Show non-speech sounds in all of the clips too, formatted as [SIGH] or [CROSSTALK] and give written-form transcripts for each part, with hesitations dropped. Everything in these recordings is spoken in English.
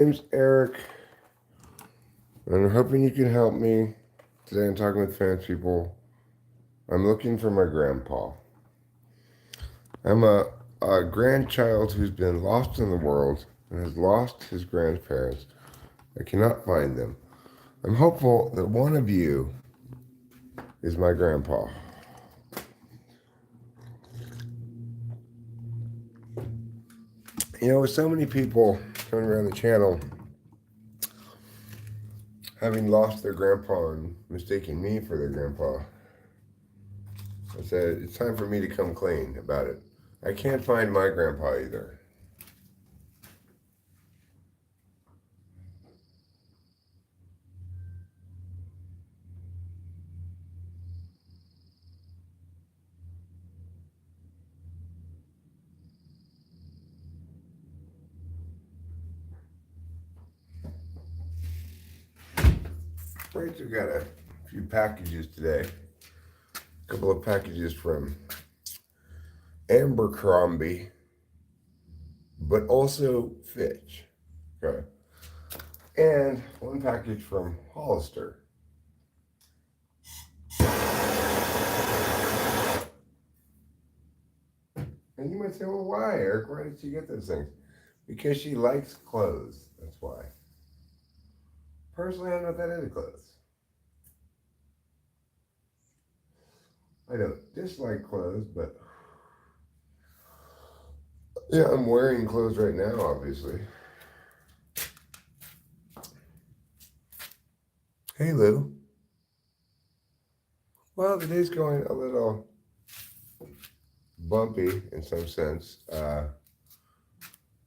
My name's Eric, and I'm hoping you can help me. Today I'm talking with fans people. I'm looking for my grandpa. I'm a grandchild who's been lost in the world and has lost his grandparents. I cannot find them. I'm hopeful that one of you is my grandpa. You know, with so many people coming around the channel having lost their grandpa and mistaking me for their grandpa, I said it's time for me to come clean about it. I can't find my grandpa either. Rachel got a few packages today. A couple of packages from Abercrombie, but also Fitch. Okay. And one package from Hollister. And you might say, well, why, Eric? Why did she get those things? Because she likes clothes. That's why. Personally, I'm not that into clothes. I don't dislike clothes, but yeah, I'm wearing clothes right now, obviously. Hey, Lou. Well, the day's going a little bumpy in some sense. I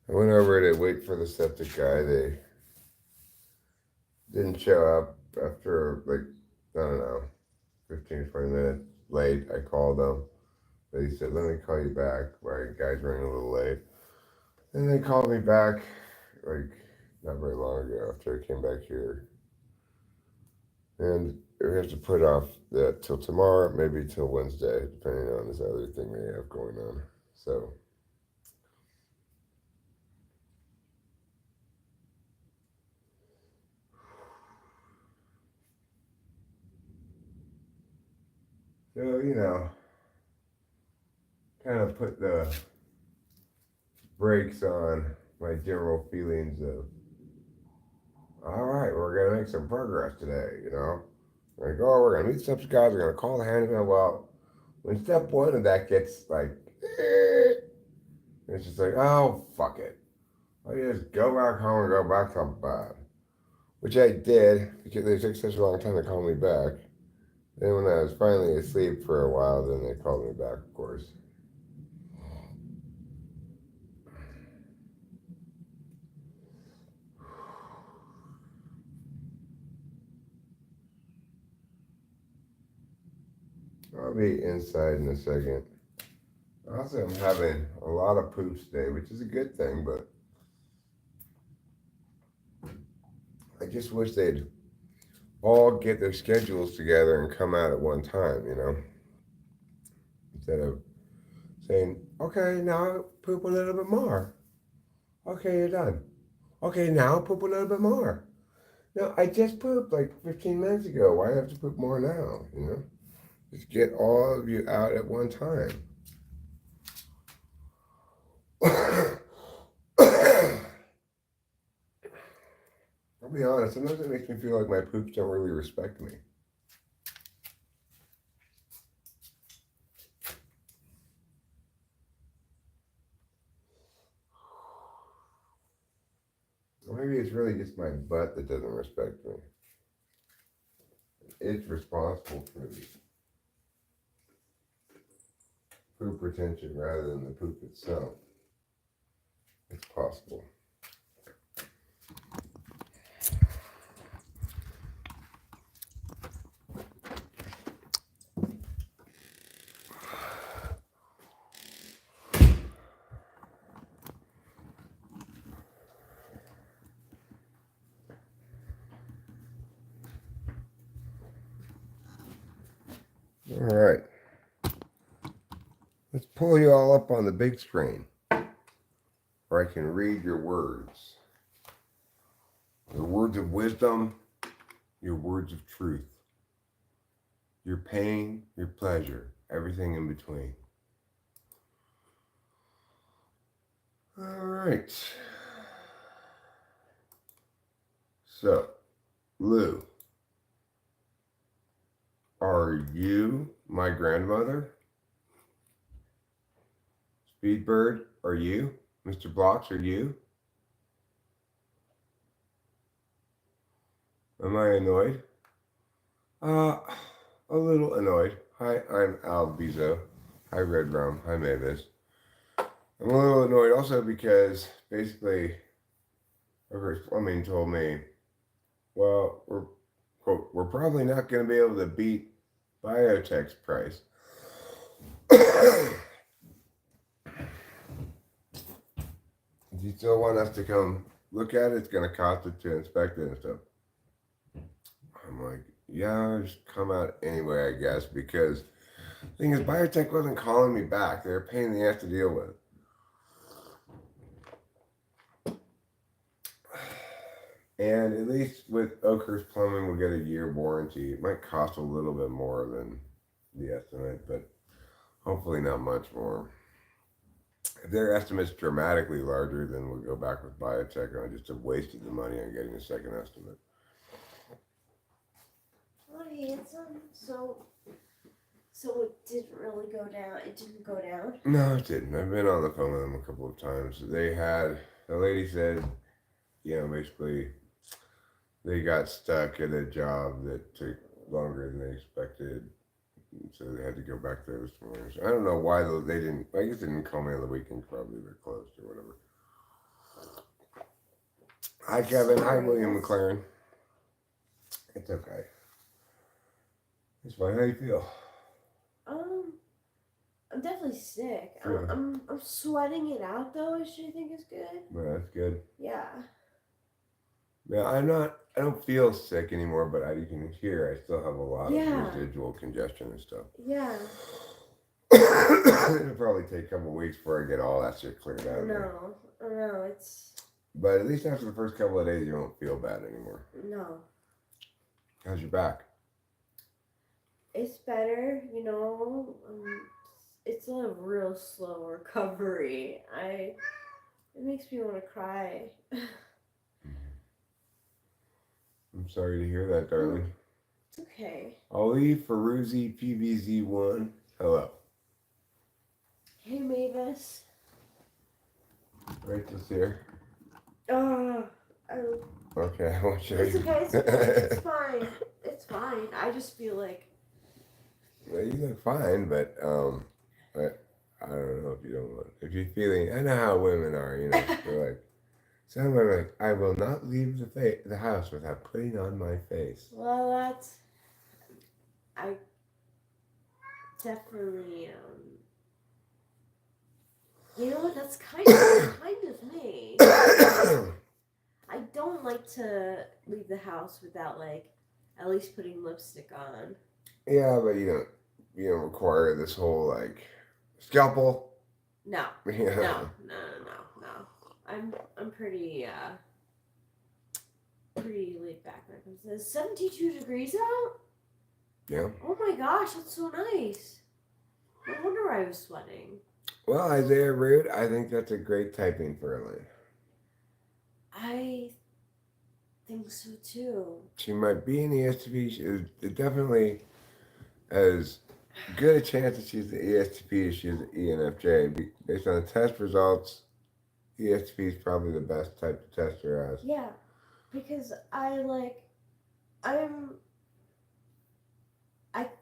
went over to wait for the septic guy. They didn't show up after, like, I don't know, 15 or 20 minutes late. I called them. They said, let me call you back. My guy's running a little late. And they called me back, like, not very long ago after I came back here. And we have to put off that till tomorrow, maybe till Wednesday, depending on this other thing they have going on. So, you know, kind of put the brakes on my general feelings of, all right, we're gonna make some progress today, you know. Like, oh, we're gonna meet some guys, we're gonna call the handyman. Well, when step one of that gets like, it's just like, oh, fuck it. I just go back home and go back to bed. Which I did because they took such a long time to call me back. Then when I was finally asleep for a while, then they called me back, of course. I'll be inside in a second. Also, I'm having a lot of poops today, which is a good thing, but I just wish they'd all get their schedules together and come out at one time, you know? Instead of saying, okay, now poop a little bit more. Okay, you're done. Okay, now poop a little bit more. No, I just pooped like 15 minutes ago. Why do I have to poop more now, you know? Just get all of you out at one time. I'll be honest, sometimes it makes me feel like my poops don't really respect me. Or maybe it's really just my butt that doesn't respect me. It's responsible for the poop retention rather than the poop itself. It's possible. All right. Let's pull you all up on the big screen where I can read your words. words of wisdom, your words of truth, your pain, your pleasure, everything in between. All right. So, Lou, are you my grandmother? Speedbird, are you? Mr. Blocks, are you? Am I annoyed? Uh, a little annoyed. Hi, I'm Albizo. Hi, Red Rum. Hi, Mavis. I'm a little annoyed also because basically, Fleming told me, well, we're probably not going to be able to beat Biotech's price. If you still want us to come look at it, it's going to cost us to inspect it and stuff. I'm like, yeah, just come out anyway, I guess, because the thing is, Biotech wasn't calling me back. They're a pain in the ass to deal with. And at least with Oakhurst Plumbing, we'll get a year warranty. It might cost a little bit more than the estimate, but hopefully not much more. If their estimate's dramatically larger, then we'll go back with Biotech, and I just have wasted the money on getting a second estimate. Oh, handsome. So it didn't really go down. It didn't go down. No, it didn't. I've been on the phone with them a couple of times. The lady said, basically, they got stuck at a job that took longer than they expected, so they had to go back there this morning. So I don't know why they didn't. I guess they didn't call me on the weekend. Probably they're closed or whatever. Hi, Kevin. Hi, William McLaren. It's okay. It's fine. How you feel? I'm definitely sick. Yeah. I'm sweating it out though, which I think is good. Well, that's good. Yeah. Yeah, I don't feel sick anymore, but you can hear I still have a lot of residual congestion and stuff. Yeah. It'll probably take a couple of weeks before I get all that shit cleared out. No, it's. But at least after the first couple of days, you won't feel bad anymore. No. How's your back? It's better, it's a real slow recovery. It makes me want to cry. I'm sorry to hear that, darling. It's okay. Ali Ferruzzi PVZ1. Hello. Hey, Mavis. Rachel's here. Okay, I won't show you. It's okay. It's fine. It's fine. I just feel like. Well, you look fine, but I don't know if you don't want. If you're feeling, I know how women are. They're like. Some are like, I will not leave the house without putting on my face. Well, I definitely, that's kind of me. I don't like to leave the house without, at least putting lipstick on. Yeah, but you don't require this whole, scalpel. No. Yeah. No. I'm pretty laid back when it comes to this. 72 degrees out? Yeah. Oh my gosh, that's so nice. No wonder I was sweating. Well, Isaiah Rude, I think that's a great typing for Elaine. I think so too. She might be an ESTP. She is definitely as good a chance that she's an ESTP as she is an ENFJ. Based on the test results, ESTP is probably the best type to test her as. Yeah, because I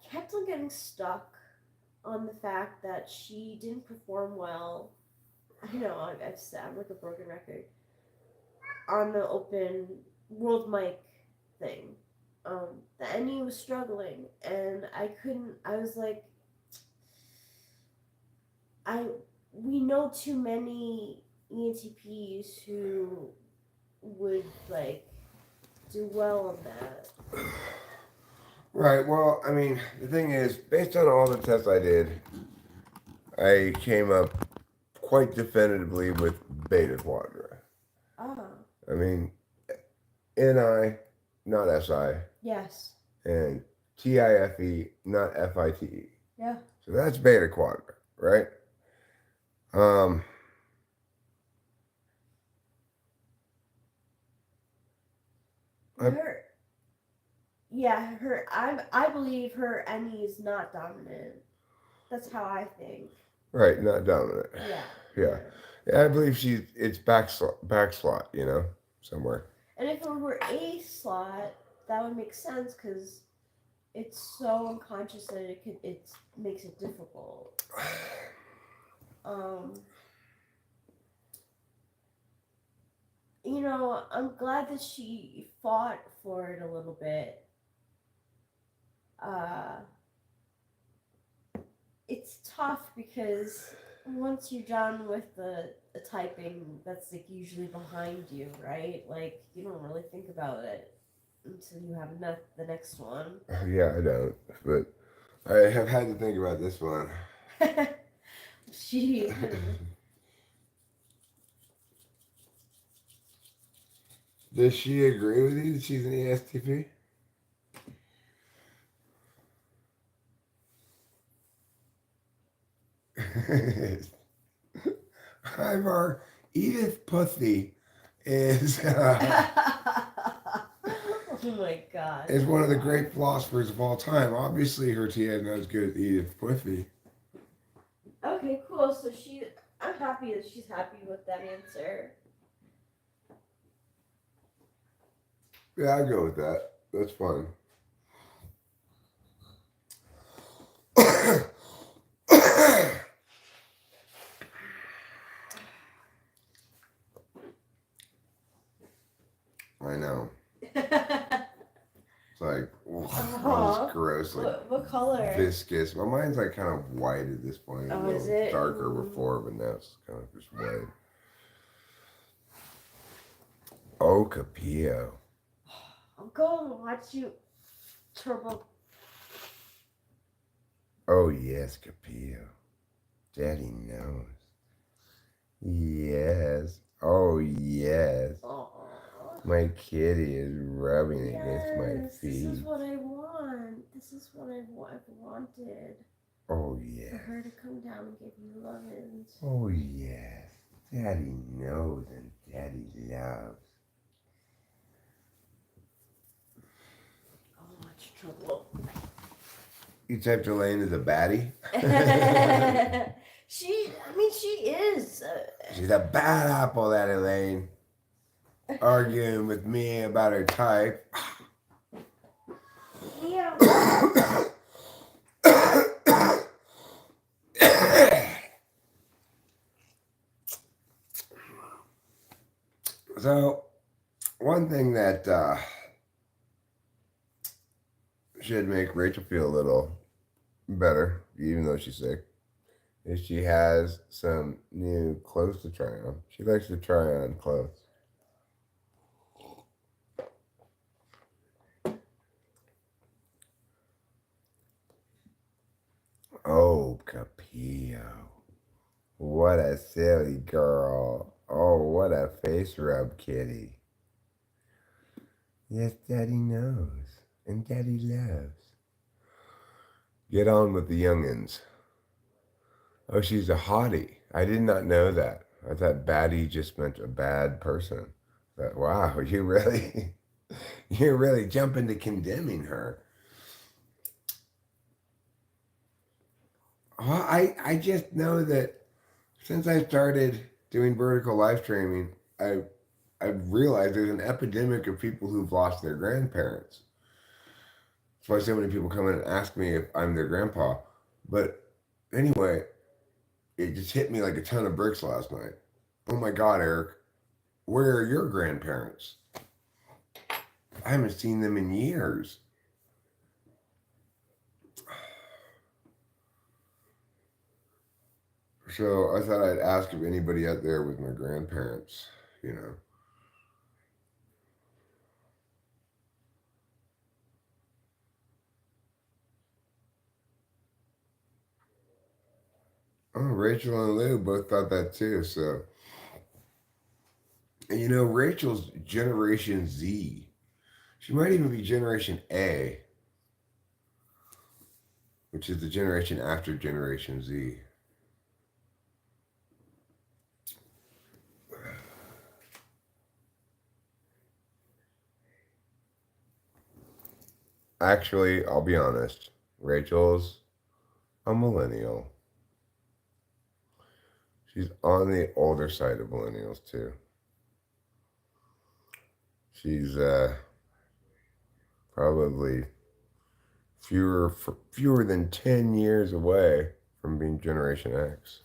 kept on getting stuck on the fact that she didn't perform well. I know, I've said, I'm like a broken record. On the open world mic thing. The NE was struggling, and I was like, we know too many ENTPs who would, do well on that. Right, well, I mean, the thing is, based on all the tests I did, I came up quite definitively with beta quadra. Oh. I mean, N-I, not S-I, Yes. and T-I-F-E, not F-I-T-E. Yeah. So that's beta quadrant, right? Um, Her. Yeah. Her. I believe her NE is not dominant. That's how I think. right, not dominant. Yeah. Yeah. Yeah, I believe it's back slot, somewhere. And if it were A slot, that would make sense because it's so unconscious that it makes it difficult. Um, I'm glad that she fought for it a little bit. Uh, it's tough because once you're done with the typing, that's like usually behind you, right? Like you don't really think about it until you have the next one. Yeah, I don't, but I have had to think about this one. She. Does she agree with you that she's an ESTP? Ivar, Edith Puthie is Oh my god. is one of the great philosophers of all time. Obviously, her TA is not as good as Edith Puthie. Okay, cool. So I'm happy that she's happy with that answer. Yeah, I'll go with that. That's fine. I know. It's like, all this gross, like what color? viscous. My mind's like kind of white at this point. Oh, a is little it? darker before, but now it's kind of just white. Oh, Capillo. I'll go and watch you turbo. Oh, yes, Capillo. Daddy knows. Yes. Oh, yes. Oh. My kitty is rubbing against my feet. This is what I want. This is what I've wanted. Oh, yes. For her to come down and give you lovin's. Oh, yes. Daddy knows and Daddy loves. Oh, much trouble. You typed Elaine as a baddie? she is. She's a bad apple, that Elaine. Arguing with me about her type. Yeah. So, one thing that should make Rachel feel a little better, even though she's sick, is she has some new clothes to try on. She likes to try on clothes. Oh, Capillo. What a silly girl. Oh, what a face rub kitty. Yes, Daddy knows. And Daddy loves. Get on with the youngins. Oh, she's a hottie. I did not know that. I thought baddie just meant a bad person. But wow, you're really jumping to condemning her. Well, I just know that since I started doing vertical life streaming, I've realized there's an epidemic of people who've lost their grandparents. That's why so many people come in and ask me if I'm their grandpa. But anyway, it just hit me like a ton of bricks last night. Oh my God, Eric, where are your grandparents? I haven't seen them in years. So I thought I'd ask if anybody out there was my grandparents, Oh, Rachel and Lou both thought that too. So, and Rachel's Generation Z. She might even be Generation A, which is the generation after Generation Z. Actually, I'll be honest. Rachel's a millennial. She's on the older side of millennials, too. She's probably fewer than 10 years away from being Generation X.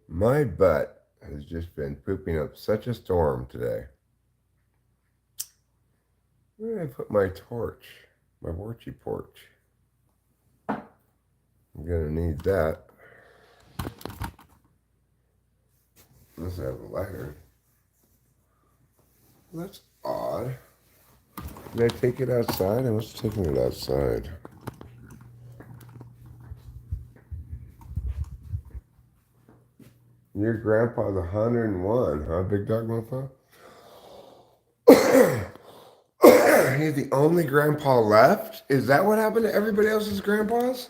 My butt has just been pooping up such a storm today. Where did I put my torch? My Warchy porch. I'm gonna need that. Unless I have a lighter. That's odd. Did I take it outside? I must have taken it outside. Your grandpa's 101, huh, Big Dog Mofo? He's the only grandpa left? Is that what happened to everybody else's grandpas?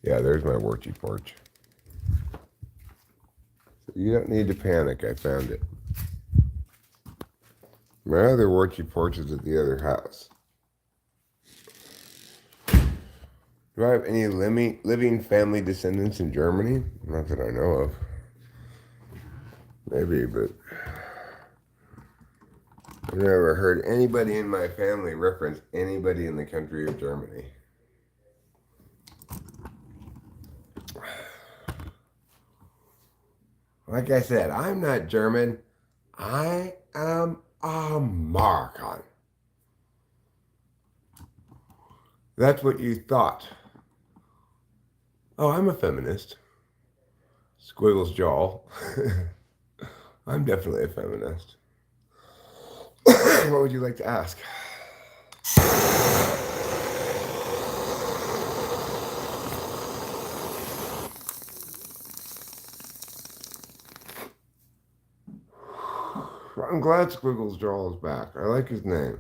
Yeah, there's my Warchy porch. You don't need to panic, I found it. My other Warchy porch is at the other house. Do I have any living family descendants in Germany? Not that I know of. Maybe, but I've never heard anybody in my family reference anybody in the country of Germany. Like I said, I'm not German. I am American. That's what you thought. Oh, I'm a feminist. Squiggles jaw. I'm definitely a feminist. What would you like to ask? I'm glad Squiggles Jaw is back. I like his name.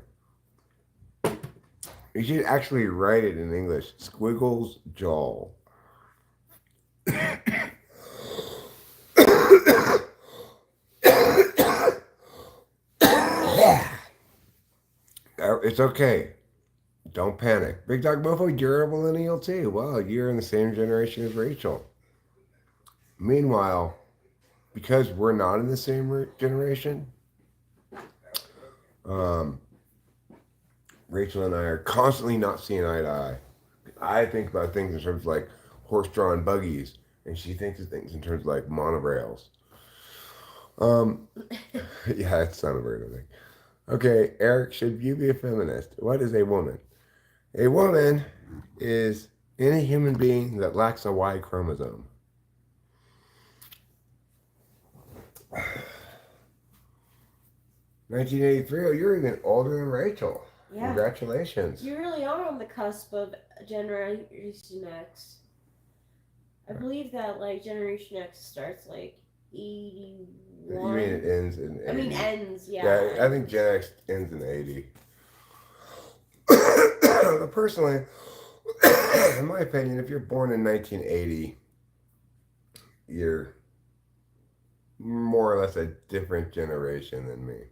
You should actually write it in English. Squiggles Jaw. It's okay. Don't panic. Big Dog Mofo, you're a millennial too. Wow, you're in the same generation as Rachel. Meanwhile, because we're not in the same generation, Rachel and I are constantly not seeing eye to eye. I think about things in terms of like horse-drawn buggies, and she thinks of things in terms of like monorails. Yeah, it's not a word, I think. Okay, Eric, should you be a feminist? What is a woman? A woman is any human being that lacks a Y chromosome. [SIGHS] 1983. Oh, you're even older than Rachel. Yeah. Congratulations. You really are on the cusp of Generation X. I believe that like Generation X starts like 81. You mean it ends in 80? I mean ends, yeah. Yeah, I think Gen X ends in 80. But personally, in my opinion, if you're born in 1980, you're more or less a different generation than me.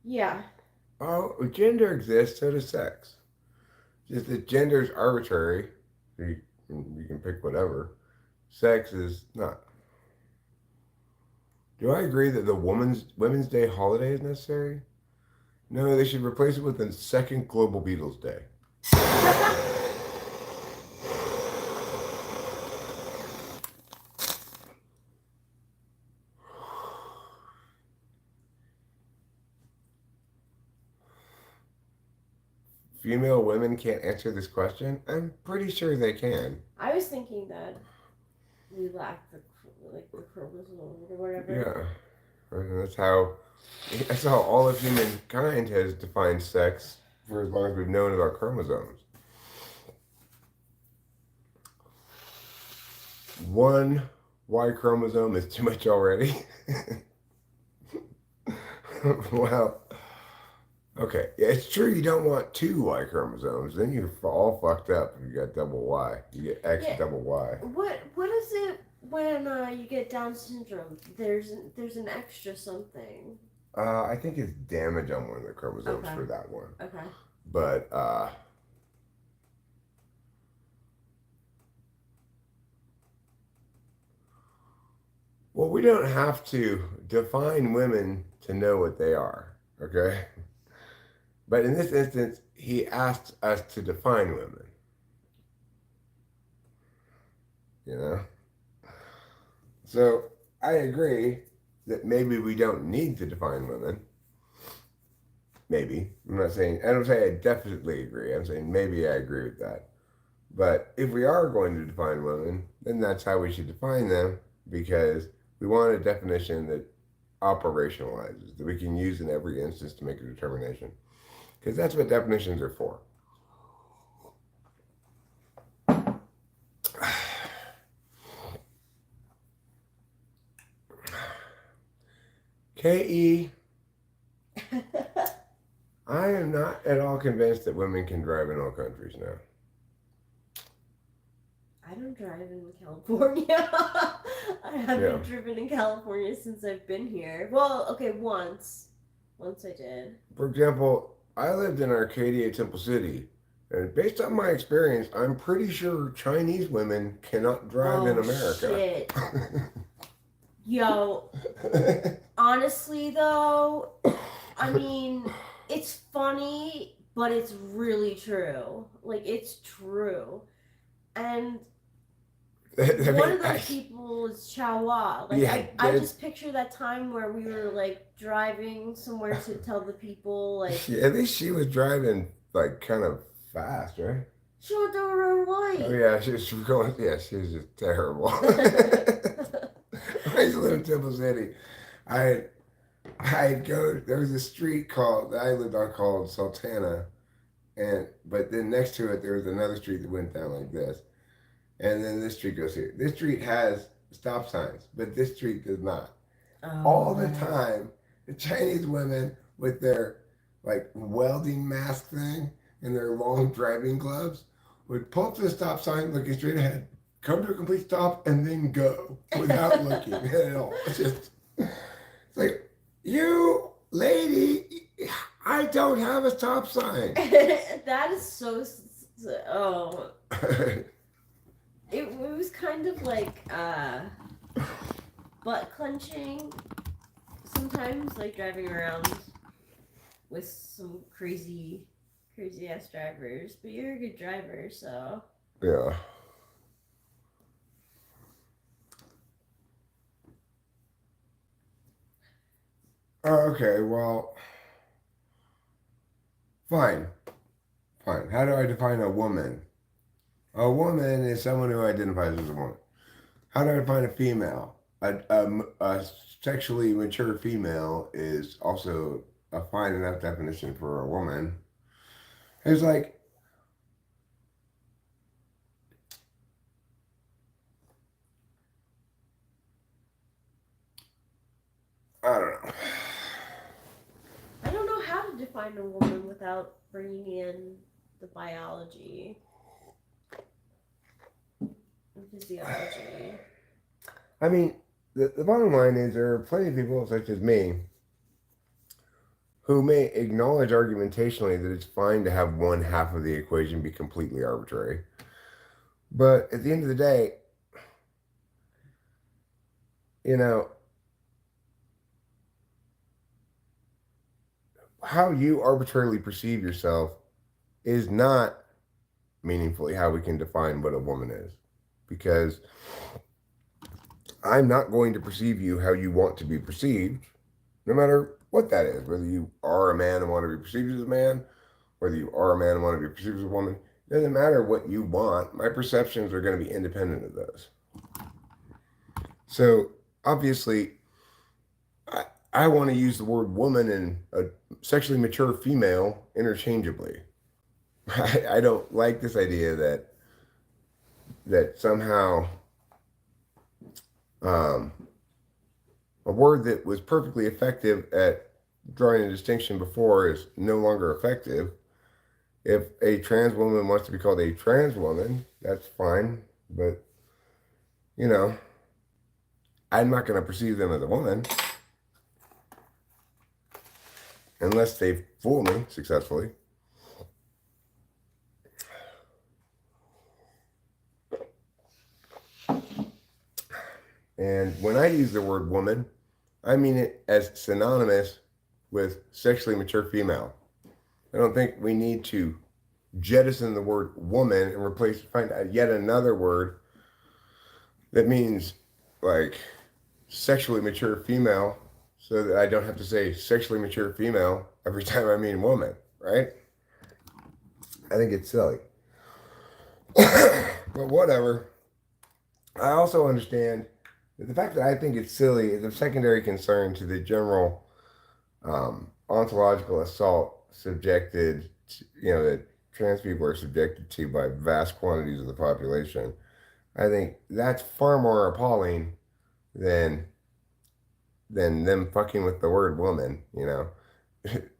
Yeah. Oh, gender exists, so does sex. Just that gender is arbitrary. You can pick whatever. Sex is not. Do I agree that the Women's Day holiday is necessary? No, they should replace it with the second Global Beatles Day. Female women can't answer this question? I'm pretty sure they can. I was thinking that we lack the chromosome or whatever. Yeah. And that's how all of humankind has defined sex for as long as we've known about chromosomes. one Y chromosome is too much already. Well, okay. Yeah, it's true you don't want two Y chromosomes. Then you're all fucked up if you got double Y. You get X Yeah. double Y. What is it when you get Down syndrome? There's an extra something. I think it's damage on one of the chromosomes Okay. for that one. Okay. But well, we don't have to define women to know what they are, okay? But in this instance, he asks us to define women. You know? So I agree that maybe we don't need to define women. Maybe. I'm not saying, I don't say I definitely agree. I'm saying maybe I agree with that. But if we are going to define women, then that's how we should define them, because we want a definition that operationalizes, that we can use in every instance to make a determination. Because that's what definitions are for. K.E., I am not at all convinced that women can drive in all countries now. I don't drive in California. I haven't driven in California since I've been here. Well, okay, once. Once I did. For example, I lived in Arcadia, Temple City, and based on my experience, I'm pretty sure Chinese women cannot drive in America. Shit. Yo, honestly though, I mean, it's funny, but it's really true. Like, it's true. And one of those people is Chawa. Like, yeah, I just picture that time where we were, like, driving somewhere to tell the people, like... Yeah, at least she was driving, like, kind of fast, right? She was doing her white. Oh, yeah, she was going... Yeah, she was just terrible. I used to live in Temple City. I'd go... There was a street that I lived on called Sultana, but then next to it, there was another street that went down like this. And then this street goes here. This street has stop signs, but this street does not. Oh, all the time, the Chinese women with their like welding mask thing and their long driving gloves would pull up to the stop sign, looking straight ahead, come to a complete stop, and then go without looking at all. It's like, you lady, I don't have a stop sign. That is so... Oh... It was kind of like butt clenching sometimes, like driving around with some crazy ass drivers. But you're a good driver, so yeah. Okay, well, fine. How do I define a woman? A woman is someone who identifies as a woman. How do I define a female? A sexually mature female is also a fine enough definition for a woman. It's like, I don't know. I don't know how to define a woman without bringing in the biology. Physiology. I mean, the bottom line is there are plenty of people such as me who may acknowledge argumentationally that it's fine to have one half of the equation be completely arbitrary. But at the end of the day, you know, how you arbitrarily perceive yourself is not meaningfully how we can define what a woman is. Because I'm not going to perceive you how you want to be perceived, no matter what that is. Whether you are a man and want to be perceived as a man, whether you are a man and want to be perceived as a woman, it doesn't matter what you want. My perceptions are going to be independent of those. So, obviously, I want to use the word woman and a sexually mature female interchangeably. I don't like this idea that somehow Um, a word that was perfectly effective at drawing a distinction before is no longer effective. If a trans woman wants to be called a trans woman, that's fine. But, you know, I'm not going to perceive them as a woman unless they fool me successfully. And when I use the word woman, I mean it as synonymous with sexually mature female. I don't think we need to jettison the word woman and find yet another word that means like sexually mature female so that I don't have to say sexually mature female every time I mean woman, right? I think it's silly. But whatever. I also understand that the fact that I think it's silly is of secondary concern to the general ontological assault subjected, that trans people are subjected to by vast quantities of the population. I think that's far more appalling than them fucking with the word woman.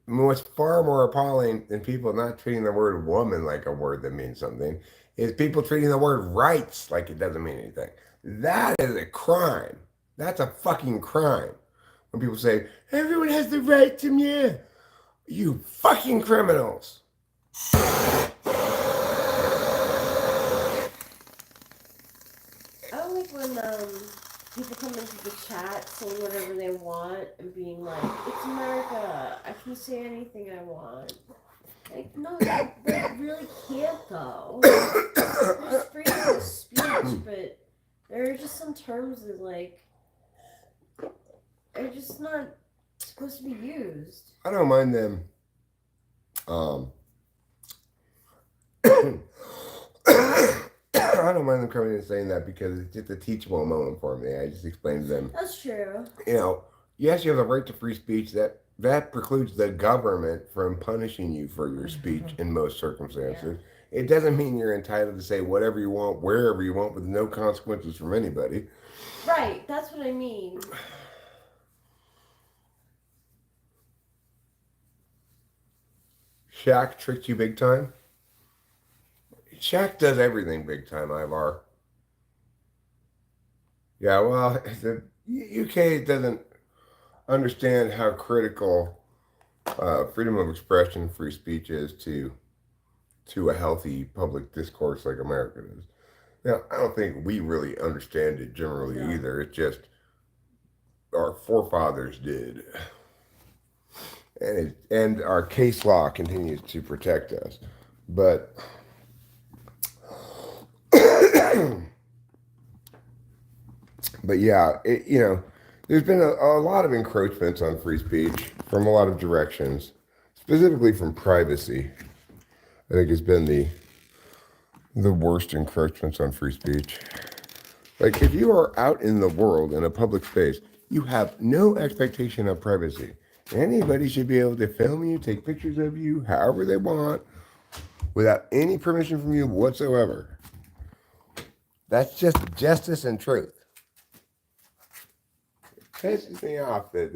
What's far more appalling than people not treating the word woman like a word that means something is people treating the word rights like it doesn't mean anything. That is a crime. That's a fucking crime. When people say, everyone has the right to me, you fucking criminals. I don't like when people come into the chat saying whatever they want and being like, "It's America. I can say anything I want." Like, no, they really can't though. There's freedom of speech, but there are just some terms that like are just not supposed to be used. I don't mind them. I don't mind them coming in and saying that because it's just a teachable moment for me. I just explain to them. That's true. Yes, you have the right to free speech. That precludes the government from punishing you for your speech in most circumstances. Yeah. It doesn't mean you're entitled to say whatever you want, wherever you want, with no consequences from anybody. Right, that's what I mean. Shaq tricked you big time? Shaq does everything big time, Ivar. Yeah, well, the UK doesn't understand how critical freedom of expression, free speech is to a healthy public discourse like America is. Now, I don't think we really understand it generally either. It's just our forefathers did. And our case law continues to protect us. But yeah, there's been a lot of encroachments on free speech from a lot of directions, specifically from privacy. I think has been the worst encroachments on free speech. Like, if you are out in the world in a public space, you have no expectation of privacy. Anybody should be able to film you, take pictures of you, however they want, without any permission from you whatsoever. That's just justice and truth. It pisses me off that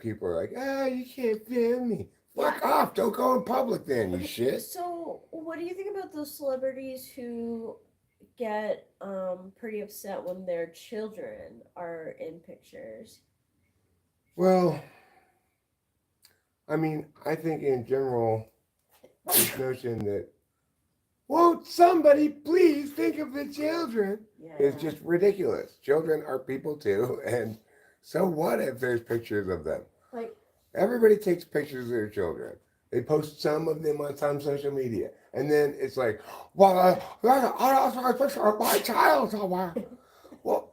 people are like, you can't film me. Fuck off! Don't go in public then, you shit. So, what do you think about those celebrities who get pretty upset when their children are in pictures? Well, I mean, I think in general, this notion that, won't somebody please think of the children, is just ridiculous. Children are people too, and so what if there's pictures of them? Like, everybody takes pictures of their children. They post some of them on some social media, and then it's like, well, I saw a picture of my child somewhere. Well,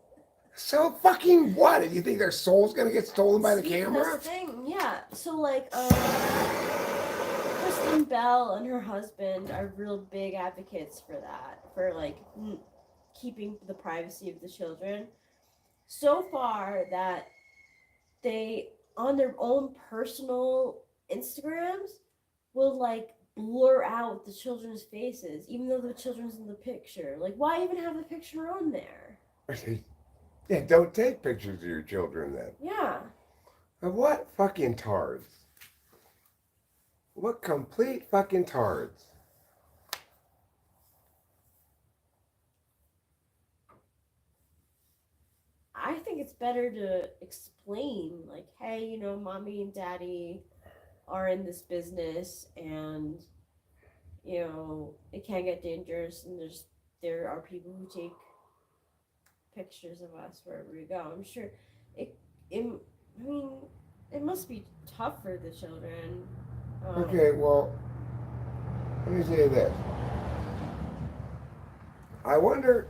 so fucking what? Do you think their soul's gonna get stolen by the camera? That's the thing, yeah. So like, Kristen Bell and her husband are real big advocates for that, for like keeping the privacy of the children. So far that they, on their own personal Instagrams, will like blur out the children's faces, even though the children's in the picture. Like, why even have the picture on there? Yeah, don't take pictures of your children then. Yeah. And what fucking tards? What complete fucking tards? I think it's better to explain, like, hey, mommy and daddy are in this business, and it can get dangerous, and there are people who take pictures of us wherever we go. I'm sure it. it I mean, it must be tough for the children. Okay, well, let me say this. I wonder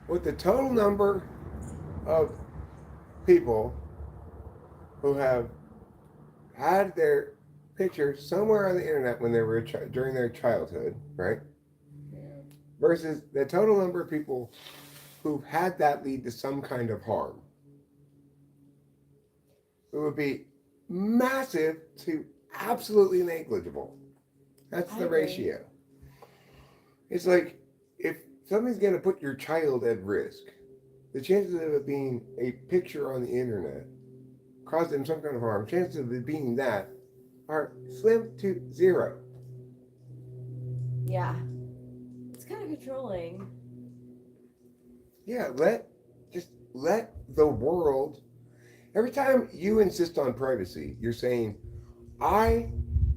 what the total number of people who have had their picture somewhere on the internet when they were during their childhood, right? Yeah. Versus the total number of people who've had that lead to some kind of harm. It would be massive to absolutely negligible. That's I the agree. ratio. It's like if something's going to put your child at risk, the chances of it being a picture on the internet cause them some kind of harm, chances of it being that are slim to zero. Yeah. It's kind of controlling. Yeah, let the world. Every time you insist on privacy, you're saying, I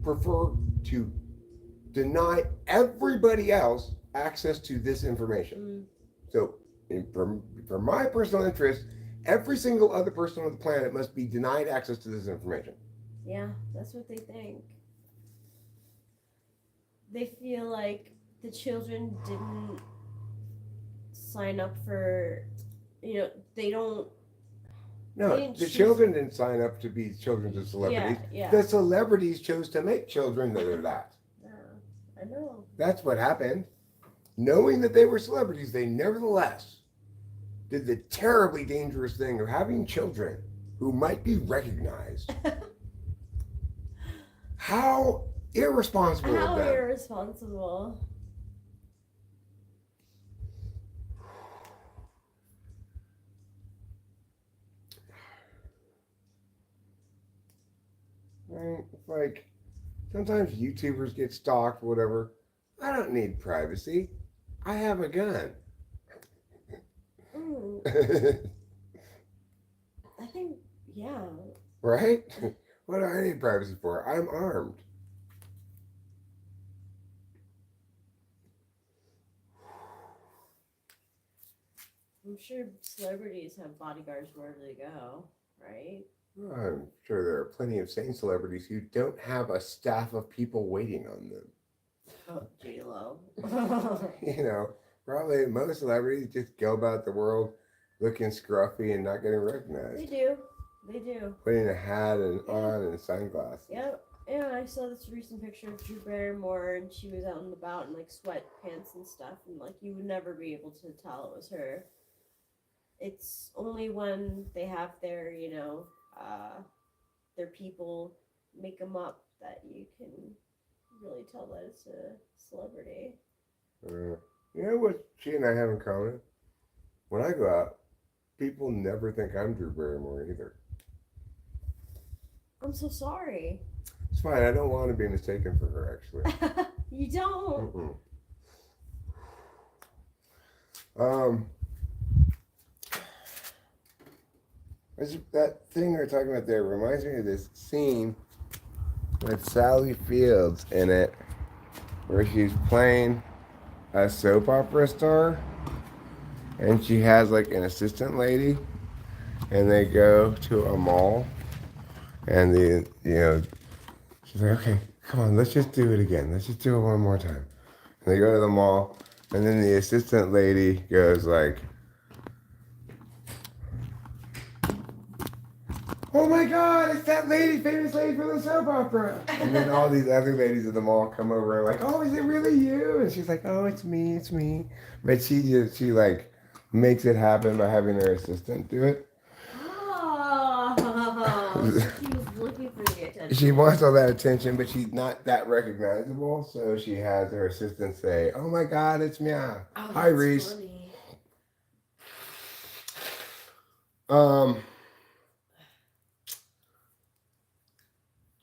prefer to deny everybody else access to this information. So, for my personal interest, every single other person on the planet must be denied access to this information. Yeah, that's what they think. They feel like the children didn't sign up for, they don't. No, They didn't the choose. children didn't sign up to be children of celebrities. Yeah. The celebrities chose to make children that are that. Yeah, I know. That's what happened. Knowing that they were celebrities, they nevertheless did the terribly dangerous thing of having children who might be recognized. How irresponsible How of them. irresponsible. Right? It's like sometimes YouTubers get stalked, whatever. I don't need privacy. I have a gun. I think, yeah. Right? What do I need privacy for? I'm armed. I'm sure celebrities have bodyguards wherever they go, right? I'm sure there are plenty of sane celebrities who don't have a staff of people waiting on them. Oh, J-Lo. Probably most celebrities just go about the world looking scruffy and not getting recognized. They do. Putting a hat on and sunglasses. Yep. Yeah, I saw this recent picture of Drew Barrymore, and she was out and about in like sweatpants and stuff, and like you would never be able to tell it was her. It's only when they have their, their people make them up that you can really tell that it's a celebrity. You know what she and I have in common? When I go out, people never think I'm Drew Barrymore either. I'm so sorry. It's fine. I don't want to be mistaken for her, actually. You don't. That thing we were talking about there reminds me of this scene with Sally Fields in it, where she's playing a soap opera star, and she has like an assistant lady, and they go to a mall, and she's like, okay, come on, let's just do it again. Let's just do it one more time. And they go to the mall, and then the assistant lady goes like, oh my God, it's that lady, famous lady from the soap opera. And then all these other ladies at the mall come over and like, oh, is it really you? And she's like, oh, it's me. But she like makes it happen by having her assistant do it. Oh, she was looking for the attention. She wants all that attention, but she's not that recognizable. So she has her assistant say, oh my God, it's me. Oh, Hi, Reese. Funny. Um,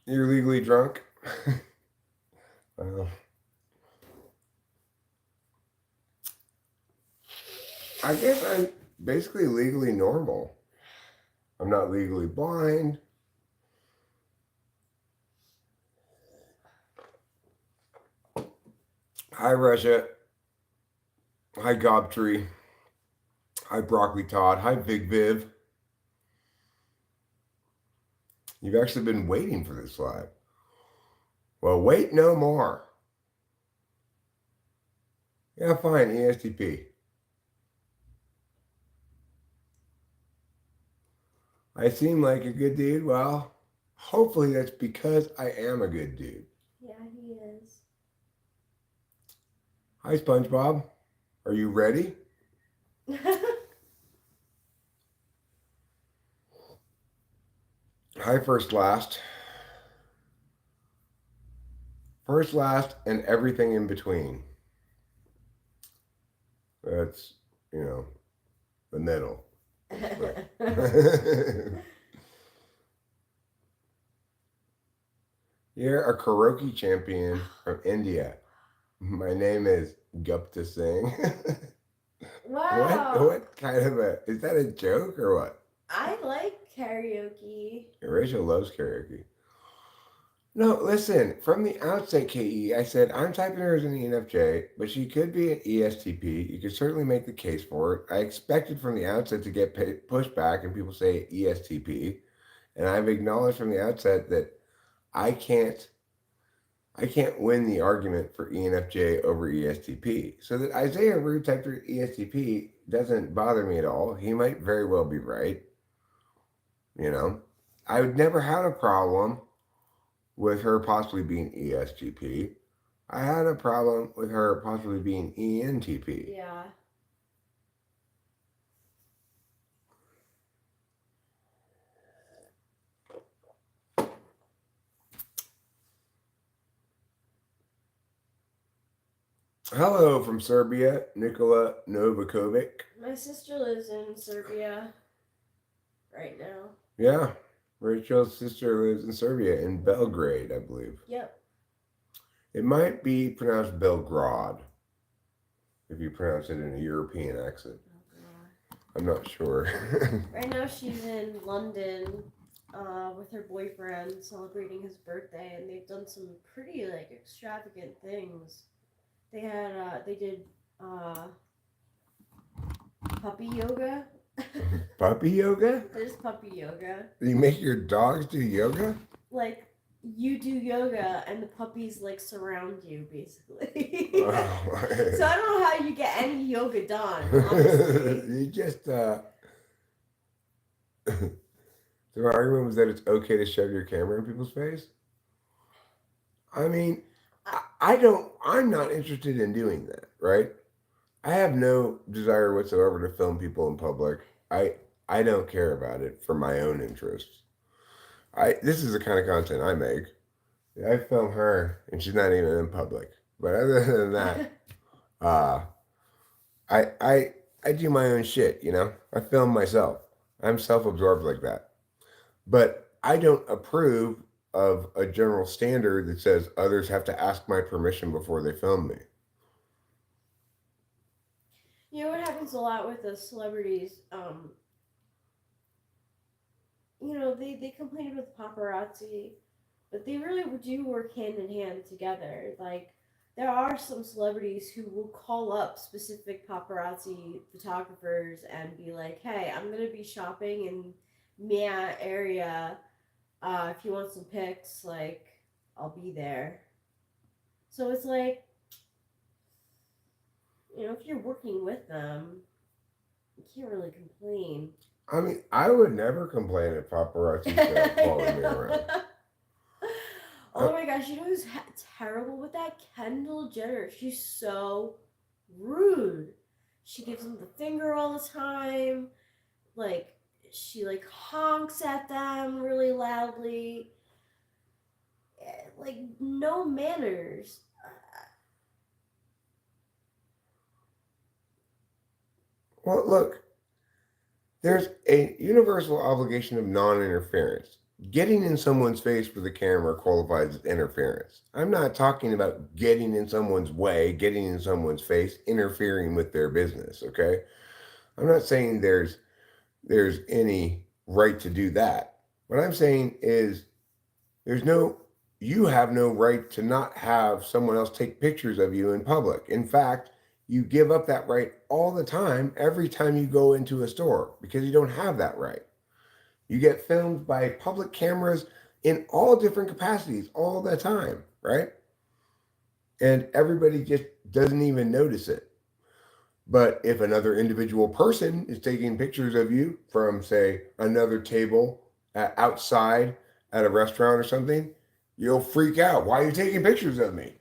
you're legally drunk. Well, I guess I'm basically legally normal. I'm not legally blind. Hi, Russia. Hi, Gobtree. Hi, Broccoli Todd. Hi, Big Viv. You've actually been waiting for this live. Well, wait no more. Yeah, fine, ESTP. I seem like a good dude. Well, hopefully that's because I am a good dude. Yeah, he is. Hi, SpongeBob. Are you ready? Hi, First Last. First, last, and everything in between. That's, the middle. You're a karaoke champion from India. My name is Gupta Singh. What? Wow. What kind of is that a joke or what? I like karaoke. Rachel loves karaoke. No, listen, from the outset, KE, I said, I'm typing her as an ENFJ, but she could be an ESTP. You could certainly make the case for it. I expected from the outset to get pushback and people say ESTP. And I've acknowledged from the outset that I can't I can't win the argument for ENFJ over ESTP. So that Isaiah Rude typed her ESTP doesn't bother me at all. He might very well be right. I would never had a problem with her possibly being ESTP. I had a problem with her possibly being ENTP. Yeah. Hello from Serbia, Nikola Novakovic. My sister lives in Serbia right now. Yeah, Rachel's sister lives in Serbia, in Belgrade, I believe. Yep. It might be pronounced Belgrade, if you pronounce it in a European accent. Oh, I'm not sure. right now she's in London with her boyfriend celebrating his birthday, and they've done some pretty extravagant things. They did puppy yoga. Puppy yoga? There's puppy yoga. You make your dogs do yoga? Like you do yoga and the puppies surround you basically. Oh, So I don't know how you get any yoga done, honestly. You just the argument was that it's okay to shove your camera in people's face. I mean, I'm not interested in doing that, right? I have no desire whatsoever to film people in public. I don't care about it for my own interests. This is the kind of content I make. I film her and she's not even in public. But other than that, uh I I I do my own shit, I film myself. I'm self-absorbed like that. But I don't approve of a general standard that says others have to ask my permission before they film me. You know what happens a lot with the celebrities? They complain with paparazzi, but they really do work hand in hand together. There are some celebrities who will call up specific paparazzi photographers and be like, "Hey, I'm gonna be shopping in Mia area. If you want some pics, I'll be there." So it's if you're working with them, you can't really complain. I mean, I would never complain if paparazzi started following me around. Oh my gosh, you know who's terrible with that? Kendall Jenner. She's so rude. She gives them the finger all the time. She honks at them really loudly. No manners. Well, look, There's a universal obligation of non-interference. Getting in someone's face with a camera qualifies as interference. I'm not talking about getting in someone's way, getting in someone's face, interfering with their business, okay? I'm not saying there's any right to do that. What I'm saying is you have no right to not have someone else take pictures of you in public. In fact, you give up that right all the time, every time you go into a store, because you don't have that right. You get filmed by public cameras in all different capacities all the time, right? And everybody just doesn't even notice it. But if another individual person is taking pictures of you from, say, another table outside at a restaurant or something, you'll freak out. Why are you taking pictures of me?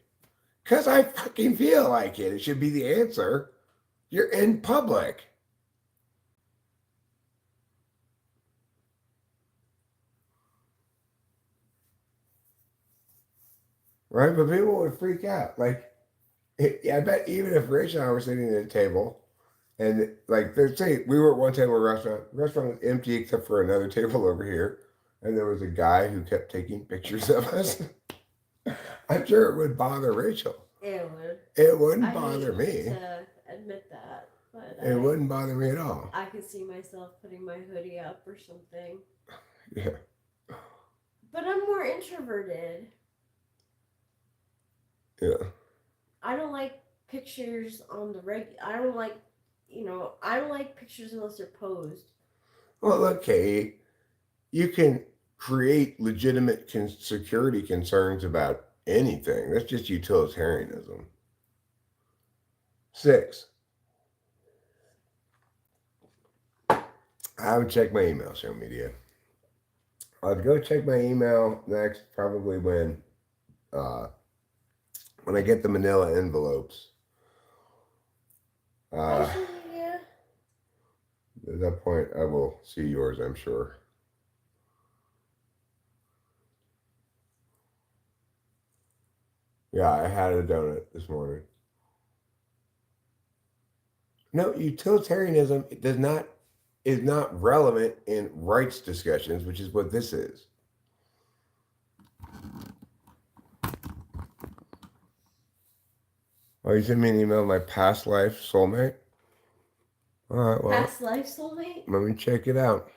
Because I fucking feel like it. It should be the answer. You're in public. Right? But people would freak out. Like, I bet even if Rachel and I were sitting at a table and, like, let's say we were at one table at a restaurant, the restaurant was empty except for another table over here, and there was a guy who kept taking pictures of us. I'm sure it would bother Rachel. It would. It wouldn't bother me. To admit that, but it wouldn't bother me at all. I could see myself putting my hoodie up or something. Yeah. But I'm more introverted. Yeah. I don't like pictures on the I don't like, I don't like pictures unless they're posed. Well, okay, you can create legitimate security concerns about anything. That's just utilitarianism. 6. I haven't checked my email, show media. I'll go check my email next, probably when I get the manila envelopes. At that point, I will see yours, I'm sure. Yeah, I had a donut this morning. No, utilitarianism is not relevant in rights discussions, which is what this is. Oh, you sent me an email, my past life soulmate? All right, well. Past life soulmate? Let me check it out.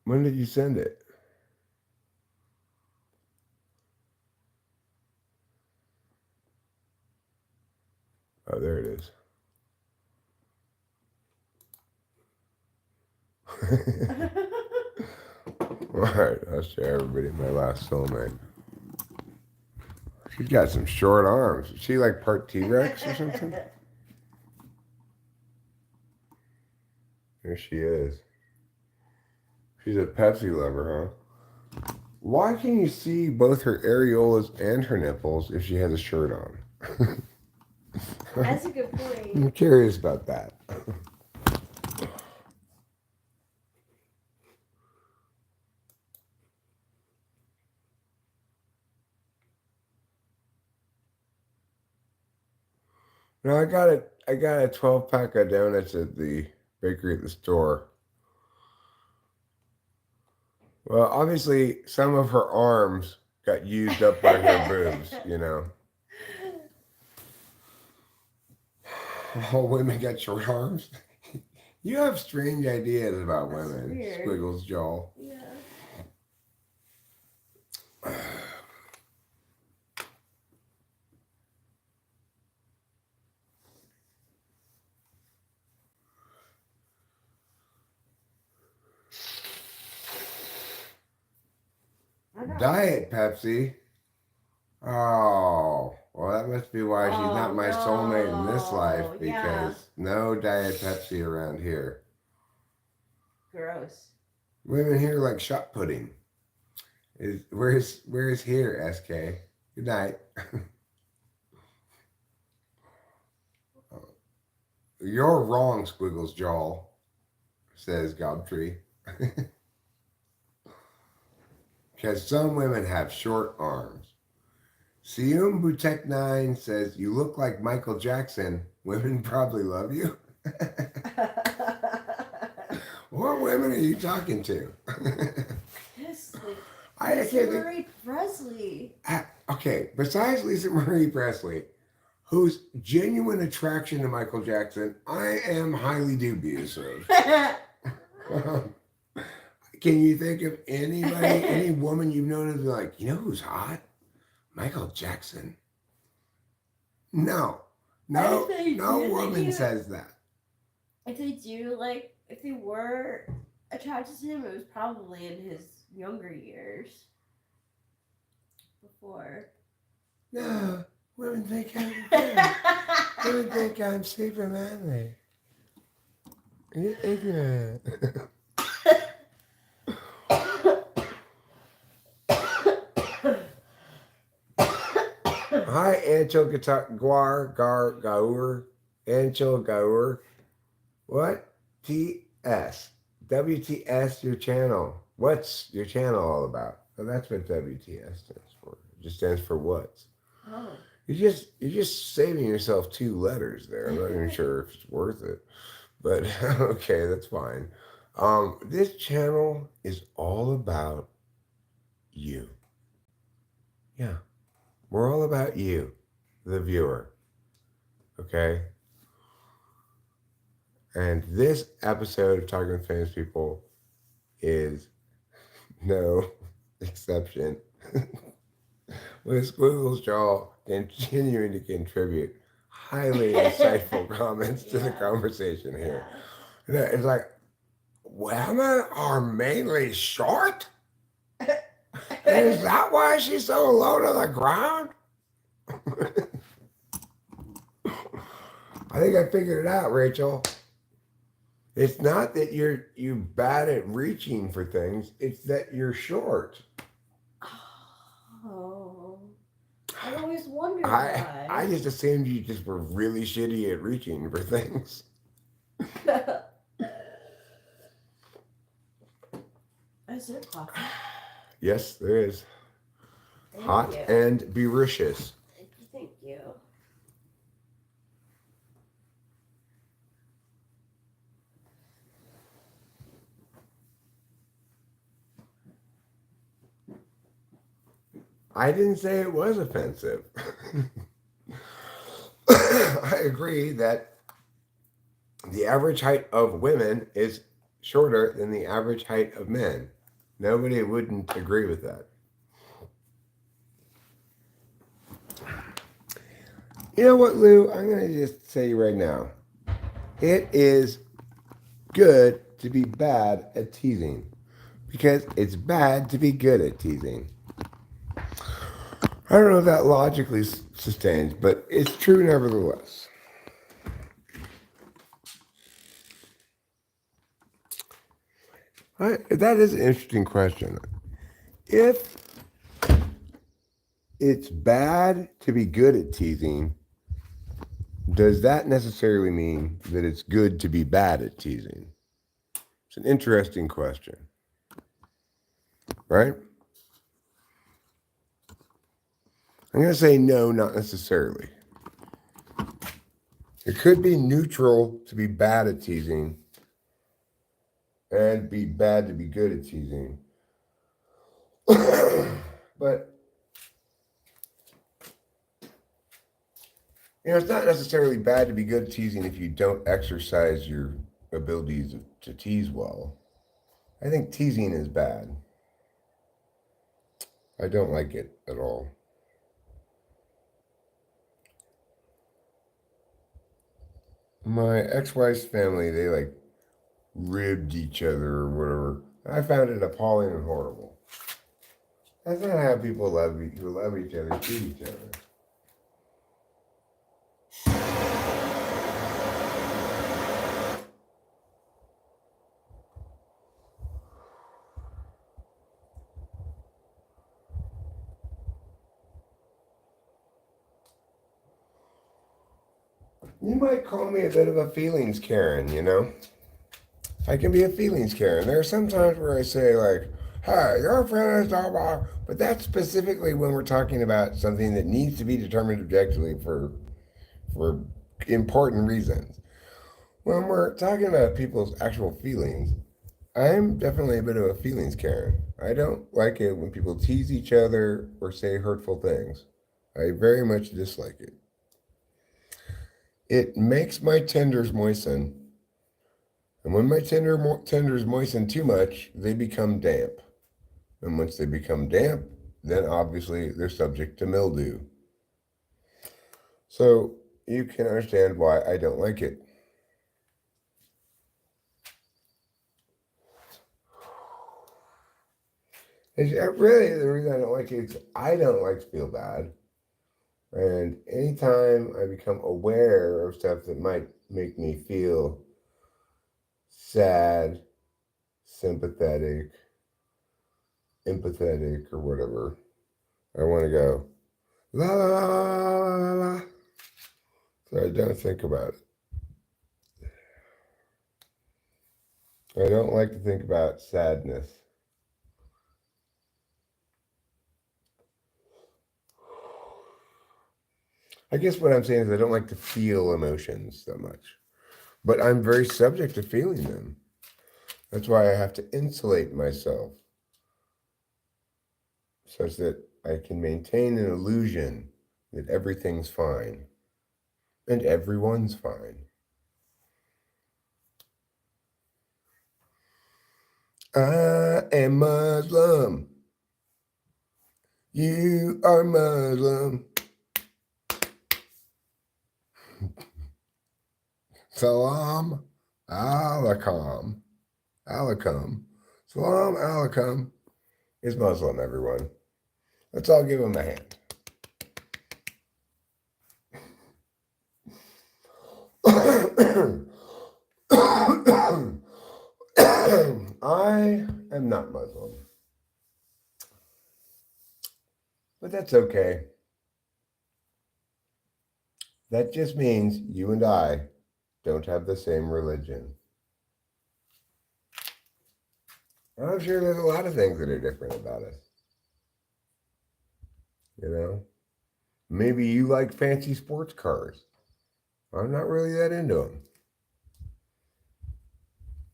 When did you send it? Oh, there it is. All right, I'll show everybody my last soulmate. She's got some short arms. Is she like part T-Rex or something? There she is. She's a Pepsi lover, huh? Why can you see both her areolas and her nipples if she has a shirt on? That's a good point. I'm curious about that. No, I got a 12-pack of donuts at the bakery at the store. Well, obviously, some of her arms got used up by her boobs, you know. All women got short arms? You have strange ideas about women, weird. Squiggles Joel. Yeah. Diet Pepsi. Oh, well, that must be why she's not my soulmate in this life, because no Diet Pepsi around here. Gross. Women here like shot pudding. Where's here, SK? Good night. You're wrong, Squiggles Joel, says Gobtree. because some women have short arms. Sium Butek9 says, you look like Michael Jackson. Women probably love you. What women are you talking to? Yes, like I Lisa can't think. Marie Presley. Okay, besides Lisa Marie Presley, whose genuine attraction to Michael Jackson I am highly dubious of. Can you think of anybody, any woman you've known who's like, you know who's hot? Michael Jackson. No, no, If they no do, woman says that. If they do, like, if they were attracted to him, it was probably in his younger years. Before. No, women think women think I'm super manly. You're ignorant. Hi, Anchel Gaur. Anchel Gaur. What? TS. WTS, your channel. What's your channel all about? Oh, that's what WTS stands for. It just stands for what? Oh. You're just saving yourself 2 letters there. I'm not even sure if it's worth it. But okay, that's fine. This channel is all about you. Yeah. We're all about you, the viewer. Okay? And this episode of Talking with Famous People is no exception. With Squiggles Jaw continuing to contribute highly insightful comments to the conversation here. Yeah. It's like, women are mainly short? Is that why she's so low to the ground? I think I figured it out, Rachel. It's not that you're bad at reaching for things, it's that you're short. Oh. I always wondered I why. just assumed you just were really shitty at reaching for things. Is there coffee? Yes, there is. Thank Hot you. and bericious. Thank you. I didn't say it was offensive. I agree that the average height of women is shorter than the average height of men. Nobody wouldn't agree with that. You know what, Lou? I'm going to just say right now. It is good to be bad at teasing because it's bad to be good at teasing. I don't know if that logically sustains, but it's true nevertheless. That is an interesting question. If it's bad to be good at teasing, does that necessarily mean that it's good to be bad at teasing? It's an interesting question. Right? I'm going to say no, not necessarily. It could be neutral to be bad at teasing and be bad to be good at teasing. But, it's not necessarily bad to be good at teasing if you don't exercise your abilities to tease well. I think teasing is bad. I don't like it at all. My ex-wife's family, they like ribbed each other or whatever. I found it appalling and horrible. That's not how people who love each other treat each other. You might call me a bit of a feelings Karen, I can be a feelings Karen. There are some times where I say like, hey, your friend is blah, blah. But that's specifically when we're talking about something that needs to be determined objectively for important reasons. When we're talking about people's actual feelings, I'm definitely a bit of a feelings Karen. I don't like it when people tease each other or say hurtful things. I very much dislike it. It makes my tenders moisten, and when my tenders moisten too much, they become damp. And once they become damp, then obviously they're subject to mildew. So you can understand why I don't like it. Really, the reason I don't like it is I don't like to feel bad. And anytime I become aware of stuff that might make me feel sad, sympathetic, empathetic, or whatever, I want to go la la la la la la la. So I don't think about it. I don't like to think about sadness. I guess what I'm saying is I don't like to feel emotions so much, but I'm very subject to feeling them. That's why I have to insulate myself such that I can maintain an illusion that everything's fine and everyone's fine. I am Muslim. You are Muslim. Salam alaikum. Alaikum. Salam alaikum is Muslim, everyone. Let's all give him a hand. I am not Muslim. But that's okay. That just means you and I don't have the same religion. I'm sure there's a lot of things that are different about us. You know? Maybe you like fancy sports cars. I'm not really that into them.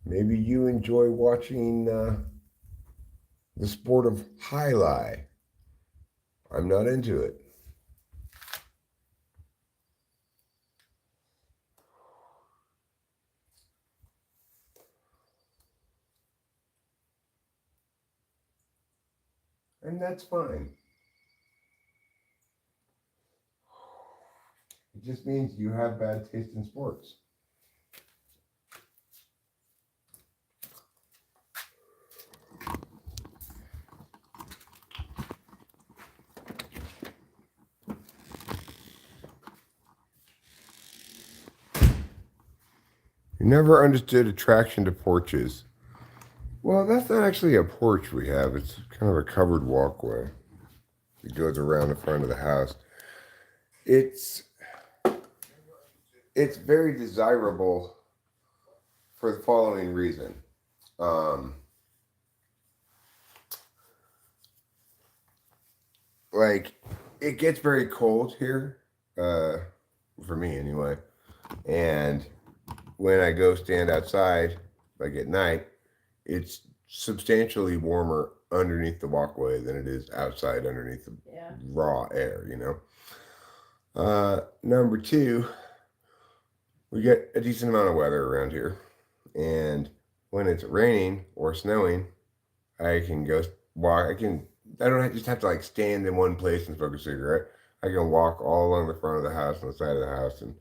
Maybe you enjoy watching the sport of highlight. I'm not into it. And that's fine. It just means you have bad taste in sports. You never understood attraction to porches. Well, that's not actually a porch we have. It's kind of a covered walkway. It goes around the front of the house. It's very desirable for the following reason. Like it gets very cold here, for me anyway. And when I go stand outside, like at night, it's substantially warmer underneath the walkway than it is outside underneath the raw air, you know. Number two, we get a decent amount of weather around here. And when it's raining or snowing, I can go walk. I don't just have to like stand in one place and smoke a cigarette. I can walk all along the front of the house and the side of the house and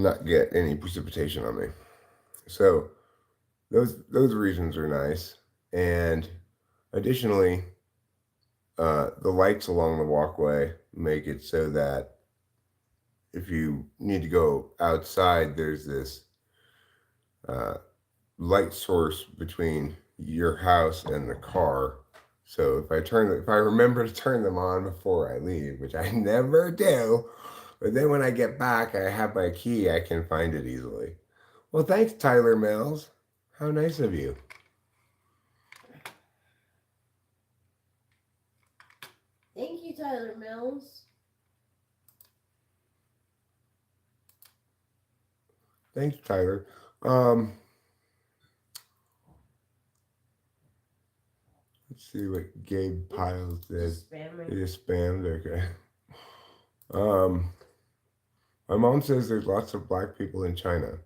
not get any precipitation on me. So those reasons are nice. And additionally, the lights along the walkway make it so that if you need to go outside, there's this light source between your house and the car. So if I remember to turn them on before I leave, which I never do, but then when I get back, I have my key, I can find it easily. Well, thanks, Tyler Mills. How nice of you. Tyler Mills. Thanks, Tyler. Let's see what Gabe Piles did. Just spamming. He just spammed. Okay. My mom says there's lots of black people in China.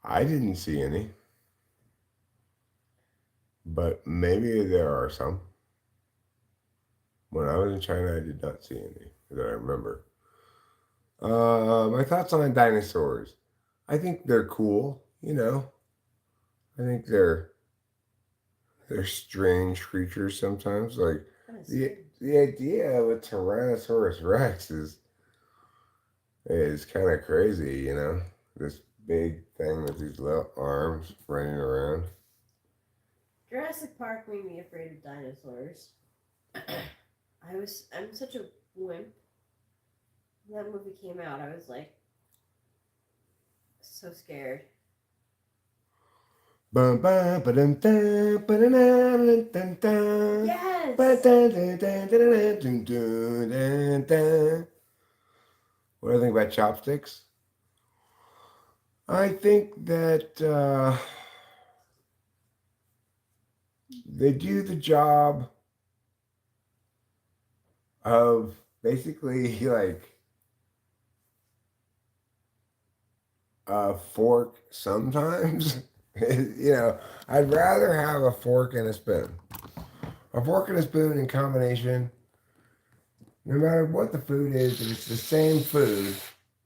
I didn't see any, but maybe there are some. When I was in China, I did not see any that I remember. My thoughts on dinosaurs. I think they're cool. You know, I think they're strange creatures sometimes. Like the idea of a Tyrannosaurus Rex is kind of crazy. You know, this big thing with these little arms running around. Jurassic Park made me afraid of dinosaurs. I'm such a wimp. When that movie came out, I was like so scared. Bum, bum, ba-dum, dum, ba-da-dum, dum, dum. Yes. Ba-da-dum, dum, dum, dum, dum. What do I think about chopsticks? I think that they do the job of basically like a fork sometimes. You know, I'd rather have a fork and a spoon. A fork and a spoon in combination, no matter what the food is, if it's the same food,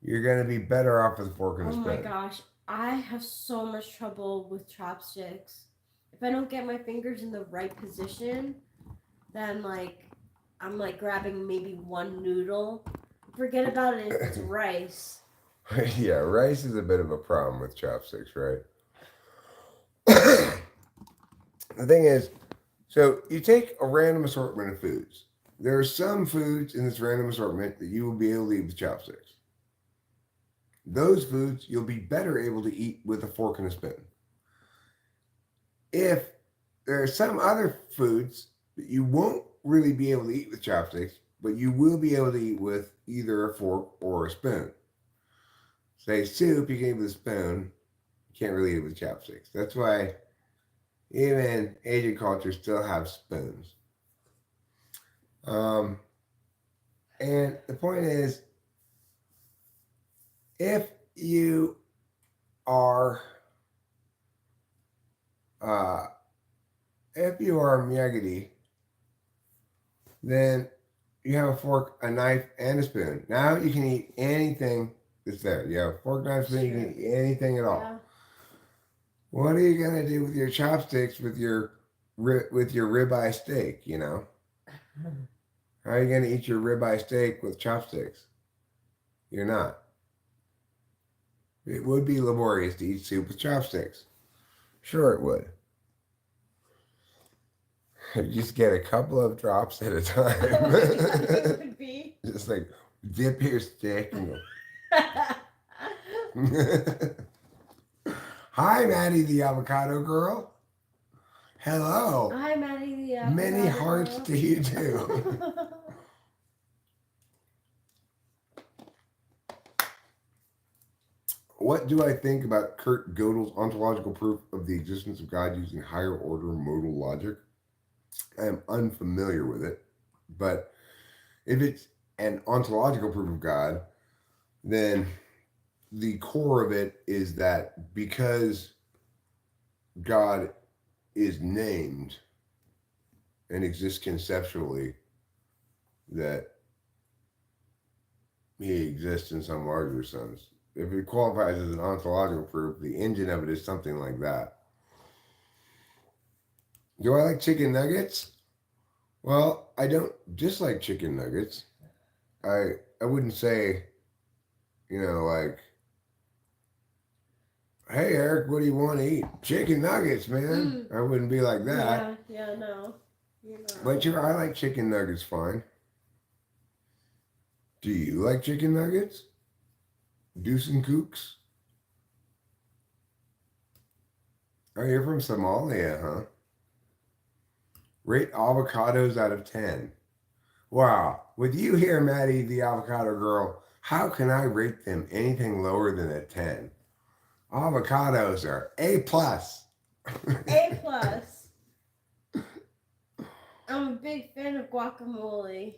you're going to be better off with a fork and a Oh spoon. my gosh, I have so much trouble with chopsticks. If I don't get my fingers in the right position, then like I'm like grabbing maybe one noodle. Forget about it if it's rice. Yeah, rice is a bit of a problem with chopsticks, right? The thing is, so you take a random assortment of foods. There are some foods in this random assortment that you will be able to eat with chopsticks. Those foods you'll be better able to eat with a fork and a spoon. If there are some other foods that you won't really be able to eat with chopsticks, but you will be able to eat with either a fork or a spoon. Say soup, you can eat with a spoon. You can't really eat it with chopsticks. That's why even Asian cultures still have spoons. And the point is, if you are uh, Miyagi, then you have a fork, a knife, and a spoon. Now you can eat anything that's there. You have a fork, knife, spoon. You can eat anything at all. Yeah. What are you gonna do with your chopsticks with your ribeye steak? You know, how are you gonna eat your ribeye steak with chopsticks? You're not. It would be laborious to eat soup with chopsticks. Sure, it would. You just get a couple of drops at a It time. would be. Just like dip your stick and go. Hi, Maddie, the avocado girl. Hello. Hi, Maddie the avocado Many hearts girl. to you too. What do I think about Kurt Gödel's ontological proof of the existence of God using higher order modal logic? I am unfamiliar with it, but if it's an ontological proof of God, then the core of it is that because God is named and exists conceptually, that he exists in some larger sense. If it qualifies as an ontological proof, the engine of it is something like that. Do I like chicken nuggets? Well, I don't dislike chicken nuggets. I wouldn't say, like, hey Eric, what do you want to eat? Chicken nuggets, man. I wouldn't be like that. Yeah, no. But I like chicken nuggets fine. Do you like chicken nuggets? Deuce and Kooks? Oh, you're from Somalia, huh? Rate avocados out of 10. Wow. With you here, Maddie, the avocado girl, how can I rate them anything lower than a 10? Avocados are A plus. A plus. I'm a big fan of guacamole.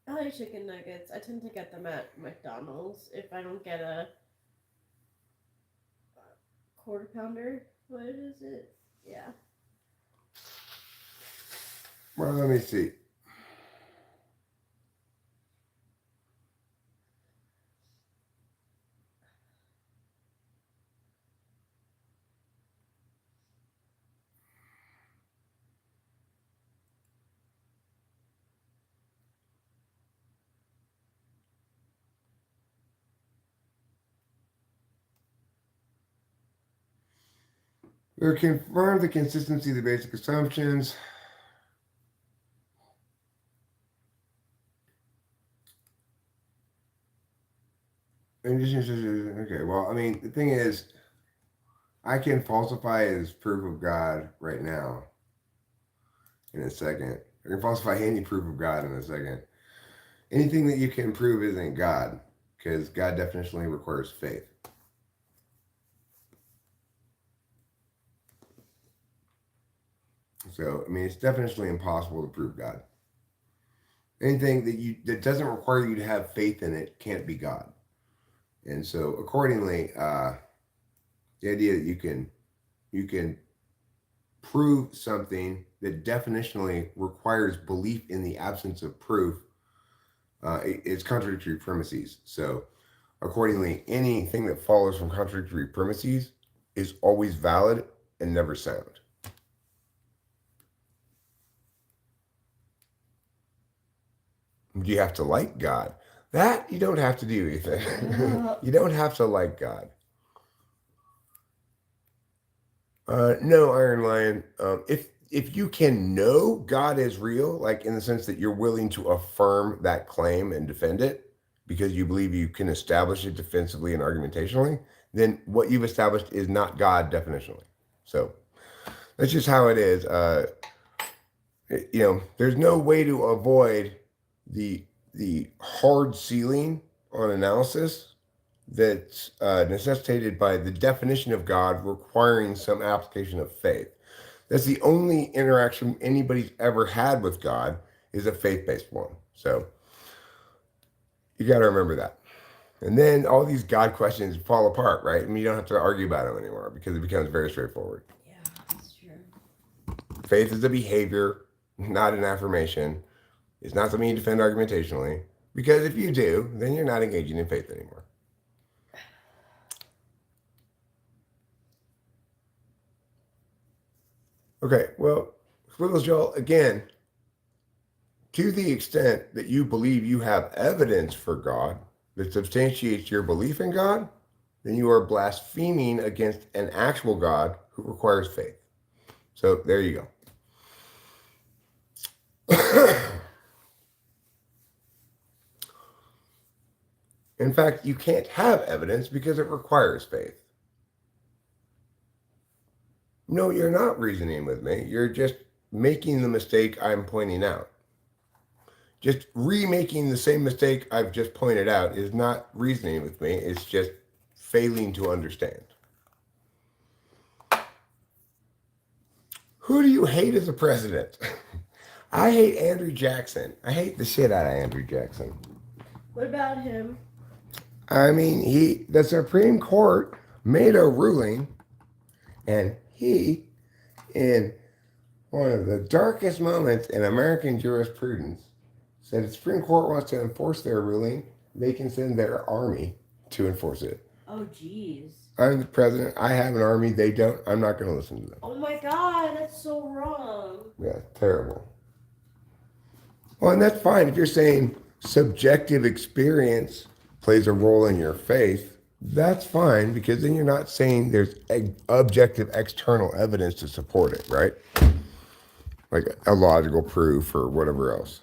I like chicken nuggets. I tend to get them at McDonald's if I don't get a quarter pounder. What is it? Yeah. Well, let me see. They confirm the consistency of the basic assumptions. Okay, well, I mean, the thing is, I can falsify as proof of God right now in a second. I can falsify any proof of God in a second. Anything that you can prove isn't God, because God definitionally requires faith. So, I mean, it's definitionally impossible to prove God. Anything that doesn't require you to have faith in it can't be God. And so, accordingly, the idea that you can prove something that definitionally requires belief in the absence of proof, it's contradictory premises. So, accordingly, anything that follows from contradictory premises is always valid and never sound. You have to like God. That you don't have to do, Ethan. You don't have to like God. No, Iron Lion. If you can know God is real, like in the sense that you're willing to affirm that claim and defend it because you believe you can establish it defensively and argumentationally, then what you've established is not God definitionally. So that's just how it is. There's no way to avoid the hard ceiling on analysis that's necessitated by the definition of God requiring some application of faith. That's the only interaction anybody's ever had with God is a faith-based one. So you got to remember that. And then all these God questions fall apart, right? I mean, you don't have to argue about them anymore because it becomes very straightforward. Yeah, that's true. Faith is a behavior, not an affirmation. It's not something you defend argumentationally. Because if you do, then you're not engaging in faith anymore. Okay, well, Squiggles Joel, again, to the extent that you believe you have evidence for God that substantiates your belief in God, then you are blaspheming against an actual God who requires faith. So there you go. In fact, you can't have evidence because it requires faith. No, you're not reasoning with me. You're just making the mistake I'm pointing out. Just remaking the same mistake I've just pointed out is not reasoning with me. It's just failing to understand. Who do you hate as a president? I hate Andrew Jackson. I hate the shit out of Andrew Jackson. What about him? I mean, the Supreme Court made a ruling, and he, in one of the darkest moments in American jurisprudence, said if the Supreme Court wants to enforce their ruling, they can send their army to enforce it. Oh, jeez. I'm the president. I have an army. They don't. I'm not going to listen to them. Oh my God, that's so wrong. Yeah, terrible. Well, and that's fine if you're saying subjective experience plays a role in your faith. That's fine because then you're not saying there's objective external evidence to support it, right? Like a logical proof or whatever else.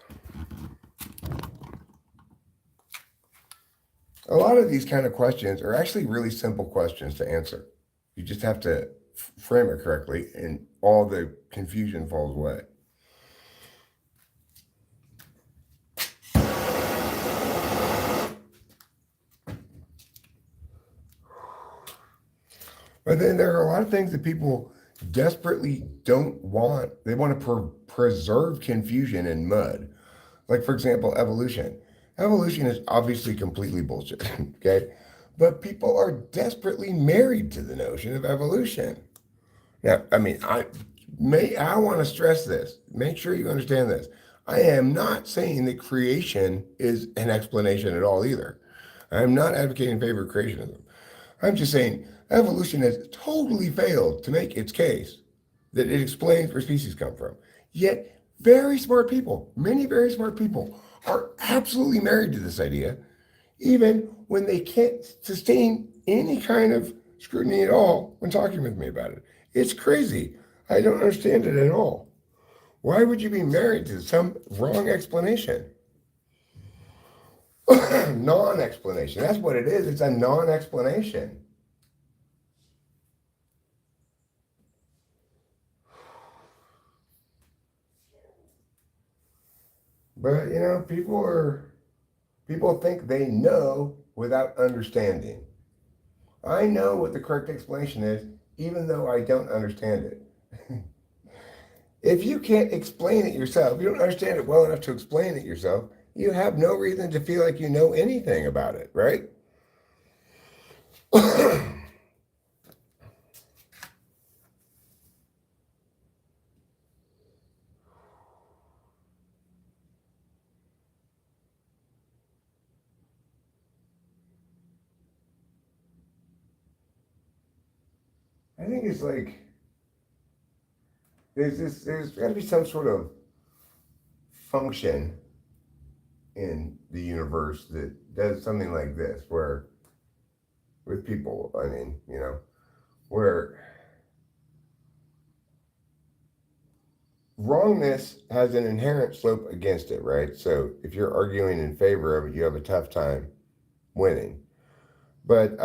A lot of these kind of questions are actually really simple questions to answer. You just have to frame it correctly, and all the confusion falls away. But then there are a lot of things that people desperately don't want. They want to preserve confusion and mud. Like, for example, evolution. Evolution is obviously completely bullshit, okay? But people are desperately married to the notion of evolution. Now, I mean, I want to stress this. Make sure you understand this. I am not saying that creation is an explanation at all either. I am not advocating in favor of creationism. I'm just saying evolution has totally failed to make its case that it explains where species come from. Yet, very smart people, many very smart people, are absolutely married to this idea, even when they can't sustain any kind of scrutiny at all when talking with me about it. It's crazy. I don't understand it at all. Why would you be married to some wrong explanation? Non-explanation. That's what it is. It's a non-explanation. But people think they know without understanding. I know what the correct explanation is, even though I don't understand it. If you can't explain it yourself, you don't understand it well enough to explain it yourself, you have no reason to feel like you know anything about it, right? I think it's like there's got to be some sort of function in the universe that does something like this, where with people, I mean, where wrongness has an inherent slope against it, right? So if you're arguing in favor of it, you have a tough time winning. But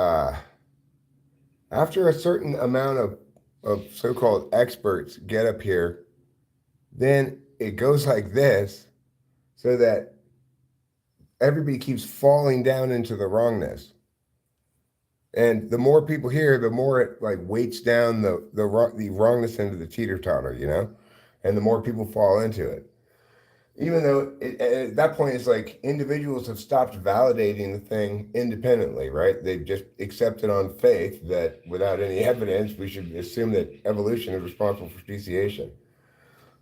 after a certain amount of so-called experts get up here, then it goes like this, so that everybody keeps falling down into the wrongness. And the more people hear, the more it like weights down the wrongness into the teeter-totter, and the more people fall into it. Even though at that point it's like individuals have stopped validating the thing independently, right? They've just accepted on faith that without any evidence, we should assume that evolution is responsible for speciation.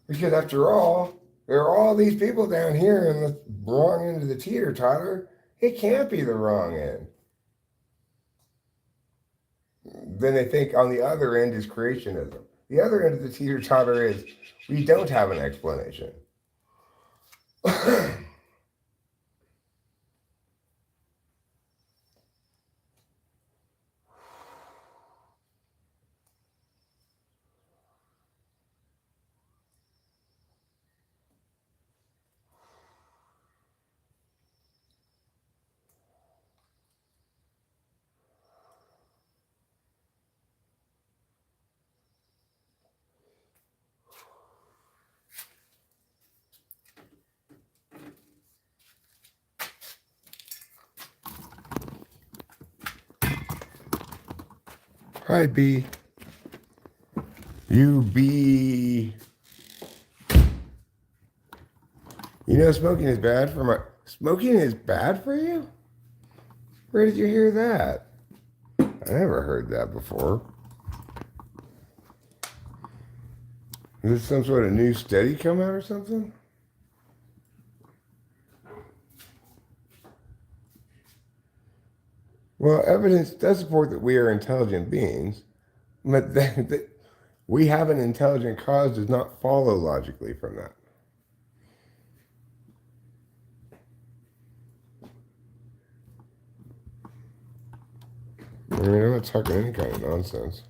Because after all, there are all these people down here in the wrong end of the teeter-totter. It can't be the wrong end. Then they think on the other end is creationism. The other end of the teeter-totter is we don't have an explanation. Hi, B. You B. Smoking is bad for my... Smoking is bad for you? Where did you hear that? I never heard that before. Is this some sort of new study come out or something? Well, evidence does support that we are intelligent beings, but that we have an intelligent cause does not follow logically from that. I mean, I'm not talking any kind of nonsense.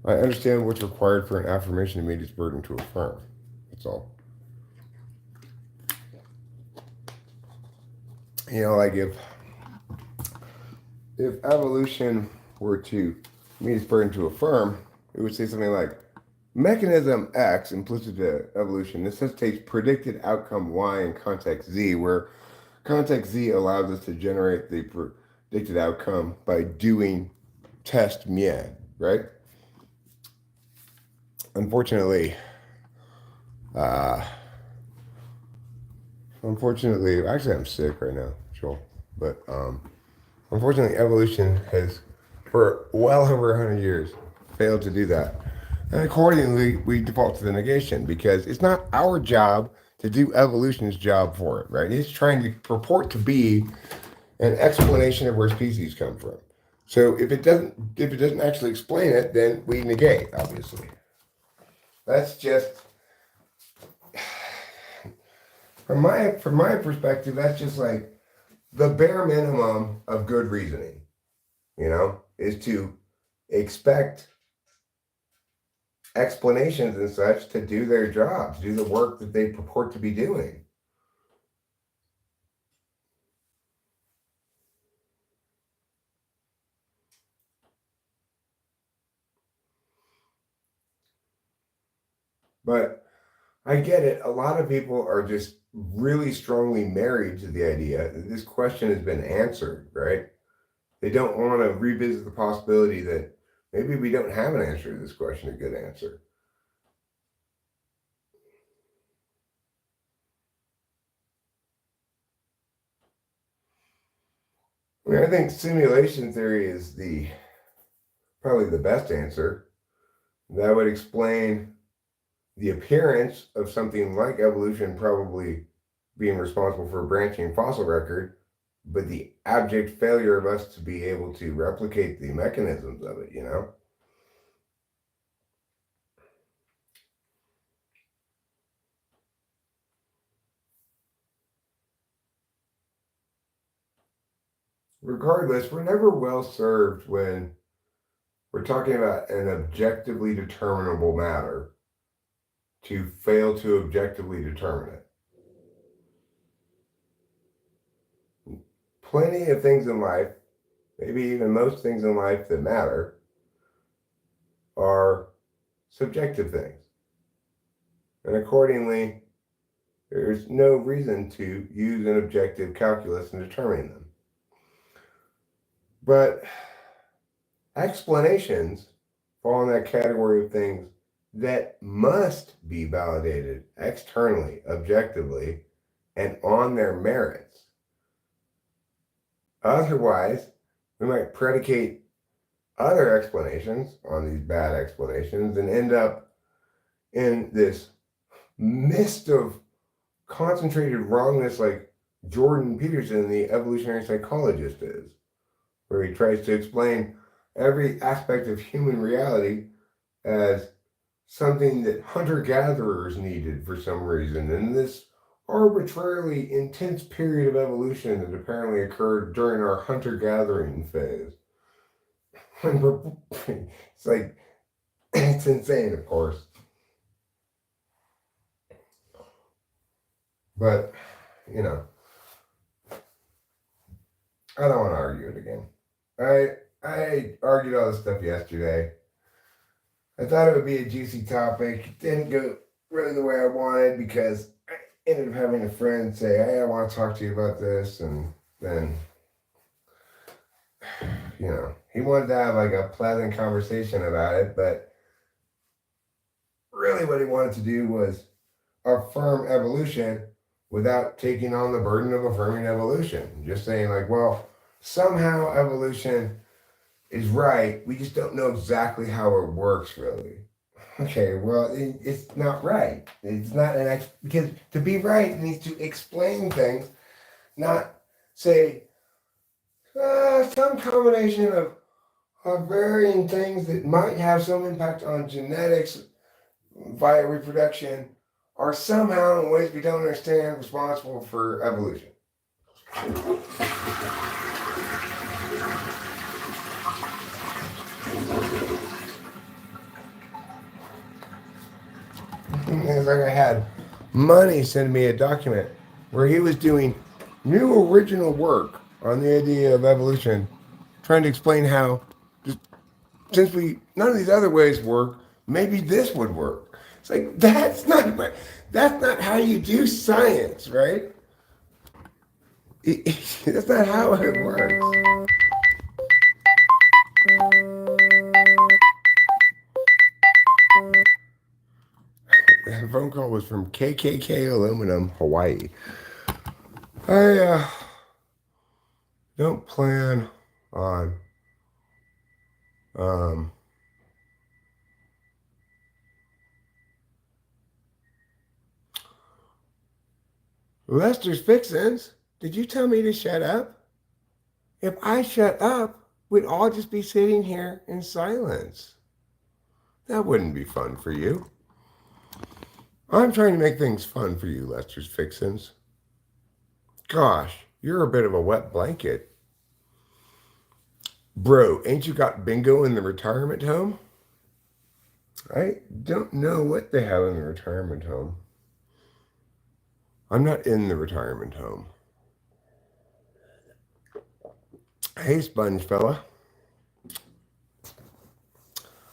I understand what's required for an affirmation to meet its burden to affirm. That's all. Like if evolution were to means for him to affirm, it would say something like, mechanism X implicit to evolution necessitates predicted outcome Y in context Z, where context Z allows us to generate the predicted outcome by doing test mien, right? Unfortunately, uh, actually, I'm sick right now, Joel. But unfortunately, evolution has, for well over 100 years, failed to do that. And accordingly, we default to the negation because it's not our job to do evolution's job for it, right? It's trying to purport to be an explanation of where species come from. So if it doesn't actually explain it, then we negate, obviously. That's just from my perspective, that's just like the bare minimum of good reasoning, is to expect explanations and such to do their jobs, do the work that they purport to be doing. But I get it. A lot of people are just really strongly married to the idea that this question has been answered, right? They don't want to revisit the possibility that maybe we don't have an answer to this question, a good answer. I mean, I think simulation theory is probably the best answer. That would explain the appearance of something like evolution probably being responsible for a branching fossil record, but the abject failure of us to be able to replicate the mechanisms of it. Regardless, we're never well served when we're talking about an objectively determinable matter to fail to objectively determine it. Plenty of things in life, maybe even most things in life that matter, are subjective things. And accordingly, there's no reason to use an objective calculus in determining them. But explanations fall in that category of things that must be validated externally, objectively, and on their merits. Otherwise, we might predicate other explanations on these bad explanations and end up in this mist of concentrated wrongness like Jordan Peterson, the evolutionary psychologist, is, where he tries to explain every aspect of human reality as something that hunter-gatherers needed for some reason, and this arbitrarily intense period of evolution that apparently occurred during our hunter-gathering phase. It's like, it's insane, of course. But, I don't want to argue it again. I argued all this stuff yesterday. I thought it would be a juicy topic. It didn't go really the way I wanted because I ended up having a friend say, hey, I want to talk to you about this. And then, he wanted to have like a pleasant conversation about it. But really what he wanted to do was affirm evolution without taking on the burden of affirming evolution. Just saying like, well, somehow evolution is right. We just don't know exactly how it works, really. Okay, well, it's not right. It's not because to be right, it needs to explain things, not say some combination of varying things that might have some impact on genetics via reproduction are somehow, in ways we don't understand, responsible for evolution. It's like I had Money send me a document where he was doing new original work on the idea of evolution, trying to explain how just since none of these other ways work, maybe this would work. It's like that's not how you do science, right? That's not how it works. The phone call was from KKK Aluminum, Hawaii. I don't plan on um, Lester's Fixins. Did you tell me to shut up? If I shut up, we'd all just be sitting here in silence. That wouldn't be fun for you. I'm trying to make things fun for you, Lester's Fixins. Gosh, you're a bit of a wet blanket. Bro, ain't you got bingo in the retirement home? I don't know what they have in the retirement home. I'm not in the retirement home. Hey, sponge fella.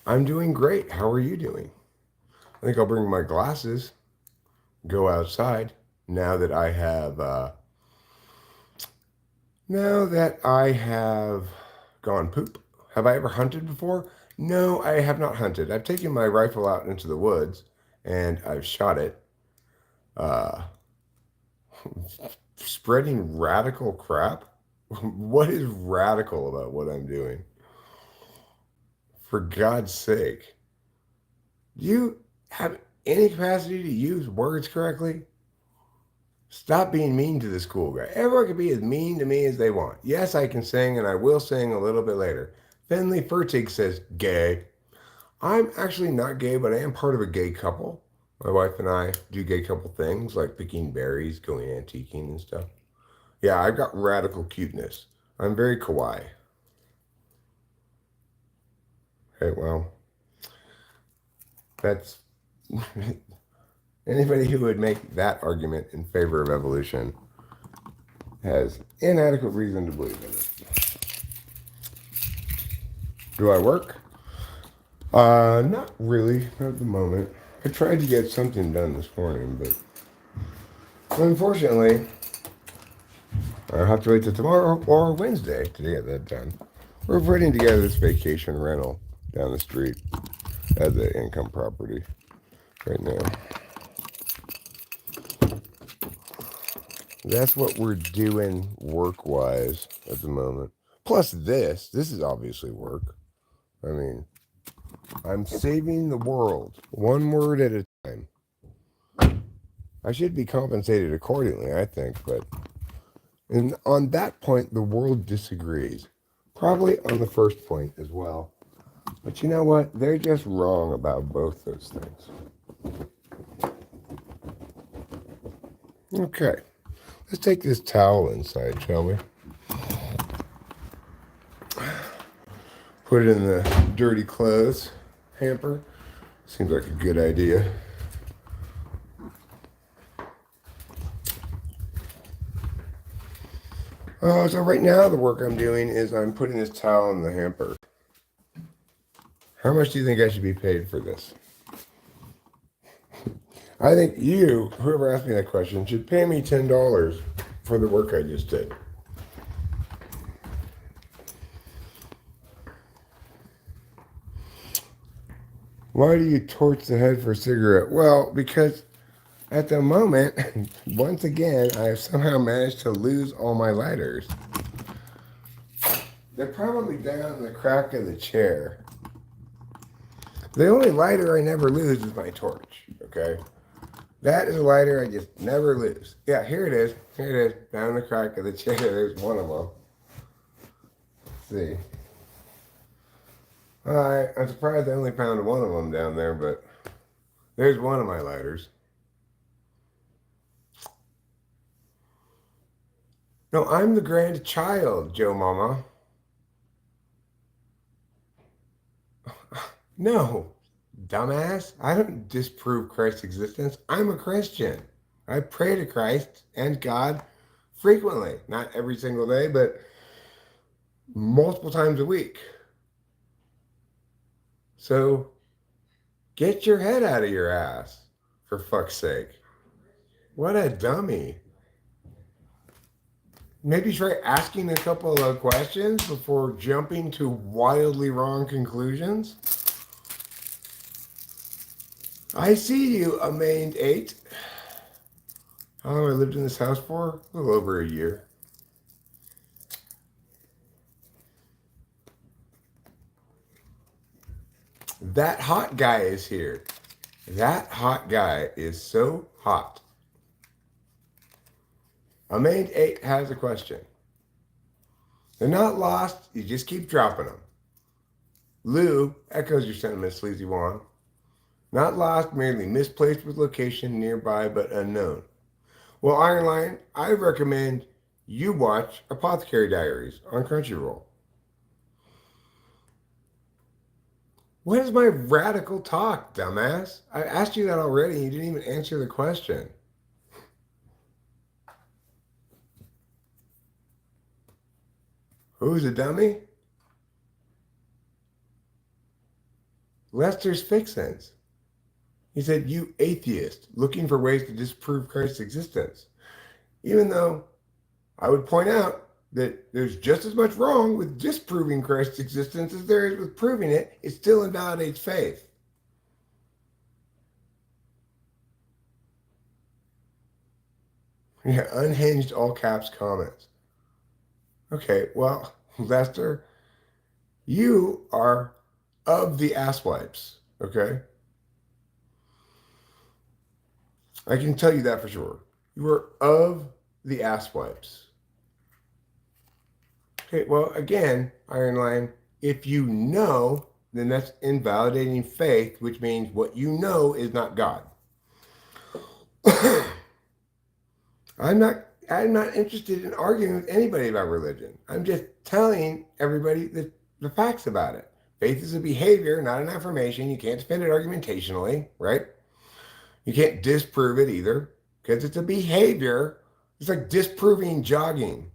I'm doing great. How are you doing? I think I'll bring my glasses, go outside now that I have gone poop. Have I ever hunted before? No, I have not hunted. I've taken my rifle out into the woods and I've shot it. Spreading radical crap? What is radical about what I'm doing? For God's sake. Do you have any capacity to use words correctly? Stop being mean to this cool guy. Everyone can be as mean to me as they want. Yes, I can sing, and I will sing a little bit later. Finley Fertig says, gay. I'm actually not gay, but I am part of a gay couple. My wife and I do gay couple things, like picking berries, going antiquing and stuff. Yeah, I've got radical cuteness. I'm very kawaii. Okay, well, that's... Anybody who would make that argument in favor of evolution has inadequate reason to believe in it. Do I work? Not really, not at the moment. I tried to get something done this morning, but unfortunately, I'll have to wait till tomorrow or Wednesday to get that done. We're putting together this vacation rental down the street as an income property right now. That's what we're doing work-wise at the moment. Plus this is obviously work. I mean, I'm saving the world one word at a time. I should be compensated accordingly, I think, but on that point, the world disagrees. Probably on the first point as well. But you know what? They're just wrong about both those things. Okay. Let's take this towel inside, shall we? Put it in the dirty clothes hamper. Seems like a good idea. So right now the work I'm doing is I'm putting this towel in the hamper. How much do you think I should be paid for this? I think you, whoever asked me that question, should pay me $10 for the work I just did. Why do you torch the head for a cigarette? Well, because at the moment, once again, I have somehow managed to lose all my lighters. They're probably down in the crack of the chair. The only lighter I never lose is my torch, okay? That is a lighter I just never lose. Yeah, here it is. Here it is, down in the crack of the chair. There's one of them. Let's see. All right, I'm surprised I only found one of them down there, but there's one of my lighters. No, I'm the grandchild, Joe Mama. No, dumbass. I don't disprove Christ's existence. I'm a Christian. I pray to Christ and God frequently. Not every single day, but multiple times a week. So get your head out of your ass, for fuck's sake. What a dummy. Maybe try asking a couple of questions before jumping to wildly wrong conclusions. I see you, Amained 8. How long have I lived in this house for? A little over a year. That hot guy is here. That hot guy is so hot. Amained 8 has a question. They're not lost, you just keep dropping them. Lou echoes your sentiments, Sleazy Juan. Not lost, merely misplaced with location nearby but unknown. Well, Iron Lion, I recommend you watch Apothecary Diaries on Crunchyroll. What is my radical talk, dumbass? I asked you that already and you didn't even answer the question. Who's a dummy? Lester's Fixins. He said, you atheist, looking for ways to disprove Christ's existence. Even though I would point out that there's just as much wrong with disproving Christ's existence as there is with proving it. It still invalidates faith. Yeah, unhinged all caps comments. Okay, well, Lester, you are of the asswipes, okay? I can tell you that for sure. You are of the asswipes. Okay, well, again, Iron Lion, if you know, then that's invalidating faith, which means what you know is not God. I'm not interested in arguing with anybody about religion. I'm just telling everybody the facts about it. Faith is a behavior, not an affirmation. You can't defend it argumentationally, right? You can't disprove it either because it's a behavior. It's like disproving jogging.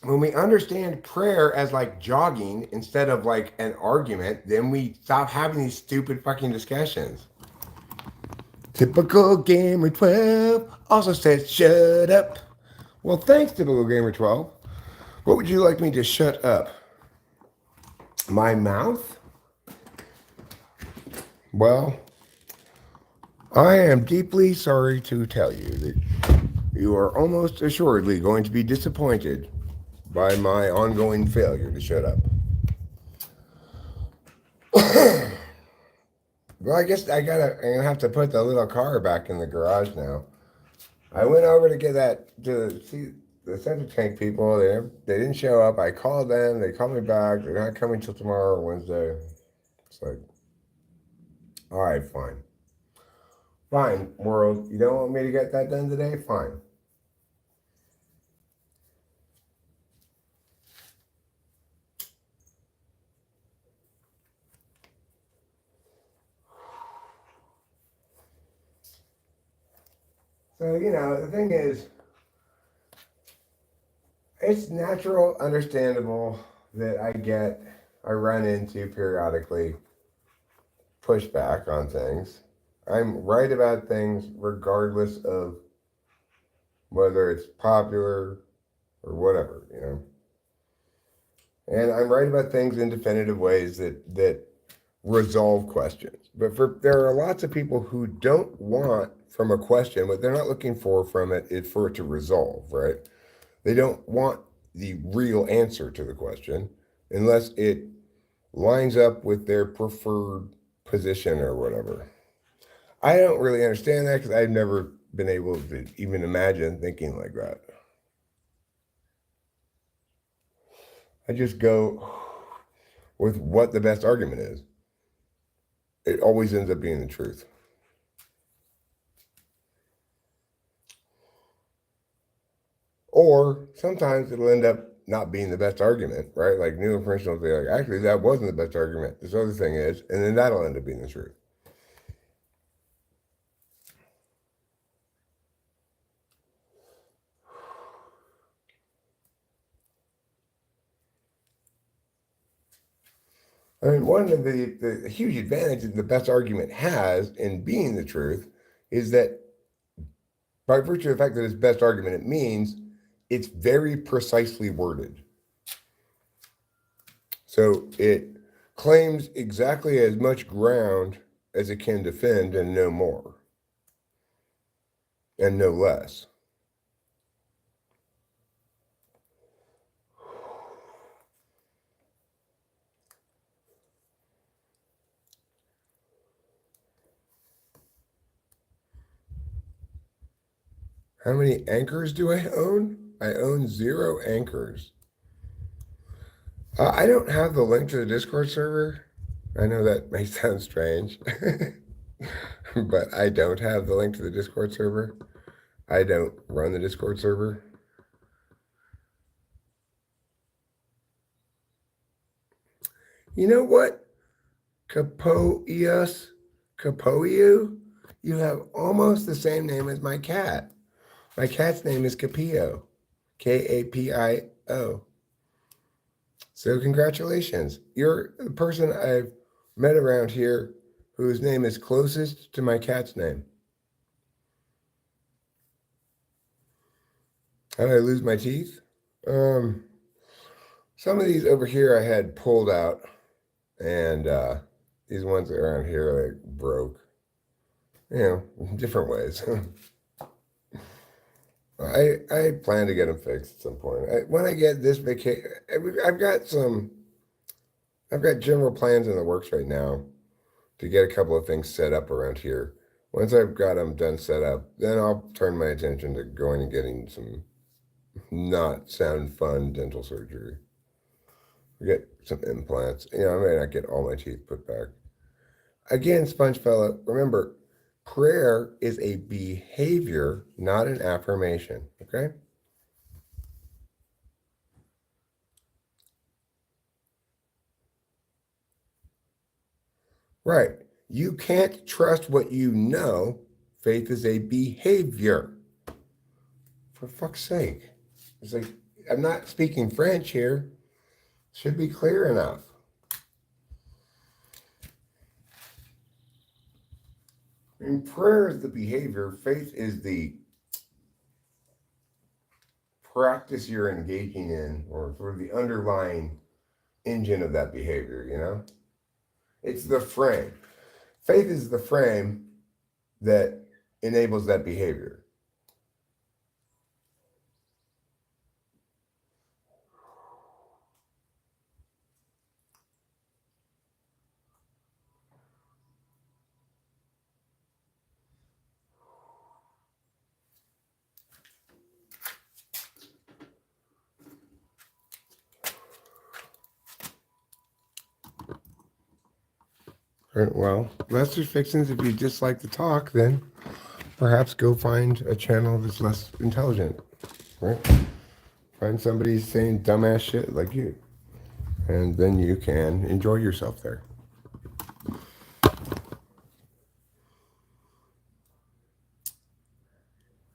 When we understand prayer as like jogging instead of like an argument, then we stop having these stupid fucking discussions. Typical Gamer 12 also says shut up. Well, thanks, Typical Gamer 12. What would you like me to shut up? My mouth? Well, I am deeply sorry to tell you that you are almost assuredly going to be disappointed by my ongoing failure to shut up. Well, I guess I'm gonna have to put the little car back in the garage now. I went over to get to see the septic tank people. They didn't show up. I called them. They called me back. They're not coming till tomorrow or Wednesday. It's like, all right, fine. Fine, world. You don't want me to get that done today? Fine. So, the thing is, it's natural, understandable that I run into periodically pushback on things. I'm right about things regardless of whether it's popular or whatever. And I'm right about things in definitive ways that resolve questions. But there are lots of people who don't want from a question, what they're not looking for from it is for it to resolve, right? They don't want the real answer to the question unless it lines up with their preferred position or whatever. I don't really understand that because I've never been able to even imagine thinking like that. I just go with what the best argument is. It always ends up being the truth. Or sometimes it'll end up not being the best argument, right? Like new information will be like, actually, that wasn't the best argument. This other thing is, and then that'll end up being the truth. I mean, one of the huge advantages the best argument has in being the truth is that by virtue of the fact that it's best argument, it means it's very precisely worded. So it claims exactly as much ground as it can defend and no more and no less. How many anchors do I own? I own 0 anchors. I don't have the link to the Discord server. I know that may sound strange, but I don't have the link to the Discord server. I don't run the Discord server. You know what? Capoeus, Capoeu, you have almost the same name as my cat. My cat's name is Capio, Kapio. So congratulations. You're the person I've met around here whose name is closest to my cat's name. How did I lose my teeth? Some of these over here I had pulled out, and these ones around here like broke. You know, different ways. I plan to get them fixed at some point. When I get this vacation, I've got general plans in the works right now to get a couple of things set up around here. Once I've got them done set up, then I'll turn my attention to going and getting some not sound fun dental surgery. Get some implants. You know, I may not get all my teeth put back. Again, Sponge Fella, remember, prayer is a behavior, not an affirmation. Okay? Right. You can't trust what you know. Faith is a behavior. For fuck's sake. It's like, I'm not speaking French here. Should be clear enough. I mean, prayer is the behavior. Faith is the practice you're engaging in, or sort of the underlying engine of that behavior, you know? It's the frame. Faith is the frame that enables that behavior. Right, well, Lester Fixins, if you just like to talk, then perhaps go find a channel that's less intelligent, right? Find somebody saying dumbass shit like you, and then you can enjoy yourself there.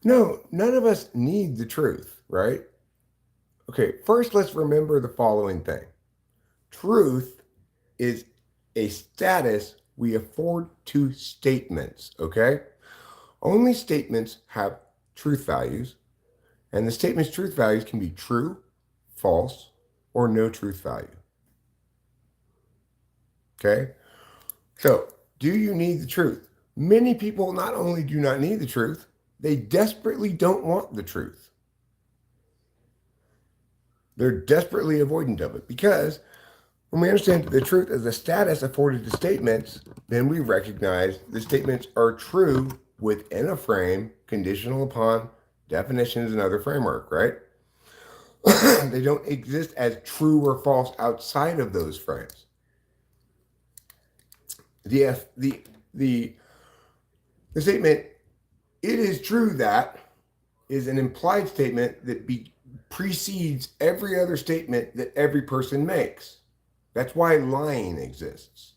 No, none of us need the truth, right? Okay, first let's remember the following thing. Truth is a status we afford to statements, okay? Only statements have truth values, and the statement's truth values can be true, false, or no truth value. Okay? So, do you need the truth? Many people not only do not need the truth, they desperately don't want the truth. They're desperately avoidant of it because when we understand the truth as a status afforded to statements, then we recognize the statements are true within a frame conditional upon definitions and other framework, right? They don't exist as true or false outside of those frames. The statement, it is true that, is an implied statement that precedes every other statement that every person makes. That's why lying exists.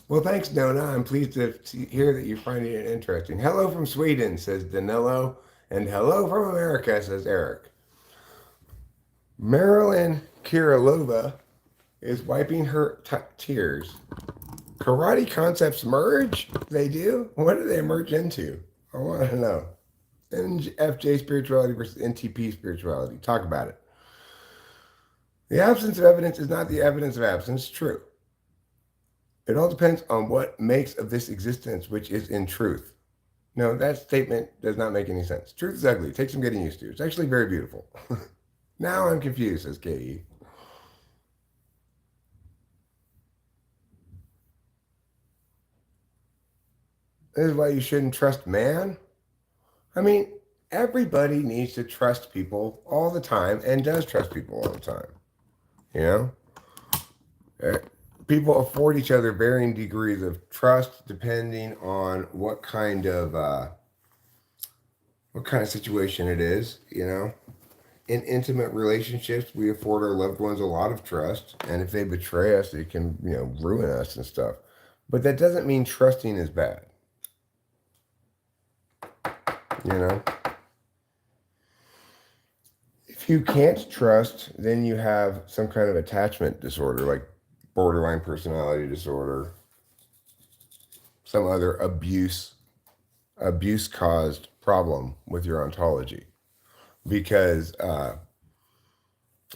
Well, thanks, Nona. I'm pleased to hear that you're finding it interesting. Hello from Sweden, says Danilo And hello from America, says Eric. Marilyn Kirilova is wiping her tears. Karate concepts merge? They do? What do they merge into? I want to know. NFJ spirituality versus NTP spirituality. Talk about it. The absence of evidence is not the evidence of absence. True. It all depends on what makes of this existence, which is in truth. No, that statement does not make any sense. Truth is ugly. It takes some getting used to. It's actually very beautiful. Now I'm confused, says KE. This is why you shouldn't trust man. I mean, everybody needs to trust people all the time and does trust people all the time. You know? People afford each other varying degrees of trust depending on what kind of situation it is, you know. In intimate relationships, we afford our loved ones a lot of trust, and if they betray us, it can, ruin us and stuff. But that doesn't mean trusting is bad. You know? If you can't trust, then you have some kind of attachment disorder, like borderline personality disorder, some other abuse caused problem with your ontology. Because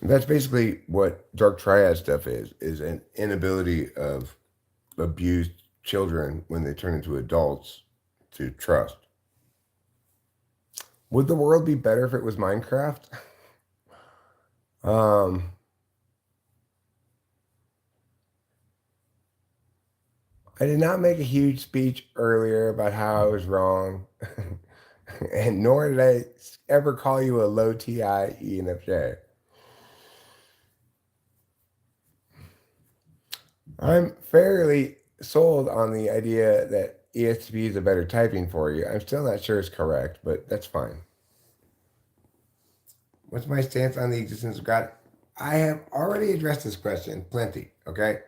that's basically what dark triad stuff is an inability of abused children when they turn into adults to trust. Would the world be better if it was Minecraft? I did not make a huge speech earlier about how I was wrong, and nor did I ever call you a low TI ENFJ. I'm fairly sold on the idea that ESTP is a better typing for you. I'm still not sure it's correct, but that's fine. What's my stance on the existence of God? I have already addressed this question plenty, okay?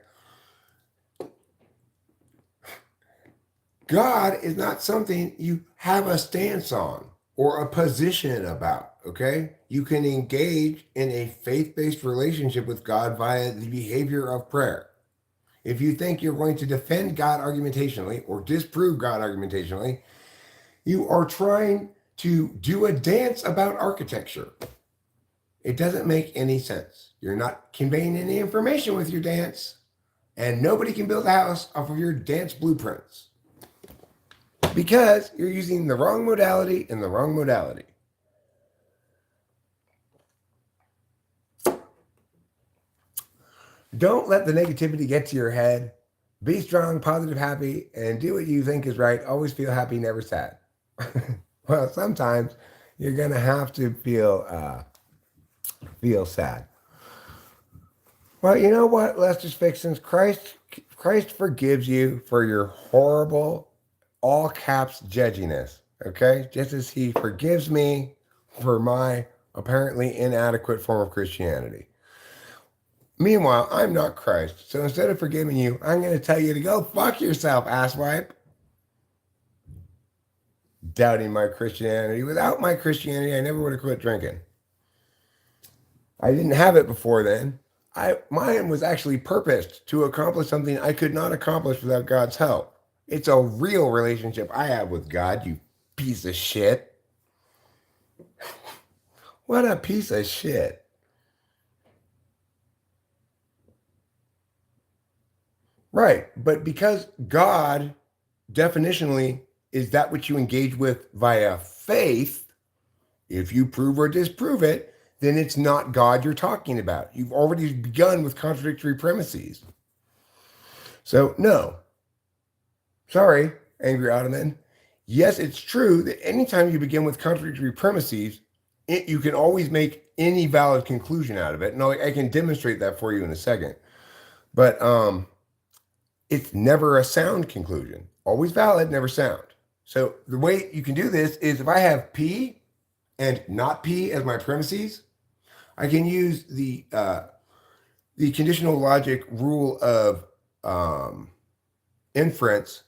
God is not something you have a stance on or a position about, okay? You can engage in a faith-based relationship with God via the behavior of prayer. If you think you're going to defend God argumentationally or disprove God argumentationally, you are trying to do a dance about architecture. It doesn't make any sense. You're not conveying any information with your dance, and nobody can build a house off of your dance blueprints because you're using the wrong modality in the wrong modality. Don't let the negativity get to your head. Be strong, positive, happy, and do what you think is right. Always feel happy, never sad. Well, sometimes you're going to have to feel sad. Well, you know what, Lester's Fixins? Christ forgives you for your horrible, all caps judginess, okay? Just as he forgives me for my apparently inadequate form of Christianity. Meanwhile, I'm not Christ, so instead of forgiving you, I'm going to tell you to go fuck yourself, asswipe. Doubting my Christianity. Without my Christianity, I never would have quit drinking. I didn't have it before then. Mine was actually purposed to accomplish something I could not accomplish without God's help. It's a real relationship I have with God, you piece of shit. What a piece of shit. Right, but because God definitionally is that which you engage with via faith, if you prove or disprove it, then it's not God you're talking about. You've already begun with contradictory premises. So, no. Sorry, Angry Ottoman. Yes, it's true that anytime you begin with contradictory premises, you can always make any valid conclusion out of it. And I can demonstrate that for you in a second. But it's never a sound conclusion. Always valid, never sound. So the way you can do this is if I have P and not P as my premises, I can use the conditional logic rule of inference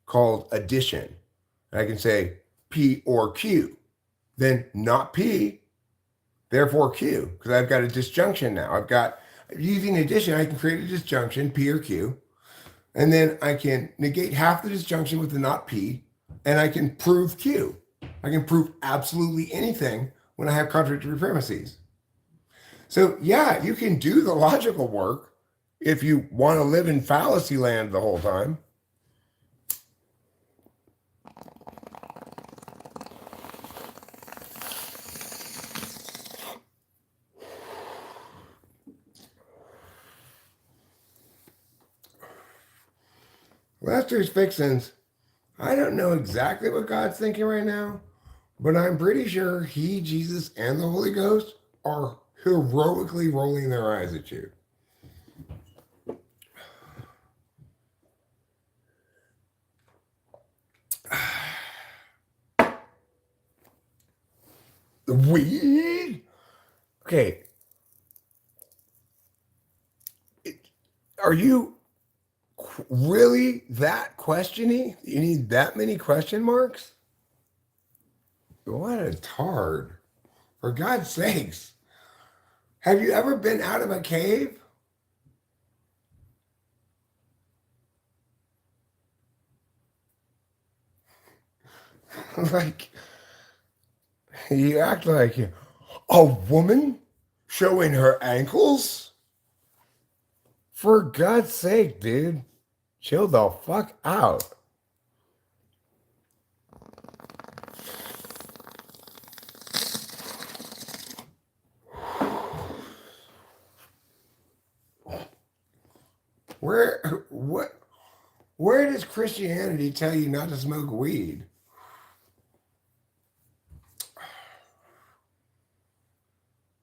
called addition. And I can say P or Q. then not P, therefore Q, because I've got a disjunction now. Using addition, I can create a disjunction, P or Q, and then I can negate half the disjunction with the not P, and I can prove Q. I can prove absolutely anything when I have contradictory premises. So yeah, you can do the logical work if you want to live in fallacy land the whole time. Lester's Fixins, I don't know exactly what God's thinking right now, but I'm pretty sure he, Jesus, and the Holy Ghost are heroically rolling their eyes at you. The weed? Okay. Are you really that questiony? You need that many question marks? What a tard. For God's sakes. Have you ever been out of a cave? Like, you act like a woman showing her ankles? For God's sake, dude. Chill the fuck out. Where does Christianity tell you not to smoke weed?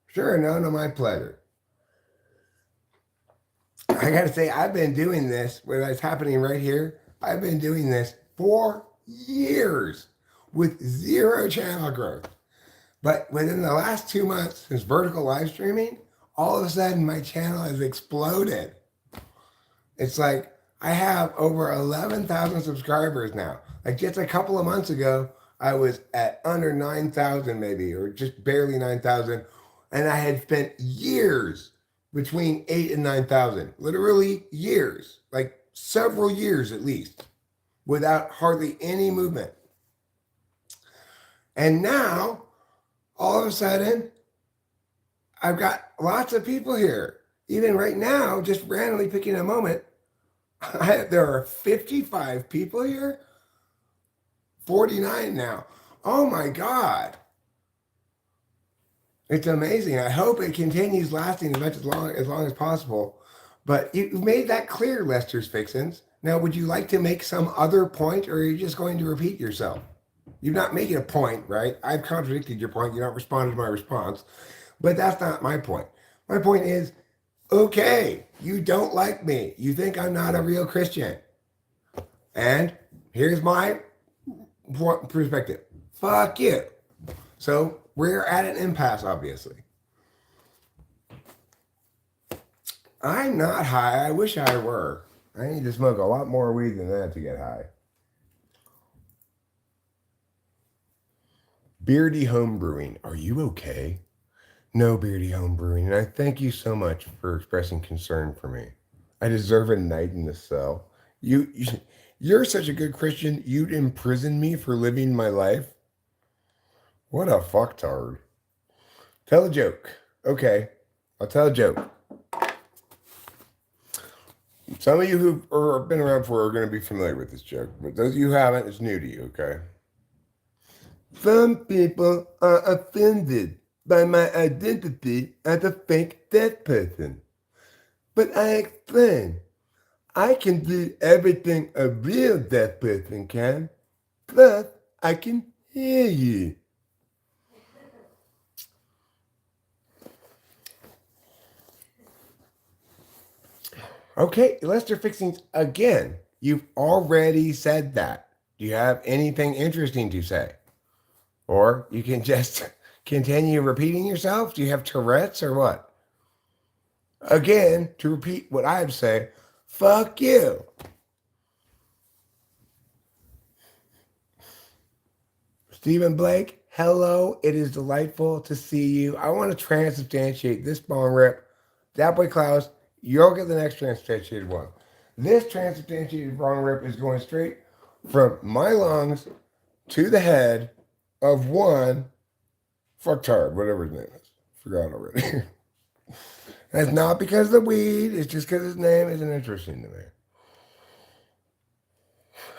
Sure, no, my pleasure. I gotta say, I've been doing this, where that's happening right here. I've been doing this for years with zero channel growth. But within the last 2 months since vertical live streaming, all of a sudden my channel has exploded. It's like I have over 11,000 subscribers now. Like just a couple of months ago, I was at under 9,000 maybe, or just barely 9,000. And I had spent years between 8 and 9,000, literally years, like several years at least, without hardly any movement. And now, all of a sudden, I've got lots of people here. Even right now, just randomly picking a moment, there are 55 people here, 49 now. Oh my God. It's amazing. I hope it continues lasting as long as possible. But you've made that clear, Lester's Fixins. Now, would you like to make some other point, or are you just going to repeat yourself? You're not making a point, right? I've contradicted your point. You're not responding to my response. But that's not my point. My point is, okay, you don't like me. You think I'm not a real Christian. And here's my perspective. Fuck you. So we're at an impasse, obviously. I'm not high. I wish I were. I need to smoke a lot more weed than that to get high. Beardy Homebrewing, are you okay? No, Beardy Homebrewing, and I thank you so much for expressing concern for me. I deserve a night in the cell. You're such a good Christian, you'd imprison me for living my life? What a fucktard. Tell a joke. Okay, I'll tell a joke. Some of you who have been around for are going to be familiar with this joke, but those of you who haven't, it's new to you, okay? Some people are offended by my identity as a fake dead person. But I explain, I can do everything a real dead person can, plus I can hear you. Okay, Lester Fixings, again, you've already said that. Do you have anything interesting to say? Or you can just continue repeating yourself? Do you have Tourette's or what? Again, to repeat what I'd say, fuck you. Stephen Blake, Hello, it is delightful to see you. I want to transubstantiate this bone rip. That boy Klaus, you'll get the next transubstantiated one. This transubstantiated bone rip is going straight from my lungs to the head of one fucktard, whatever his name is. Forgot already. That's not because of the weed, it's just because his name isn't interesting to me.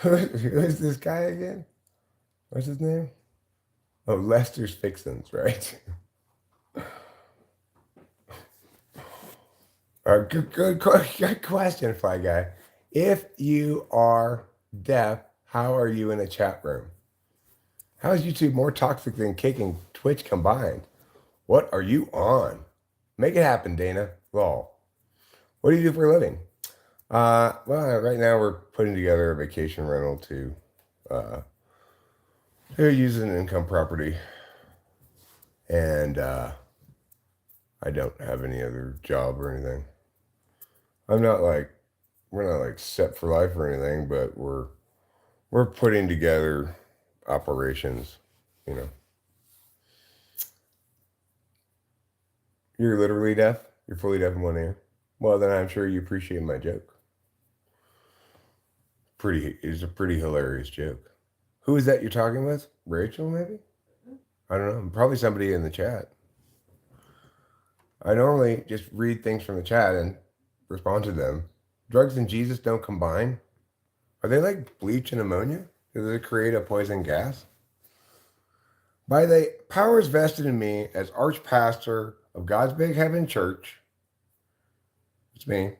Who is this guy again? What's his name? Oh, Lester's Fixins, right? Good question, Fly Guy. If you are deaf, how are you in a chat room? How is YouTube more toxic than Kick and Twitch combined? What are you on? Make it happen, Dana. Lol. What do you do for a living? Well, right now we're putting together a vacation rental to use an income property. And I don't have any other job or anything. We're not like set for life or anything, but we're putting together operations, you know. You're literally deaf? You're fully deaf in one ear? Well, then I'm sure you appreciate my joke. It's a pretty hilarious joke. Who is that you're talking with? Rachel, maybe? I don't know. Probably somebody in the chat. I normally just read things from the chat and respond to them. Drugs and Jesus don't combine? Are they like bleach and ammonia? Do they create a poison gas? By the powers vested in me as archpastor of God's Big Heaven Church, it's me,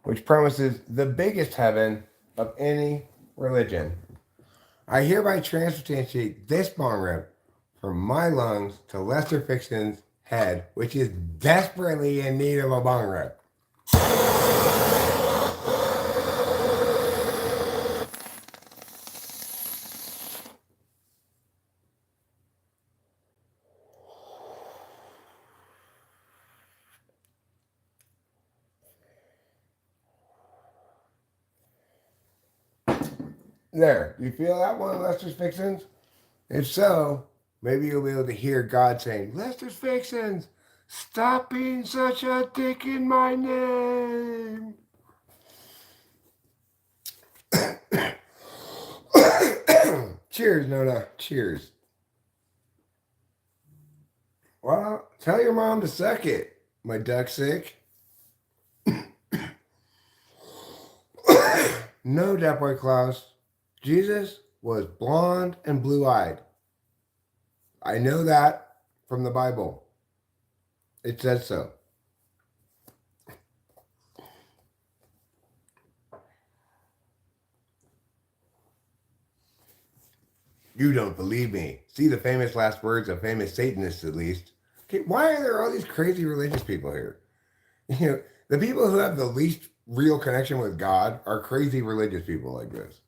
which promises the biggest heaven of any religion, I hereby transubstantiate this bone rip from my lungs to Lester Fixin's head, which is desperately in need of a bone rip. There, you feel that one, Lester's Fixins? If so, maybe you'll be able to hear God saying, Lester's Fixins, stop being such a dick in my name. Cheers, Nona. Cheers. Well, tell your mom to suck it, my duck sick. No, Deaf Boy Klaus. Jesus was blonde and blue-eyed. I know that from the Bible. It says so. You don't believe me. See the famous last words of famous Satanists, at least. Okay, why are there all these crazy religious people here? You know, the people who have the least real connection with God are crazy religious people like this.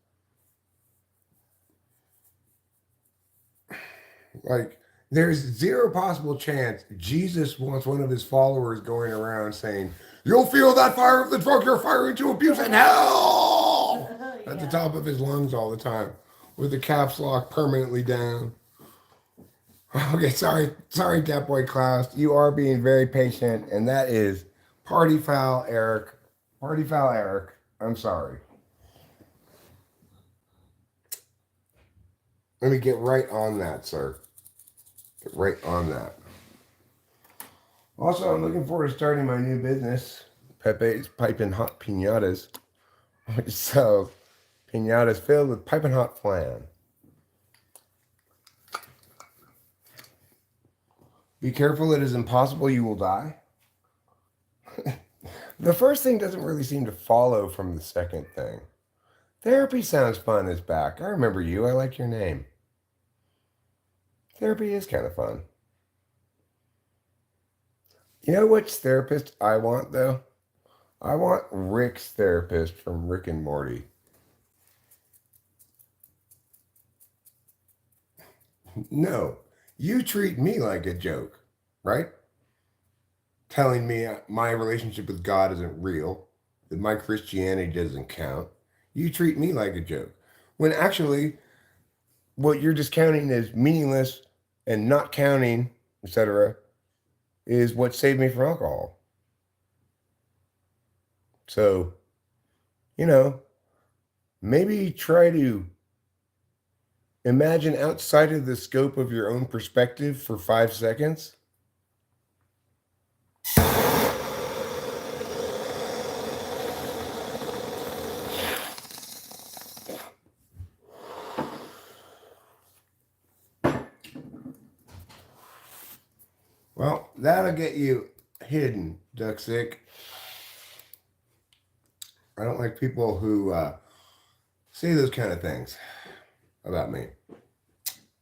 Like, there's zero possible chance Jesus wants one of his followers going around saying, you'll feel that fire of the drug you're firing to abuse in hell at the top of his lungs all the time with the caps lock permanently down. Okay, sorry, Deaf Boy Klaus. You are being very patient, and that is party foul, Eric. Party foul, Eric. I'm sorry. Let me get right on that, sir. Get right on that. Also, I'm looking forward to starting my new business, Pepe's Piping Hot Pinatas, which sells pinatas filled with piping hot flan. Be careful, it is impossible you will die. The first thing doesn't really seem to follow from the second thing. Therapy sounds fun is back. I remember you. I like your name. Therapy is kind of fun. You know which therapist I want, though? I want Rick's therapist from Rick and Morty. No, you treat me like a joke, right? Telling me my relationship with God isn't real, that my Christianity doesn't count. You treat me like a joke. When actually, what you're discounting as meaningless and not counting, etc., is what saved me from alcohol. So, maybe try to imagine outside of the scope of your own perspective for 5 seconds. Well, that'll get you hidden, duck sick. I don't like people who say those kind of things about me.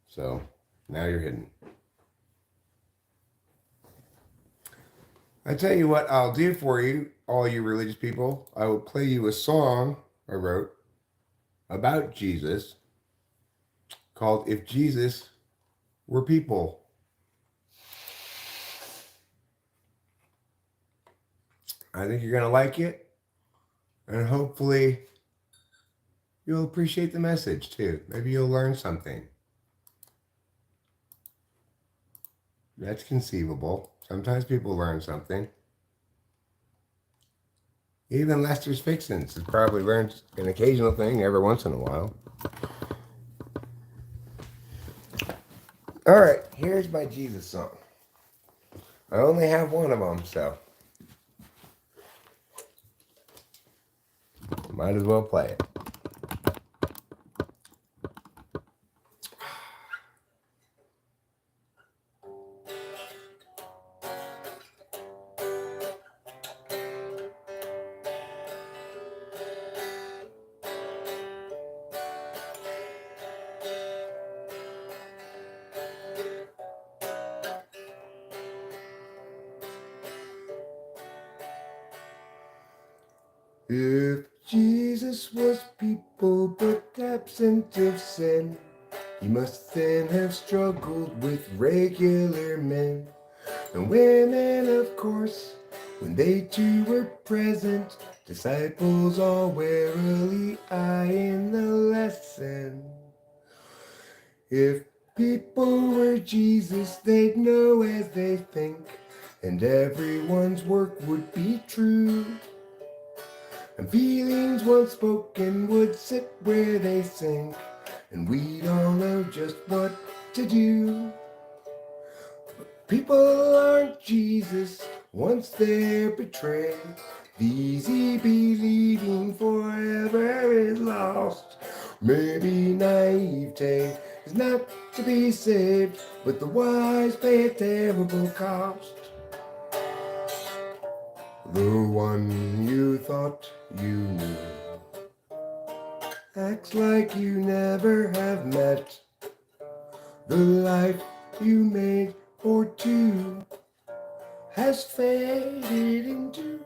So now you're hidden. I tell you what I'll do for you, all you religious people. I will play you a song I wrote about Jesus called If Jesus Were People. I think you're going to like it, and hopefully you'll appreciate the message too. Maybe you'll learn something. That's conceivable. Sometimes people learn something. Even Lester's Fixins has probably learned an occasional thing every once in a while. All right, here's my Jesus song. I only have one of them, so might as well play it. If Jesus was people but absent of sin, he must then have struggled with regular men and women, of course, when they too were present. Disciples all warily eyeing the lesson. If people were Jesus, they'd know as they think, and everyone's work would be true. And feelings once spoken would sit where they sink, and we'd all know just what to do. But people aren't Jesus once they're betrayed. The easy believing forever is lost. Maybe naivete is not to be saved, but the wise pay a terrible cost. The one you thought you knew acts like you never have met. The life you made for two has faded into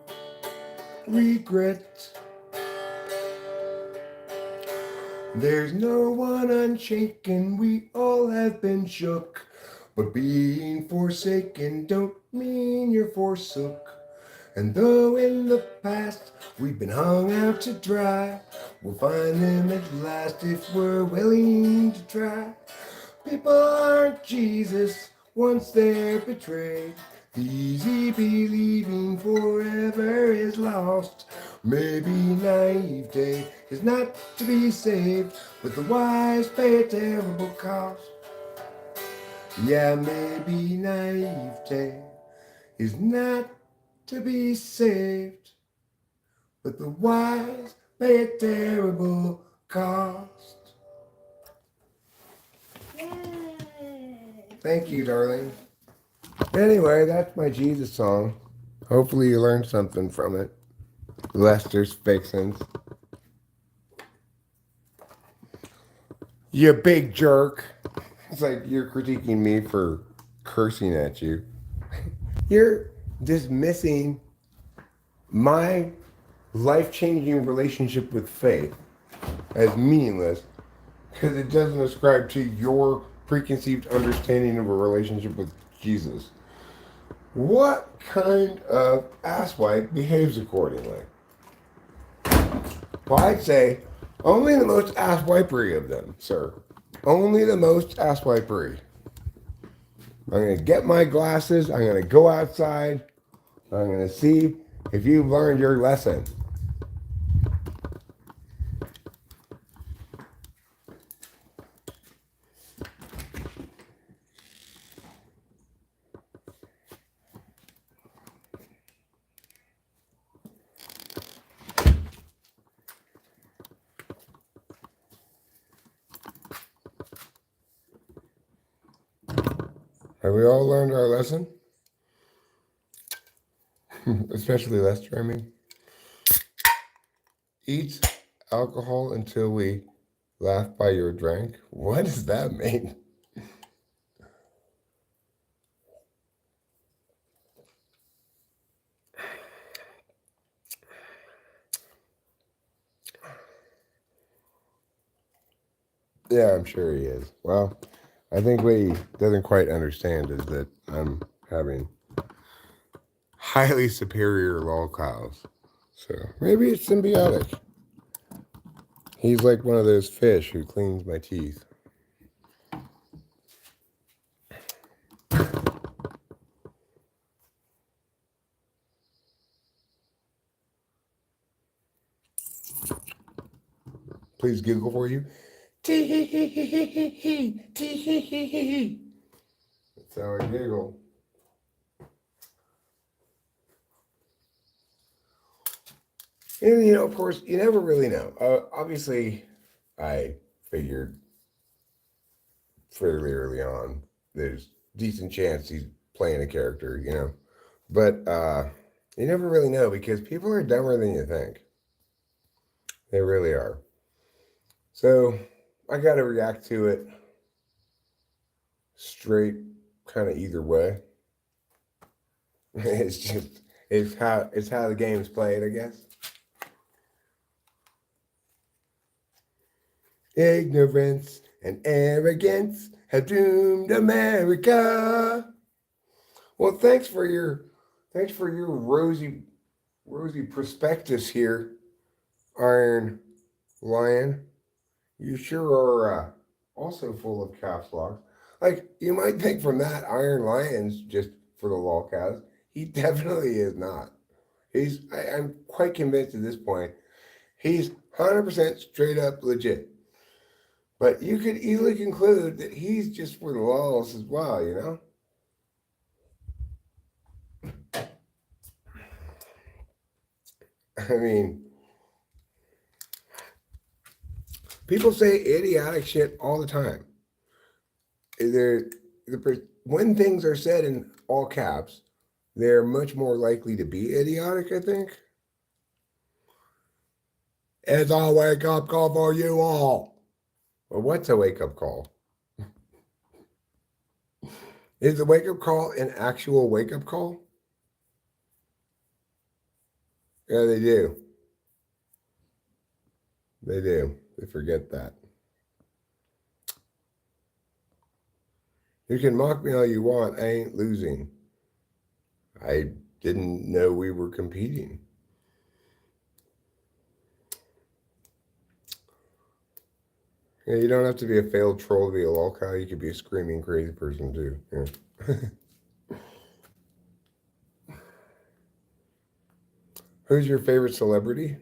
regret. There's no one unshaken, we all have been shook, but being forsaken don't mean you're forsook. And though in the past we've been hung out to dry, we'll find them at last if we're willing to try. People aren't Jesus once they're betrayed. The easy believing forever is lost. Maybe naivete is not to be saved, but the wise pay a terrible cost. Yeah, maybe naivete is not to be saved, but the wise pay a terrible cost. Yay! Thank you, darling. Anyway, that's my Jesus song. Hopefully you learned something from it. Lester's Fixins. You big jerk. It's like you're critiquing me for cursing at you. You're dismissing my life-changing relationship with faith as meaningless because it doesn't ascribe to your preconceived understanding of a relationship with Jesus. What kind of asswipe behaves accordingly? Well, I'd say only the most asswipery of them, sir. Only the most asswipery. I'm going to get my glasses. I'm going to go outside. I'm going to see if you've learned your lesson. Have we all learned our lesson? Especially Lester, I mean. Eat alcohol until we laugh by your drink. What does that mean? Yeah, I'm sure he is. Well, I think what he doesn't quite understand is that I'm having highly superior lolcows. So maybe it's symbiotic. He's like one of those fish who cleans my teeth. Please Google for you. Tee-hee-hee-hee-hee-hee. Tee-hee-hee-hee-hee. That's how I giggle. And, you know, of course, you never really know. Obviously, I figured fairly early on there's decent chance he's playing a character, you know. But you never really know because people are dumber than you think. They really are. So I got to react to it straight, kind of either way. It's just it's how the game's played, I guess. Ignorance and arrogance have doomed America. Well, thanks for your rosy prospectus here, Iron Lion. You sure are also full of caps locks. Like you might think from that, Iron Lion's just for the lolcows. He definitely is not. I'm quite convinced at this point. He's 100% straight up legit. But you could easily conclude that he's just for the lulz as well, you know? I mean, people say idiotic shit all the time. When things are said in all caps, they're much more likely to be idiotic, I think. It's a wake up call for you all. Well, what's a wake up call? Is the wake up call an actual wake up call? Yeah, they do. They do. They forget that. You can mock me all you want. I ain't losing. I didn't know we were competing. Yeah, you don't have to be a failed troll to be a lolcow. You could be a screaming crazy person too. Yeah. Who's your favorite celebrity?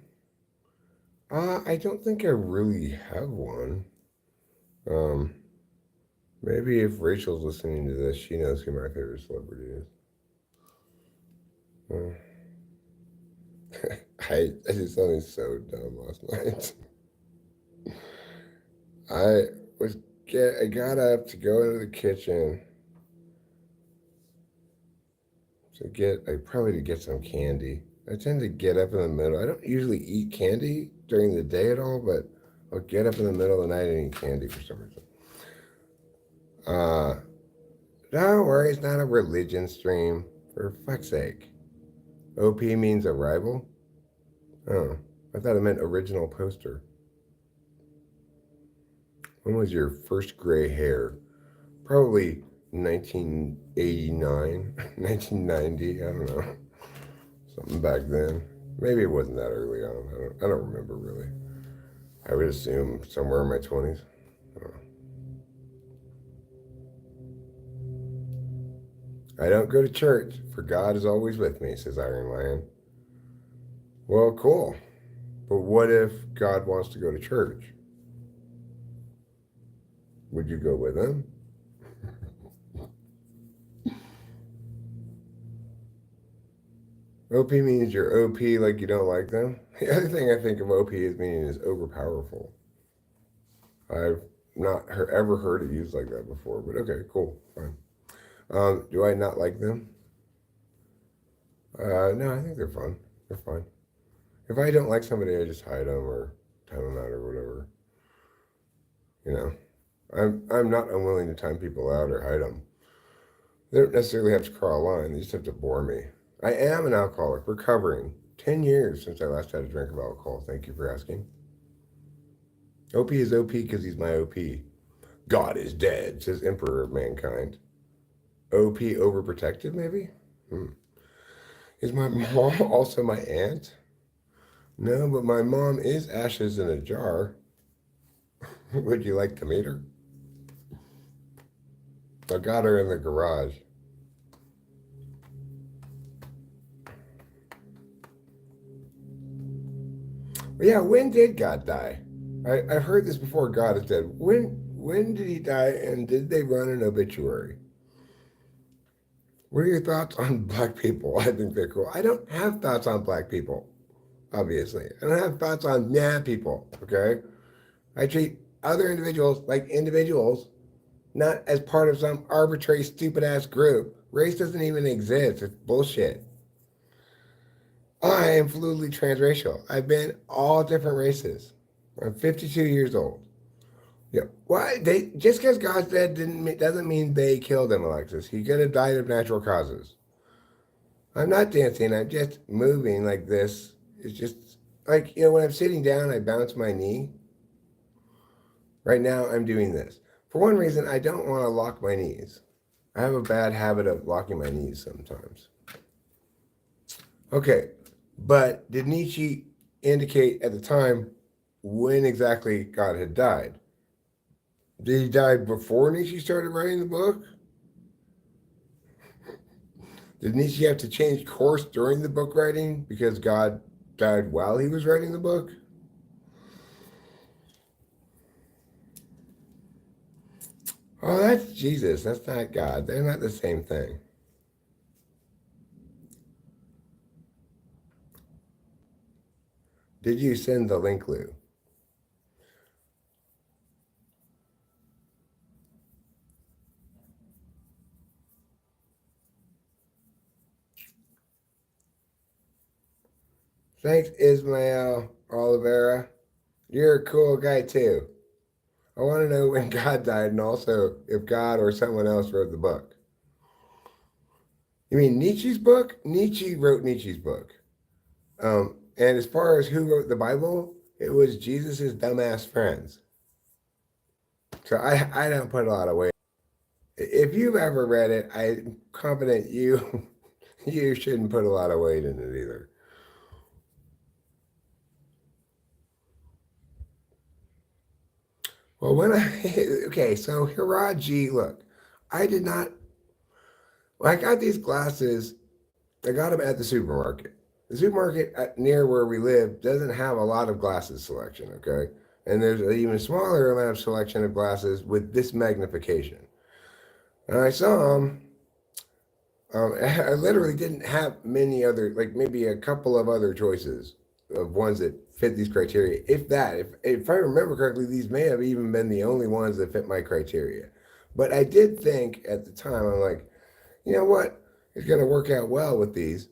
I don't think I really have one. Um, Maybe if Rachel's listening to this, she knows who my favorite celebrity is. I did something so dumb last night. I I got up to go into the kitchen probably to get some candy. I tend to get up in the middle. I don't usually eat candy during the day at all, but I'll get up in the middle of the night and eat candy for some reason. Uh, don't worry, it's not a religion stream. For fuck's sake. OP means arrival? Oh, I thought it meant original poster. When was your first gray hair? Probably 1989, 1990. I don't know. Something back then. Maybe it wasn't that early on. I don't remember really. I would assume somewhere in my 20s. I don't go to church, for God is always with me, says Iron Lion. Well, cool. But what if God wants to go to church? Would you go with him? OP means you're OP like you don't like them. The other thing I think of OP as meaning is overpowerful. I've not ever heard it used like that before, but okay, cool, fine. Do I not like them? No, I think they're fun. They're fine. If I don't like somebody, I just hide them or time them out or whatever. You know, I'm not unwilling to time people out or hide them. They don't necessarily have to cross a line. They just have to bore me. I am an alcoholic, recovering. 10 years since I last had a drink of alcohol. Thank you for asking. OP is OP because he's my OP. God is dead, says Emperor of Mankind. OP overprotected, maybe? Is my mom also my aunt? No, but my mom is ashes in a jar. Would you like to meet her? I got her in the garage. But yeah, when did God die? I've heard this before. God is dead. When did he die, and did they run an obituary? What are your thoughts on black people? I think they're cool. I don't have thoughts on black people, obviously. I don't have thoughts on people, okay? I treat other individuals like individuals, not as part of some arbitrary, stupid ass group. Race doesn't even exist. It's bullshit. I am fluidly transracial. I've been all different races. I'm 52 years old. Yeah. Why they just because God's dead doesn't mean they killed him, Alexis. He could have died of natural causes. I'm not dancing. I'm just moving like this. It's just like when I'm sitting down, I bounce my knee. Right now, I'm doing this. For one reason, I don't want to lock my knees. I have a bad habit of locking my knees sometimes. Okay, but did Nietzsche indicate at the time when exactly God had died? Did he die before Nietzsche started writing the book? Did Nietzsche have to change course during the book writing because God died while he was writing the book? Oh, that's Jesus. That's not God. They're not the same thing. Did you send the link, Lou? Thanks, Ismael Oliveira. You're a cool guy, too. I want to know when God died and also if God or someone else wrote the book. You mean Nietzsche's book? Nietzsche wrote Nietzsche's book. And as far as who wrote the Bible, it was Jesus's dumbass friends. So I don't put a lot of weight. If you've ever read it, I'm confident you you shouldn't put a lot of weight in it either. Well, when okay, so Hiraji, look, I did not. When I got these glasses, I got them at the supermarket. The supermarket near where we live doesn't have a lot of glasses selection, okay? And there's an even smaller amount of selection of glasses with this magnification. And I saw them. I literally didn't have many other, like maybe a couple of other choices of ones that fit these criteria. If that, if I remember correctly, these may have even been the only ones that fit my criteria. But I did think at the time, I'm like, you know what? It's going to work out well with these.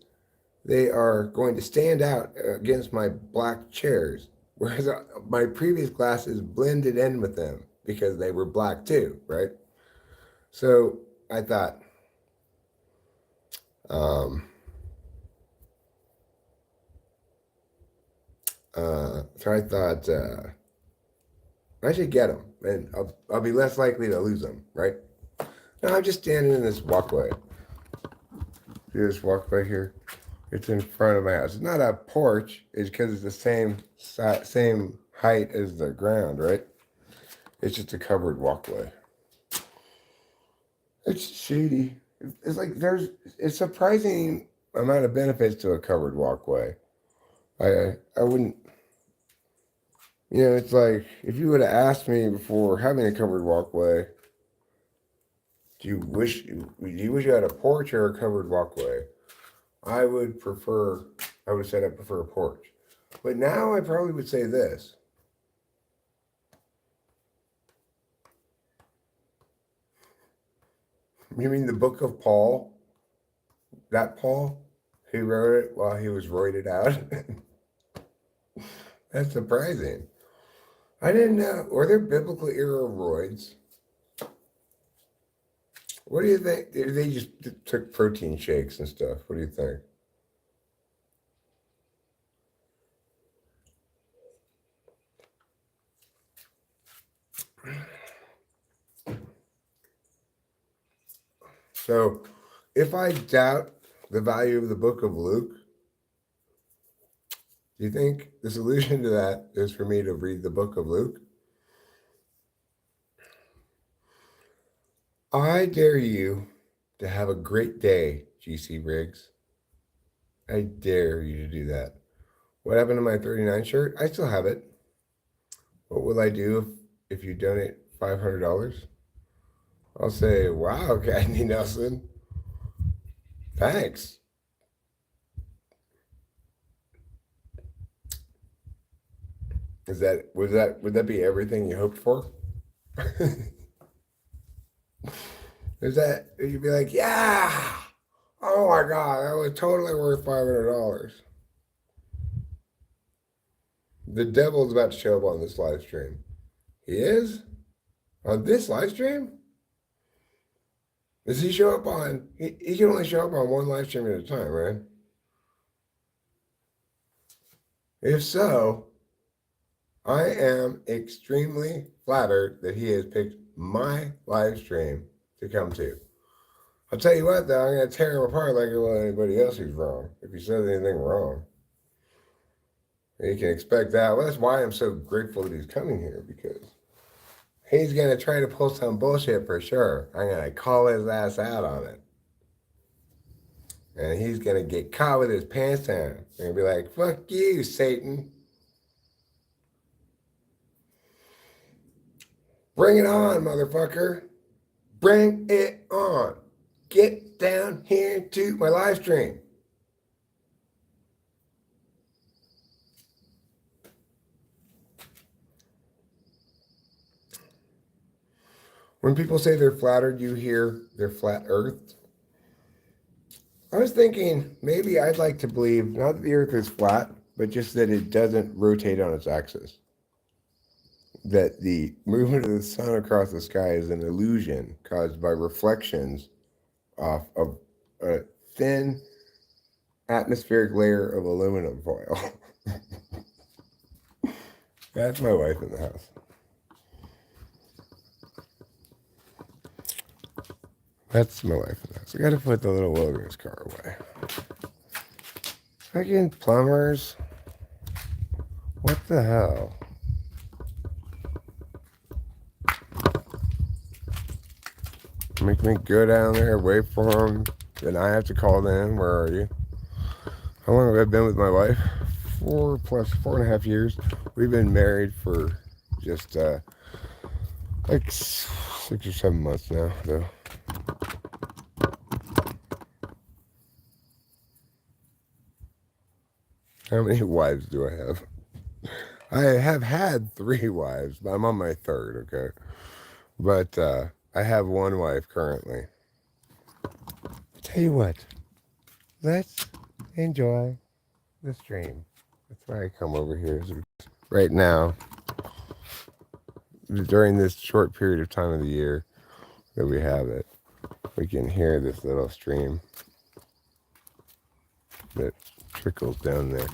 They are going to stand out against my black chairs, whereas my previous glasses blended in with them because they were black too, right? So I thought, um, I should get them, and I'll be less likely to lose them, right? Now I'm just standing in this walkway. See this walkway here? It's in front of my house. It's not a porch. It's because it's the same height as the ground, right? It's just a covered walkway. It's shady. It's like there's a surprising amount of benefits to a covered walkway. I wouldn't, it's like if you would have asked me before having a covered walkway, do you wish you had a porch or a covered walkway? I would prefer, I would have said I prefer a porch. But now I probably would say this. You mean the book of Paul? That Paul? He wrote it while he was roided out? That's surprising. I didn't know. Were there biblical era roids? What do you think? They just took protein shakes and stuff. What do you think? So, if I doubt the value of the book of Luke, do you think the solution to that is for me to read the book of Luke? I dare you to have a great day, GC Riggs. I dare you to do that. What happened to my 39 shirt? I still have it. What will I do if you donate $500? I'll say, wow, Cadney Nelson. Thanks. Would that be everything you hoped for? You'd be like, yeah, oh my God, that was totally worth $500. The devil's about to show up on this live stream. He is? On this live stream? Does he show up on, he can only show up on one live stream at a time, right? If so, I am extremely flattered that he has picked my live stream to come to. I'll tell you what, though, I'm going to tear him apart like I will anybody else who's wrong. If he says anything wrong, you can expect that. Well, that's why I'm so grateful that he's coming here, because he's going to try to pull some bullshit for sure. I'm going to call his ass out on it. And he's going to get caught with his pants down. And be like, fuck you, Satan. Bring it on, motherfucker. Bring it on. Get down here to my live stream. When people say they're flattered, you hear they're flat earthed. I was thinking maybe I'd like to believe not that the earth is flat, but just that it doesn't rotate on its axis. That the movement of the sun across the sky is an illusion caused by reflections off of a thin atmospheric layer of aluminum foil. That's my wife in the house. That's my wife in the house. I gotta put the little wilderness car away. Fucking plumbers. What the hell? Make me go down there, wait for them. Then I have to call them. Where are you? How long have I been with my wife? 4.5 years. We've been married for just like 6 or 7 months now, though. How many wives do I have? I have had 3 wives, but I'm on my 3rd, okay? But I have 1 wife currently. Tell you what, let's enjoy the stream. That's why I come over here right now, during this short period of time of the year that we have it. We can hear this little stream that trickles down there.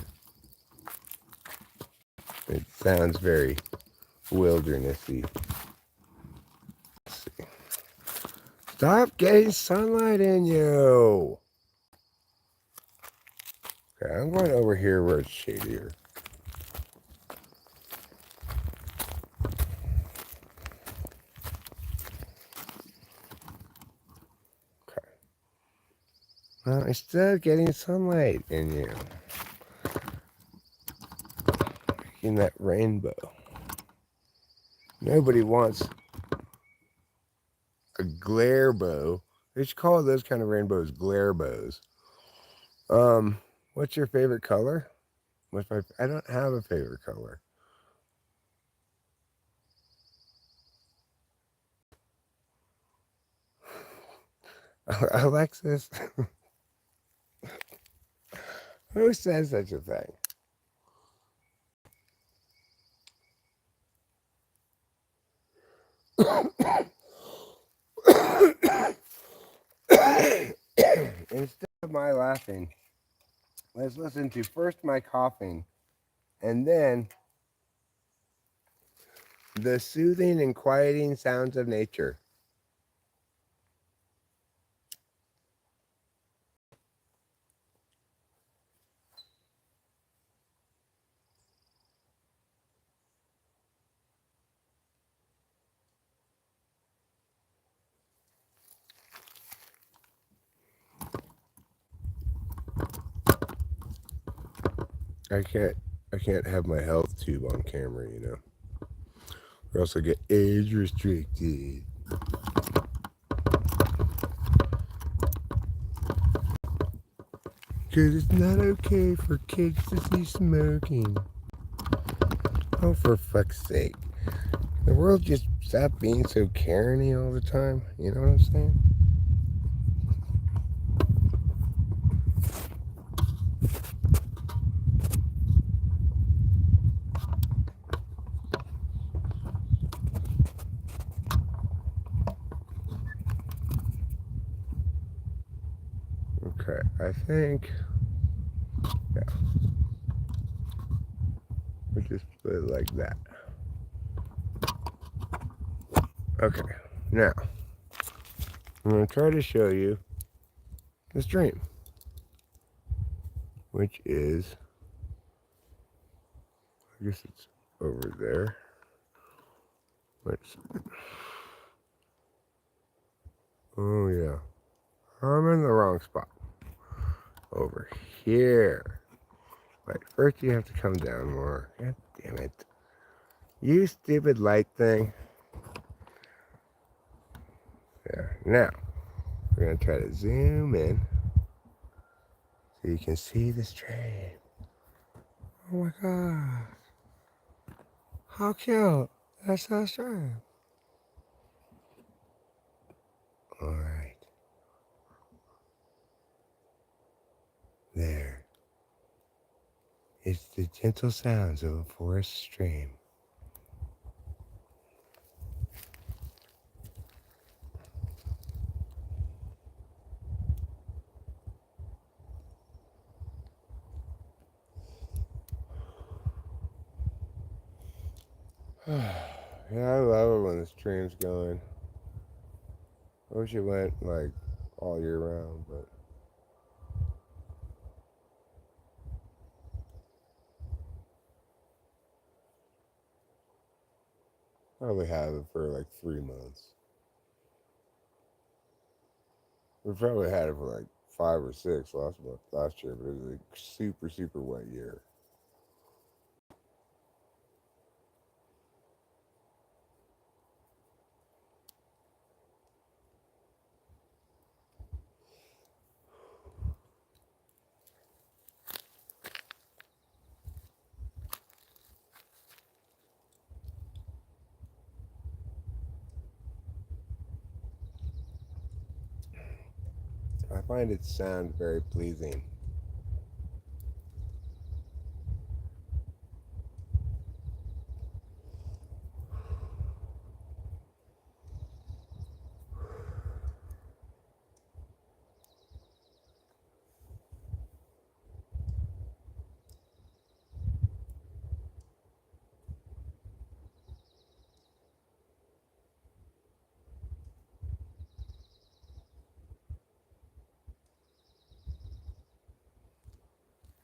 It sounds very wildernessy. Let's see. Stop getting sunlight in you. Okay, I'm going over here where it's shadier. Okay. Instead of getting sunlight in you, in that rainbow. Nobody wants a glare bow. They should call those kind of rainbows glare bows. What's your favorite color? I don't have a favorite color. Alexis, who says such a thing? Instead of my laughing, let's listen to first my coughing and then the soothing and quieting sounds of nature. I can't have my health tube on camera, you know. Or else I get age restricted. Because it's not okay for kids to see smoking. Oh, for fuck's sake. The world just stop being so Karen-y all the time. You know what I'm saying? Okay, I think, yeah, we'll just put it like that. Okay, now, I'm going to try to show you the stream, which is, I guess it's over there. Let's, oh yeah, I'm in the wrong spot. Over here. Wait, first you have to come down more. God damn it. You stupid light thing. Yeah, now, we're going to try to zoom in so you can see the stream. Oh my god. How cute. That's so stream. Alright. There. It's the gentle sounds of a forest stream. Yeah, I love it when the stream's going. I wish it went like all year round, but I only have it for like 3 months. We probably had it for like 5 or 6 last year, but it was a super, super wet year. I find its sound very pleasing.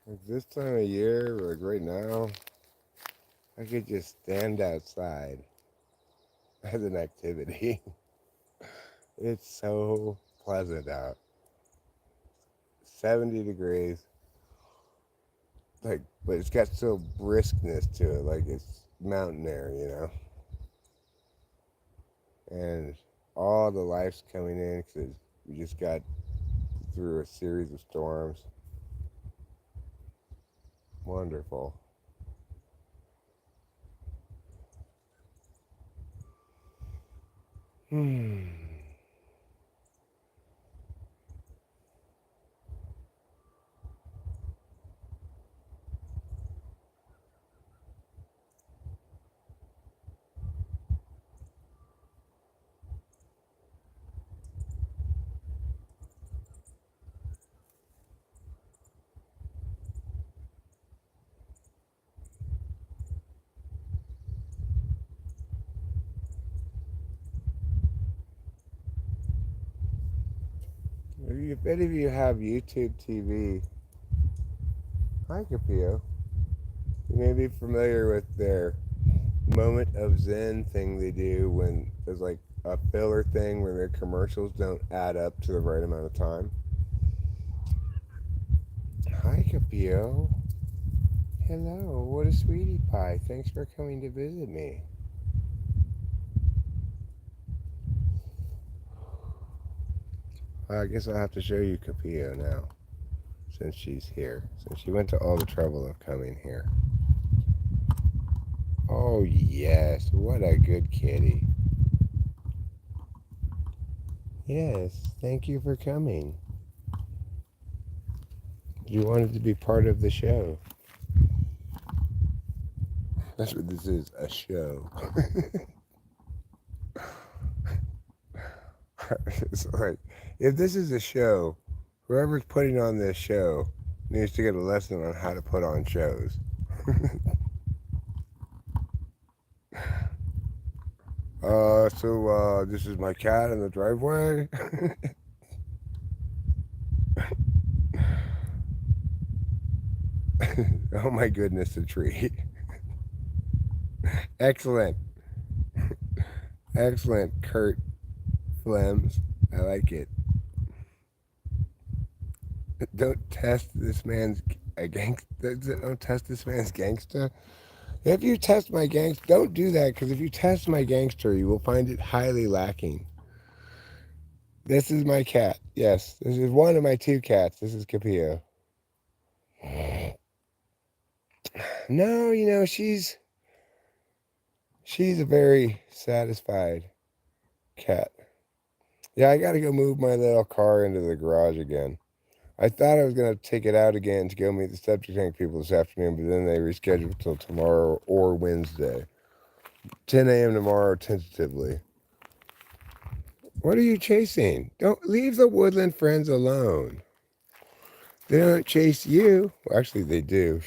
Like this time of year, like right now, I could just stand outside as an activity. It's so pleasant out. 70 degrees. Like, but it's got still briskness to it, like it's mountain air, you know. And all the life's coming in because we just got through a series of storms. Wonderful. Hmm. If any of you have YouTube TV, hi Capio. You may be familiar with their moment of Zen thing they do when there's like a filler thing where their commercials don't add up to the right amount of time. Hi Capio. Hello, what a sweetie pie. Thanks for coming to visit me. I guess I'll have to show you Capio now, since she's here. Since she went to all the trouble of coming here. Oh, yes, what a good kitty. Yes, thank you for coming. You wanted to be part of the show. That's what this is, a show. It's like, if this is a show, whoever's putting on this show needs to get a lesson on how to put on shows. This is my cat in the driveway. Oh my goodness, a tree. Excellent. Excellent, Kurt Flems. I like it. Don't test this man's Don't test this man's gangster. If you test my gangster, don't do that, because if you test my gangster, you will find it highly lacking. This is my cat. Yes, this is one of my two cats. This is Capio. No, she's a very satisfied cat. Yeah, I got to go move my little car into the garage again. I thought I was going to take it out again to go meet the septic tank people this afternoon, but then they rescheduled till tomorrow or Wednesday. 10 a.m. tomorrow, tentatively. What are you chasing? Don't leave the woodland friends alone. They don't chase you. Well, actually, they do.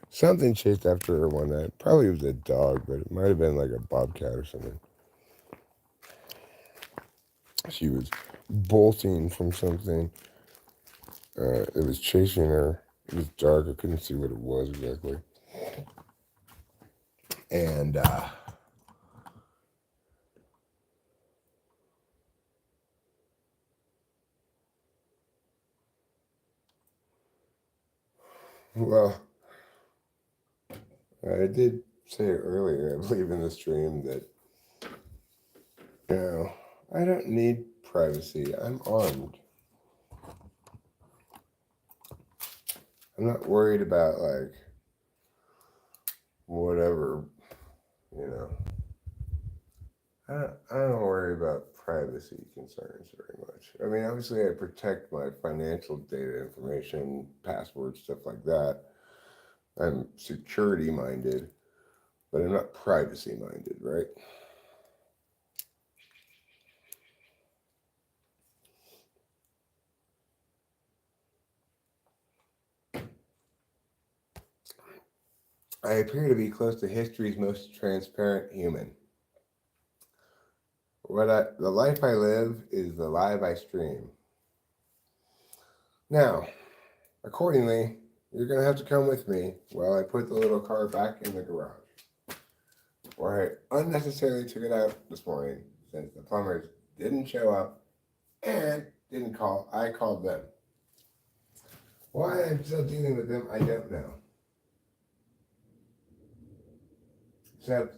Something chased after her one night. Probably it was a dog, but it might have been like a bobcat or something. She was bolting from something. It was chasing her. It was dark. I couldn't see what it was exactly. And well, I did say earlier, I believe in the stream, that I don't need privacy. I'm armed. I'm not worried about like whatever, you know. I don't worry about privacy concerns very much. I mean, obviously, I protect my financial data information, passwords, stuff like that. I'm security minded, but I'm not privacy minded, right? I appear to be close to history's most transparent human. The life I live is the life I stream. Now, accordingly, you're gonna have to come with me while I put the little car back in the garage, where I unnecessarily took it out this morning since the plumbers didn't show up and didn't call. I called them. Why I'm still dealing with them, I don't know. Except,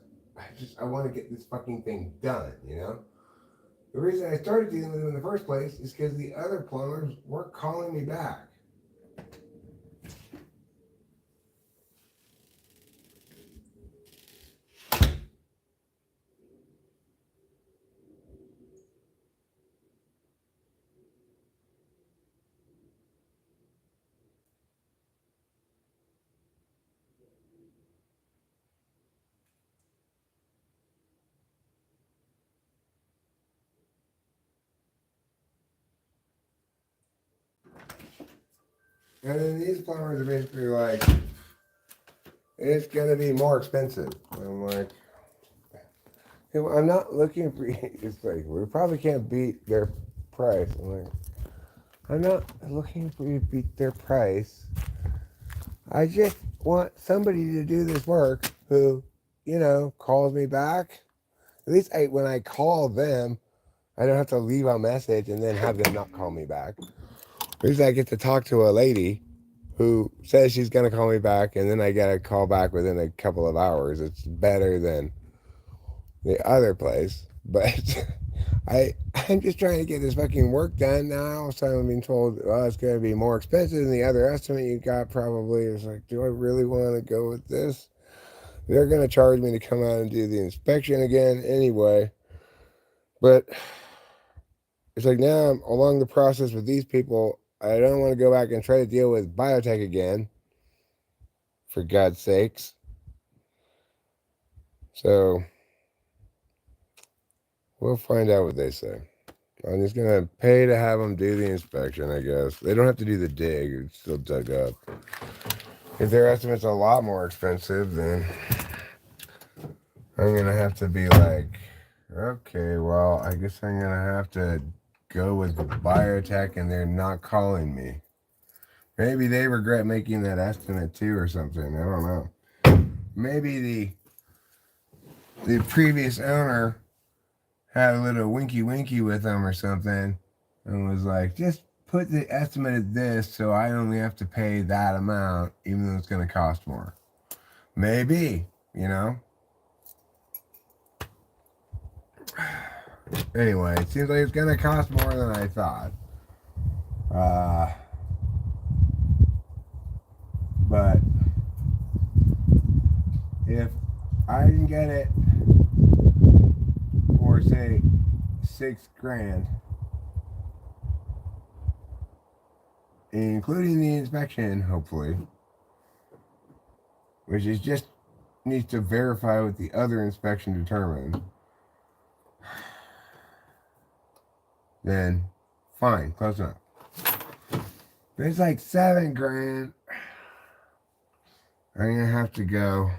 I want to get this fucking thing done, you know? The reason I started dealing with them in the first place is because the other plumbers weren't calling me back. And then these plumbers are basically like, it's going to be more expensive. I'm like, I'm not looking for, it's like, we probably can't beat their price. I'm like, I'm not looking for you to beat their price. I just want somebody to do this work who, you know, calls me back. At least when I call them, I don't have to leave a message and then have them not call me back. At least I get to talk to a lady who says she's going to call me back, and then I get a call back within a couple of hours. It's better than the other place. But I'm just trying to get this fucking work done now. So I'm being told, well, it's going to be more expensive than the other estimate you got probably. It's like, do I really want to go with this? They're going to charge me to come out and do the inspection again anyway. But it's like now I'm along the process with these people. I don't want to go back and try to deal with biotech again, for God's sakes. So we'll find out what they say. I'm just going to pay to have them do the inspection, I guess. They don't have to do the dig. It's still dug up. If their estimate's a lot more expensive, then I'm going to have to be like, okay, well, I guess I'm going to have to go with biotech and they're not calling me. Maybe they regret making that estimate too or something. I don't know. Maybe the previous owner had a little winky with them or something and was like, just put the estimate at this so I only have to pay that amount even though it's going to cost more. Maybe, you know? Anyway, it seems like it's going to cost more than I thought. But if I can get it for, say, $6,000, including the inspection, hopefully, which is just needs to verify what the other inspection determined, then fine, close enough. But it's like $7,000. I'm gonna have to go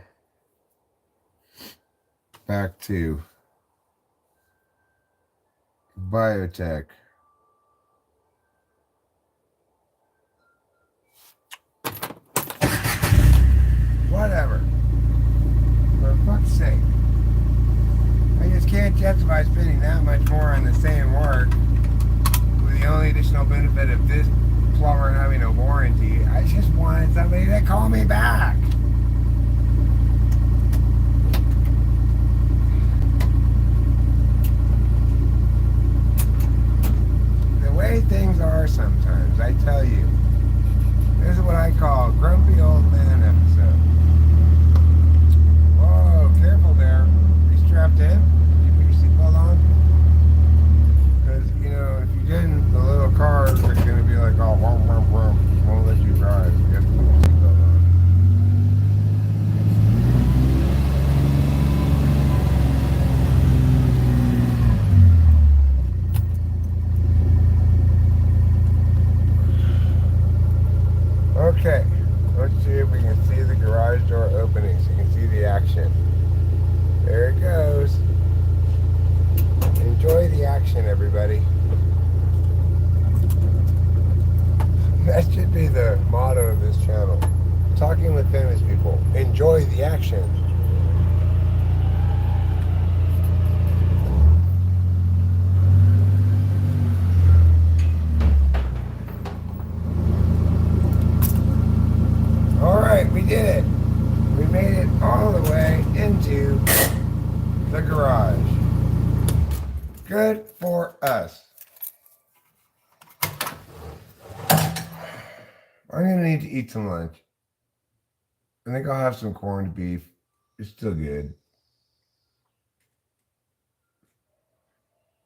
back to biotech. Whatever. For fuck's sake. I just can't justify spending that much more on the same work with the only additional benefit of this plumber having a warranty. I just wanted somebody to call me back. The way things are sometimes, I tell you. This is what I call grumpy old man episode. Whoa, careful there. Are you strapped in? Did you put your seatbelt on? Because, you know, if you didn't, the little cars are going to be like, oh, won't let you drive. You have to put your seatbelt on. Okay, let's see if we can see the garage door opening so you can see the action. There it goes. Enjoy the action, everybody. That should be the motto of this channel. Talking with famous people. Enjoy the action. the garage. Good for us. I'm going to need to eat some lunch. I think I'll have some corned beef. It's still good.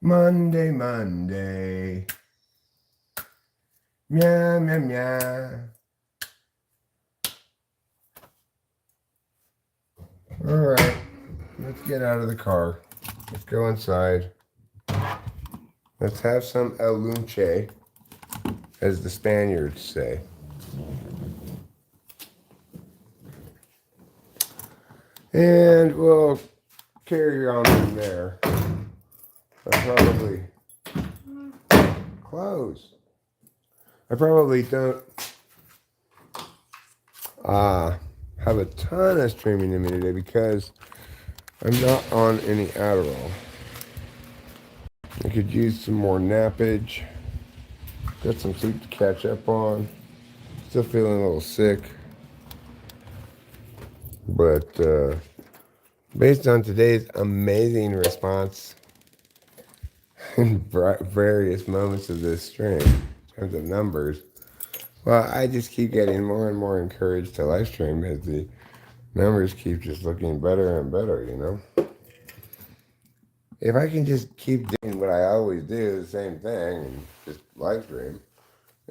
Monday, Monday. Meow, meow, meow. All right. Let's get out of the car. Let's go inside. Let's have some el lunche, as the Spaniards say. And we'll carry on from there. I probably close. I probably don't have a ton of streaming in me today because I'm not on any Adderall. I could use some more nappage. Got some sleep to catch up on. Still feeling a little sick. But based on today's amazing response in various moments of this stream, in terms of numbers, well, I just keep getting more and more encouraged to live stream as the numbers keep just looking better and better, you know? If I can just keep doing what I always do, the same thing, and just live stream,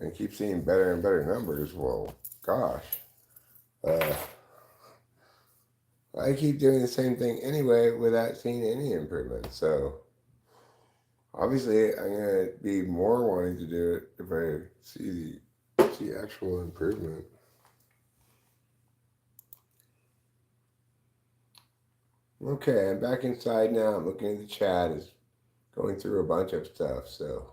and keep seeing better and better numbers, well, gosh. I keep doing the same thing anyway without seeing any improvement. So, obviously, I'm going to be more wanting to do it if I see actual improvement. Okay, I'm back inside now. I'm looking at the chat. It's going through a bunch of stuff, so.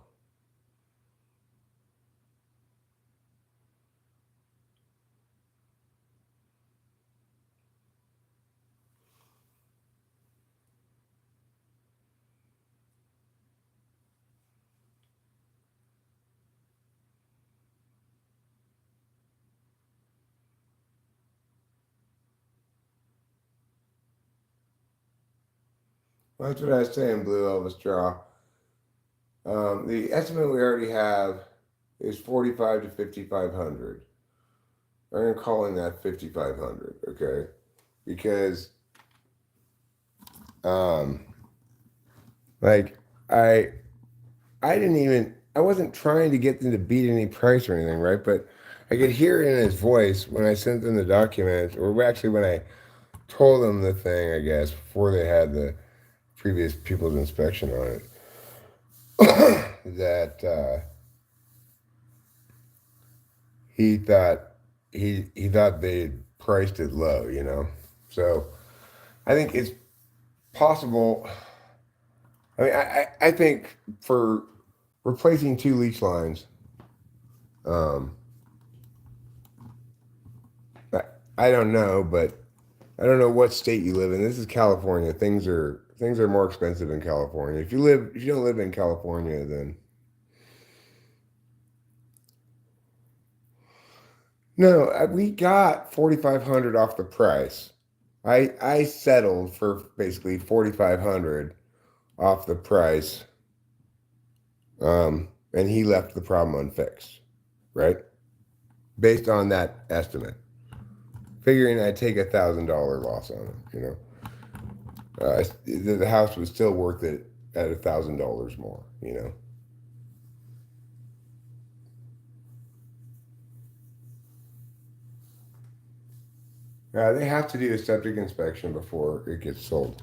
Well, that's what I was saying, Blue Elvis Draw. The estimate we already have is 45 to 5,500. I'm calling that 5,500, okay? Because, like, I wasn't trying to get them to beat any price or anything, right? But I could hear it in his voice when I sent them the documents, or actually when I told them the thing, I guess, before they had the previous people's inspection on it, that he thought they priced it low, you know? So I think it's possible. I mean, I think for replacing 2 leach lines, I don't know, but I don't know what state you live in. This is California. Things are more expensive in California. If you don't live in California, then no, we got 4,500 off the price. I settled for basically 4,500 off the price, and he left the problem unfixed, right? Based on that estimate, figuring I'd take $1,000 loss on it, you know. The house was still worth it at $1,000 more, you know. They have to do a septic inspection before it gets sold.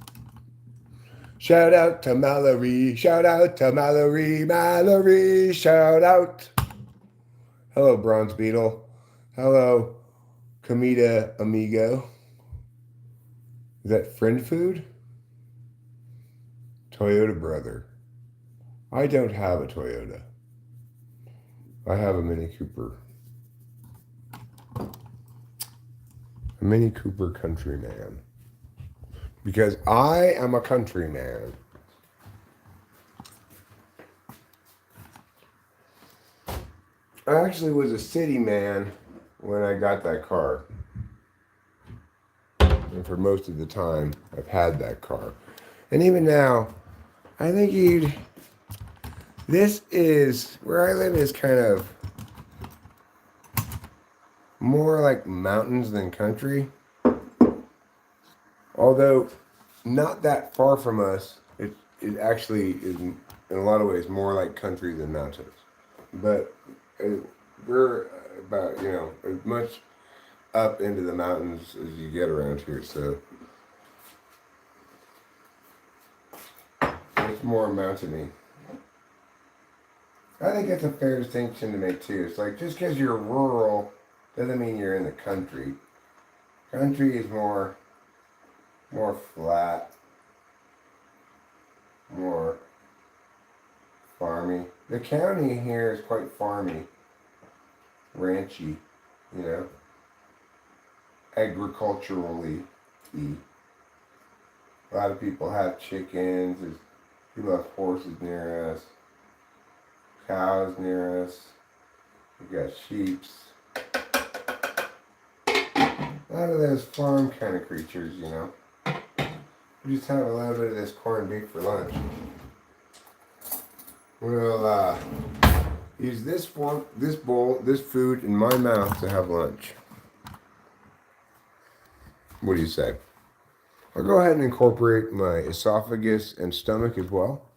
Shout out to Mallory. Shout out to Mallory. Mallory. Shout out. Hello, Bronze Beetle. Hello, Comida Amigo. Is that friend food? Toyota brother. I don't have a Toyota. I have a Mini Cooper. A Mini Cooper Countryman. Because I am a countryman. I actually was a city man when I got that car. And for most of the time, I've had that car. And even now, I think you'd. This is where I live is kind of more like mountains than country. Although not that far from us, it actually is in a lot of ways more like country than mountains. But we're about as much up into the mountains as you get around here, so it's more mountainy. I think that's a fair distinction to make too. It's like just because you're rural doesn't mean you're in the country. Country is more flat, more farmy. The county here is quite farmy, ranchy, you know, agriculturally. A lot of people have chickens. There's people have horses near us, cows near us. We got sheep. A lot of those farm kind of creatures, you know. We just have a little bit of this corned beef for lunch. We'll use this fork, this bowl, this food in my mouth to have lunch. What do you say? I'll go ahead and incorporate my esophagus and stomach as well.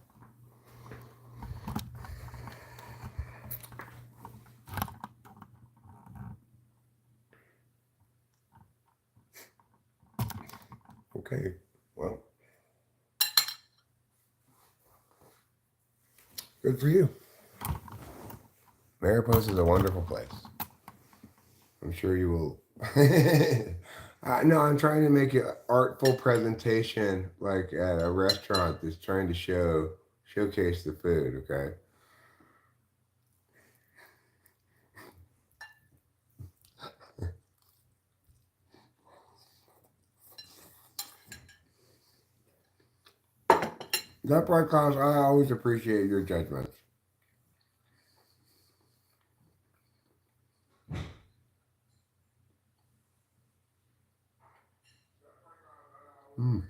Okay, well, good for you. Mariposa is a wonderful place. I'm sure you will. No, I'm trying to make an artful presentation, like at a restaurant that's trying to showcase the food. Okay. That part, Klaus, I always appreciate your judgments. Mm.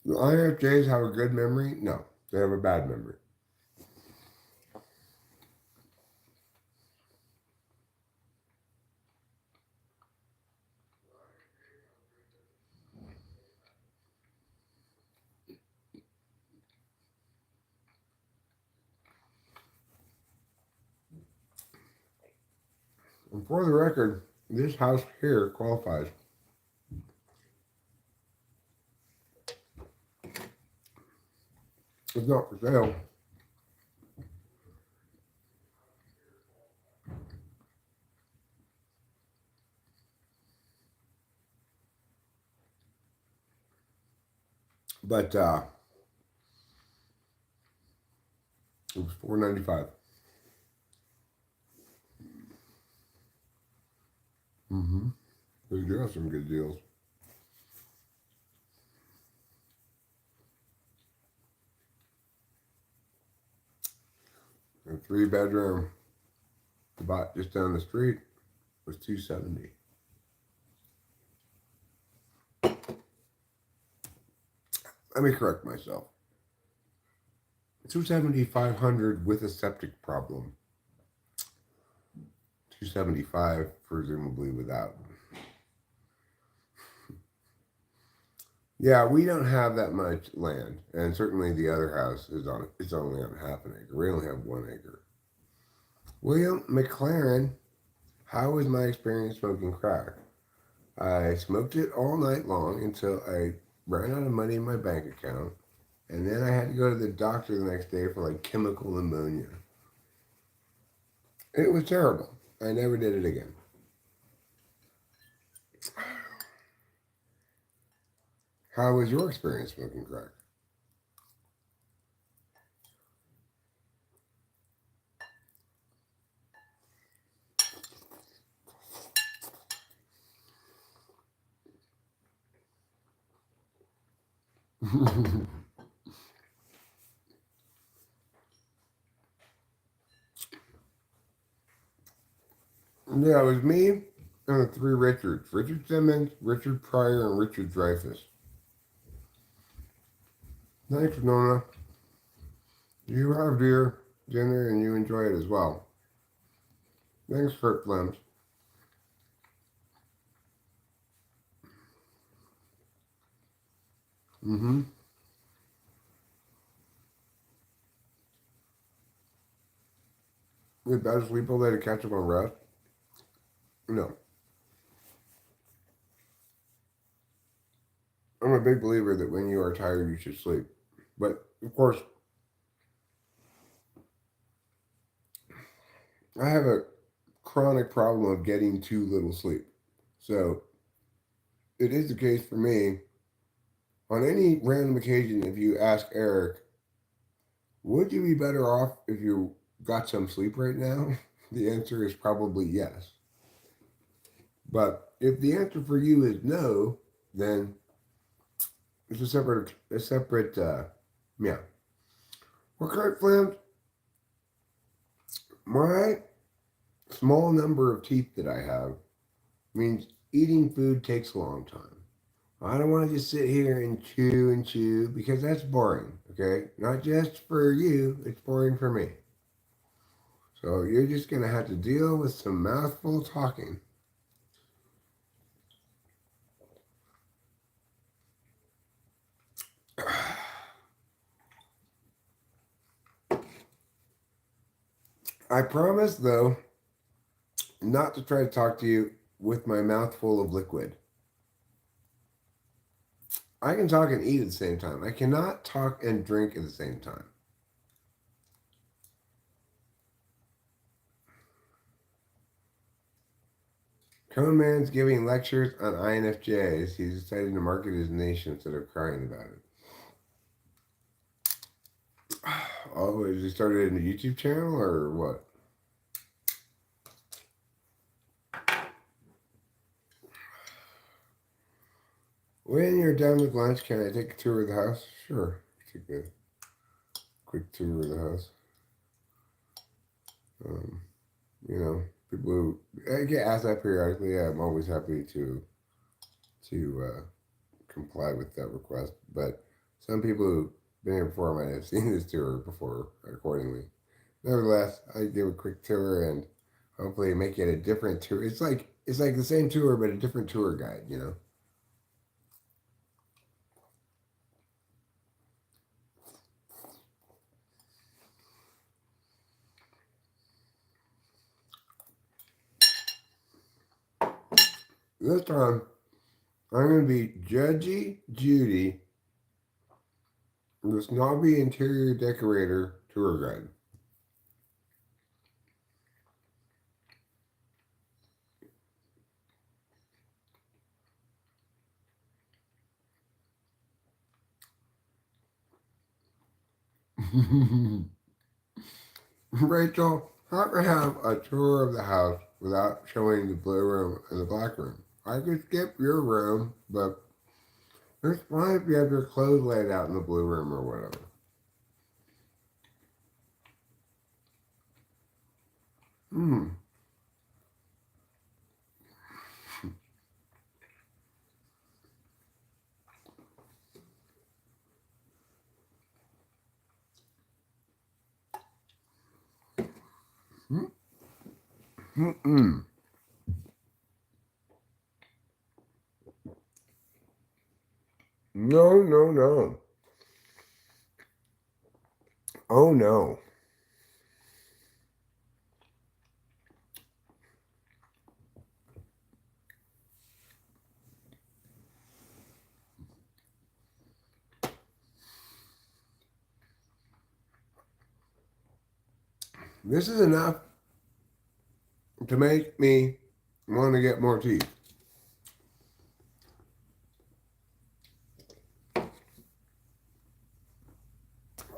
Do INFJs have a good memory? No, they have a bad memory. And for the record, this house here qualifies. It's not for sale. But it was $495. Mm-hmm. They do have some good deals. A 3-bedroom bought just down the street was $270. Let me correct myself. 270, 500 with a septic problem. 275 presumably without. Yeah, we don't have that much land, and certainly the other house is on. It's only on half an acre. We only have 1 acre. William McLaren, how was my experience smoking crack? I smoked it all night long until I ran out of money in my bank account, and then I had to go to the doctor the next day for like chemical pneumonia. It was terrible. I never did it again. How was your experience smoking crack? Yeah, it was me and the 3 Richards. Richard Simmons, Richard Pryor, and Richard Dreyfuss. Thanks, Nona. You have your dinner and you enjoy it as well. Thanks, Kurt Flems. Mm-hmm. You better sleep all day to catch up on rest? No. I'm a big believer that when you are tired, you should sleep. But, of course, I have a chronic problem of getting too little sleep. So, it is the case for me. On any random occasion, if you ask Eric, would you be better off if you got some sleep right now? The answer is probably yes. But if the answer for you is no, then it's a separate, yeah. Well, Kurt Flint, my small number of teeth that I have means eating food takes a long time. I don't want to just sit here and chew because that's boring, okay? Not just for you, it's boring for me. So you're just going to have to deal with some mouthful talking. I promise, though, not to try to talk to you with my mouth full of liquid. I can talk and eat at the same time. I cannot talk and drink at the same time. Cone Man's giving lectures on INFJs. He's deciding to market his nation instead of crying about it. Oh, has he started a YouTube channel or what? When you're done with lunch, can I take a tour of the house? Sure. Take a quick tour of the house. You know, people who I get asked that periodically. Yeah, I'm always happy to comply with that request. But some people who've been here before might have seen this tour before accordingly. Nevertheless, I give a quick tour and hopefully make it a different tour. It's like the same tour but a different tour guide, you know. This time I'm gonna be Judgy Judy, the snobby interior decorator tour guide. Rachel, how can I have a tour of the house without showing the blue room and the black room? I could skip your room, but it's fine if you have your clothes laid out in the blue room or whatever. Hmm. Mm-mm. No, no, no. Oh no. This is enough to make me want to get more teeth.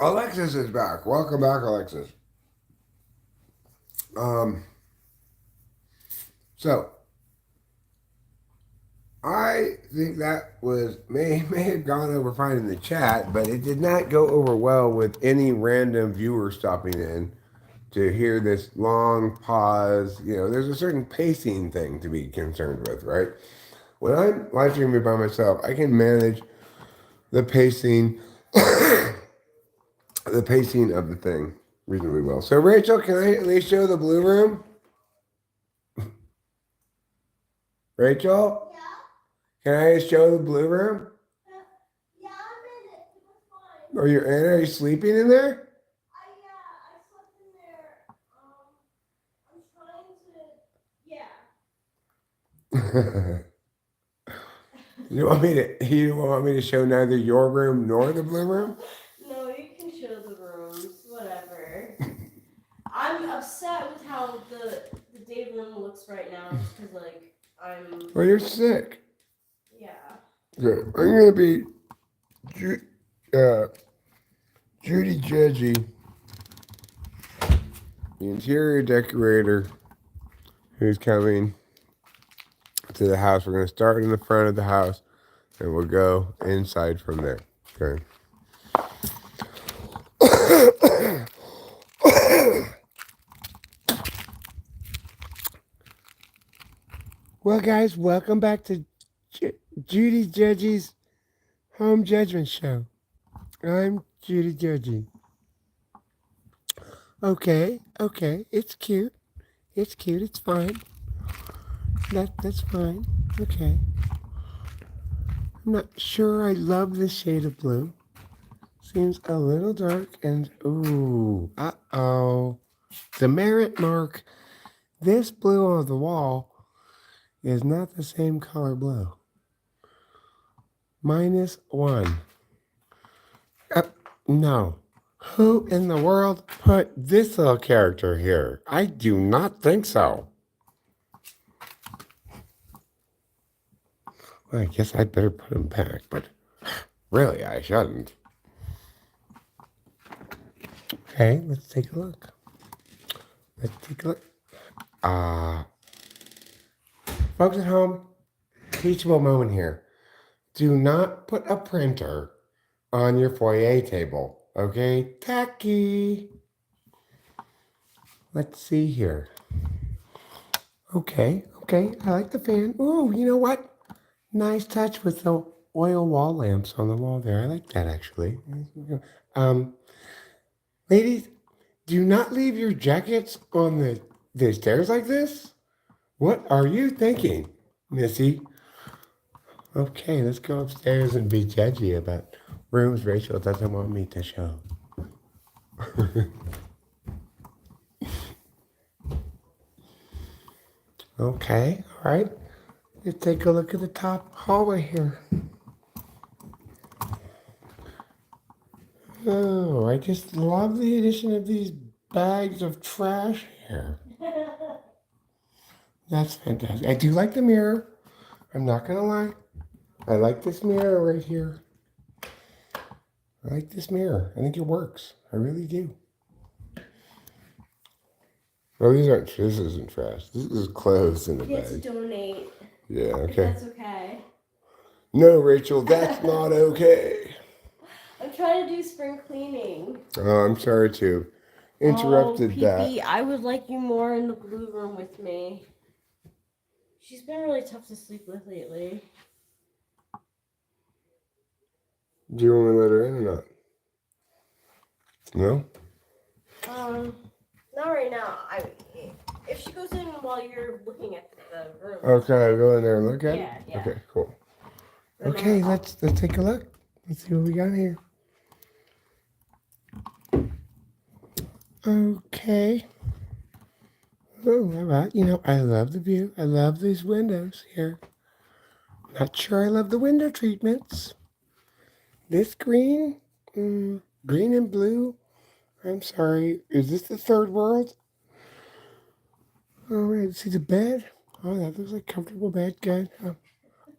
Alexis is back. Welcome back, Alexis. Um, so I think that may have gone over fine in the chat, but it did not go over well with any random viewer stopping in to hear this long pause. You know, there's a certain pacing thing to be concerned with, right? When I'm live streaming by myself, I can manage the pacing the pacing of the thing reasonably well. So, Rachel, can I at least show the blue room? Rachel? Yeah? Can I show the blue room? Yeah, I'm in it. It was fine. Are you sleeping in there? I slept in there. I'm trying to, yeah. You want me to show neither your room nor the blue room? No, you can show the rooms, whatever. I'm upset with how the day room looks right now, just because, like, Well, you're sick. yeah. Good. I'm going to be Judy Judgy, the interior decorator who's coming to the house. We're going to start in the front of the house and we'll go inside from there. Okay. Well, guys, welcome back to Judy Judgy's Home Judgment Show. I'm Judy Judgy. Okay, it's cute. It's fine. That's fine. Okay. I'm not sure I love this shade of blue. Seems a little dark and ooh, uh-oh. Demerit mark. This blue on the wall is not the same color blue. -1. No. Who in the world put this little character here? I do not think so. Well, I guess I'd better put him back, but really I shouldn't. Okay, let's take a look. Folks at home, teachable moment here. Do not put a printer on your foyer table, okay? Tacky. Let's see here. Okay, I like the fan. Ooh, you know what? Nice touch with the oil wall lamps on the wall there. I like that, actually. Ladies, do not leave your jackets on the stairs like this. What are you thinking, Missy? Okay, let's go upstairs and be judgy about rooms Rachel doesn't want me to show. Okay, all right. Let's take a look at the top hallway here. Oh, I just love the addition of these bags of trash here. That's fantastic. I do like the mirror. I'm not gonna lie. I like this mirror right here. I like this mirror. I think it works. I really do. Oh, this isn't trash. This is clothes in the You get to bag. donate. Yeah, If okay. that's okay. No, Rachel, that's not okay. I'm trying to do spring cleaning. Oh, I'm sorry to interrupted PP, that. I would like you more in the blue room with me. She's been really tough to sleep with lately. Do you want me to let her in or not? No? Not right now. If she goes in while you're looking at the room. Okay, I'll go in there and look at it? Yeah. Okay, cool. Okay, let's take a look. Let's see what we got here. Okay. Oh, all right. You know, I love the view. I love these windows here. Not sure I love the window treatments. This green, green and blue. I'm sorry. Is this the third world? All right. See the bed. Oh, that looks like a comfortable bed. Good.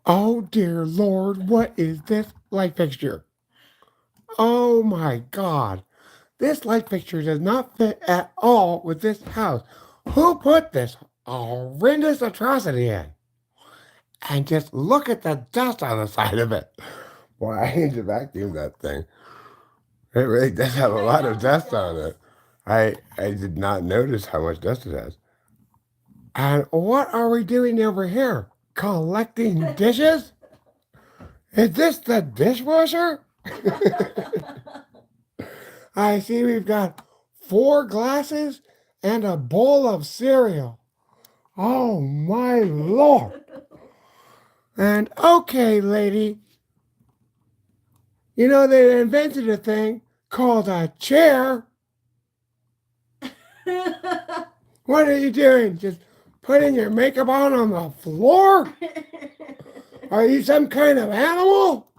Oh dear Lord, what is this light fixture? Oh my God. This light fixture does not fit at all with this house. Who put this horrendous atrocity in? And just look at the dust on the side of it. Boy, I need to vacuum that thing. It really does have a lot of dust on it. I did not notice how much dust it has. And what are we doing over here? Collecting dishes? Is this the dishwasher? I see we've got 4 glasses and a bowl of cereal. Oh my lord. And okay, lady, you know they invented a thing called a chair. What are you doing? Just putting your makeup on the floor? Are you some kind of animal?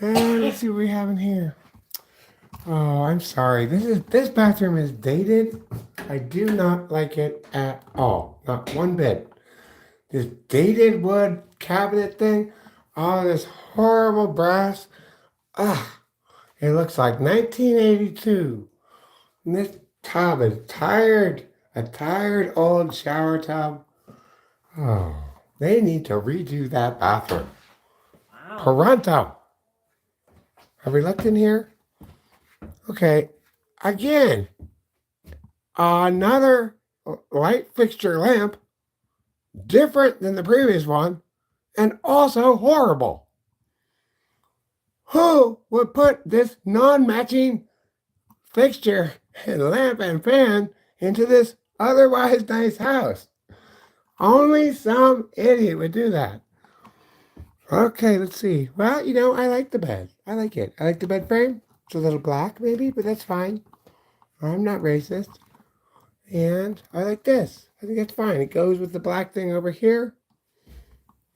And let's see what we have in here. Oh, I'm sorry. This bathroom is dated. I do not like it at all. Not one bit. This dated wood cabinet thing. Oh, this horrible brass. Ah, it looks like 1982. And this tub is tired. A tired old shower tub. Oh, they need to redo that bathroom. Wow. Pronto. Have we looked in here? Okay. Again, another light fixture lamp, different than the previous one, and also horrible. Who would put this non-matching fixture and lamp and fan into this otherwise nice house? Only some idiot would do that. Okay, let's see. Well, you know, I like the bed. I like it. I like the bed frame. It's a little black, maybe, but that's fine. I'm not racist. And I like this. I think that's fine. It goes with the black thing over here.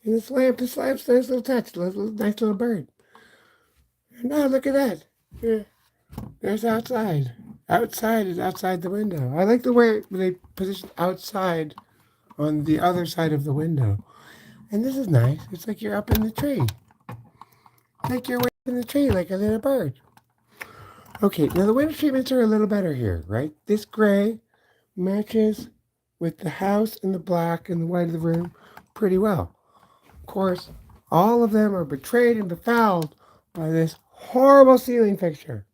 And this lamp's a nice little touch. Nice little bird. And now look at that. Yeah, there's outside. Outside is outside the window. I like the way they position outside on the other side of the window. And this is nice. It's like you're up in the tree. Like you're up in the tree like a little bird. Okay, now the window treatments are a little better here, right? This gray matches with the house and the black and the white of the room pretty well. Of course, all of them are betrayed and befouled by this horrible ceiling fixture.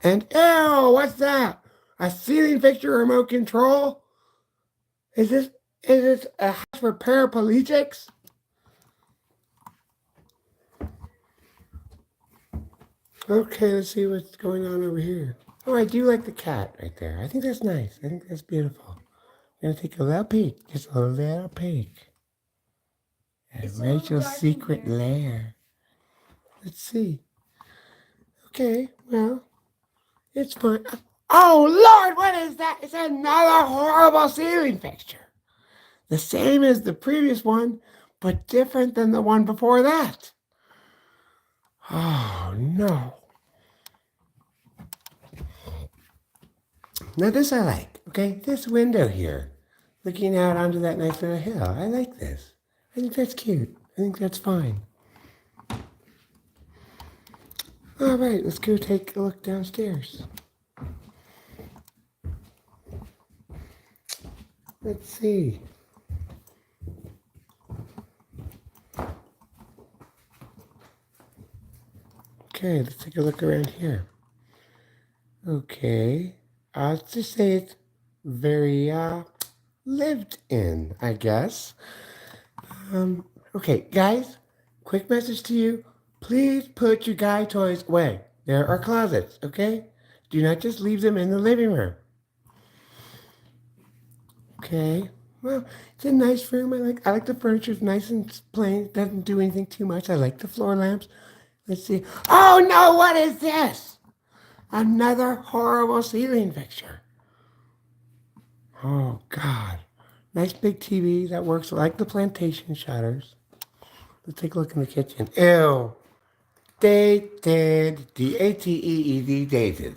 And ew, what's that? A ceiling fixture remote control? Is this a house for paraplegics? Okay, let's see what's going on over here. Oh, I do like the cat right there. I think that's nice. I think that's beautiful. I'm gonna take a little peek, just a little peek. At Rachel's secret lair. Let's see. Okay, well, it's fine. Oh, Lord, what is that? It's another horrible ceiling fixture. The same as the previous one, but different than the one before that. Oh, no. Now, this I like, okay? This window here, looking out onto that nice little hill. I like this. I think that's cute. I think that's fine. All right, let's go take a look downstairs. Let's see. Okay, let's take a look around here. Okay, I'll just say it's very lived in, I guess. Okay, guys, quick message to you. Please put your guy toys away. There are closets, okay? Do not just leave them in the living room. Okay. Well, it's a nice room. I like the furniture. It's nice and plain. It doesn't do anything too much. I like the floor lamps. Let's see. Oh no, what is this? Another horrible ceiling fixture. Oh God. Nice big TV that works like the plantation shutters. Let's take a look in the kitchen. Ew. Dated. D-A-T-E-E-D. Dated.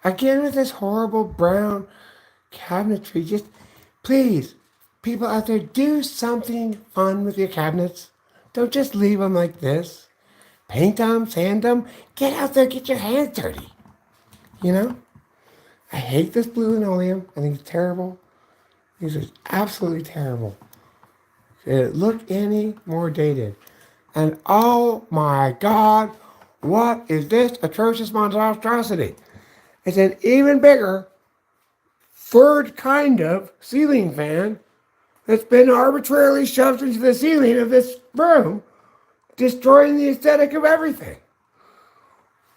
Again with this horrible brown cabinetry. Just please, people out there, do something fun with your cabinets. Don't just leave them like this. Paint them, sand them. Get out there, get your hands dirty. You know? I hate this blue linoleum. I think it's terrible. This is absolutely terrible. It look any more dated. And oh my God, what is this atrocious monstrosity? It's an even bigger third kind of ceiling fan that's been arbitrarily shoved into the ceiling of this room, destroying the aesthetic of everything.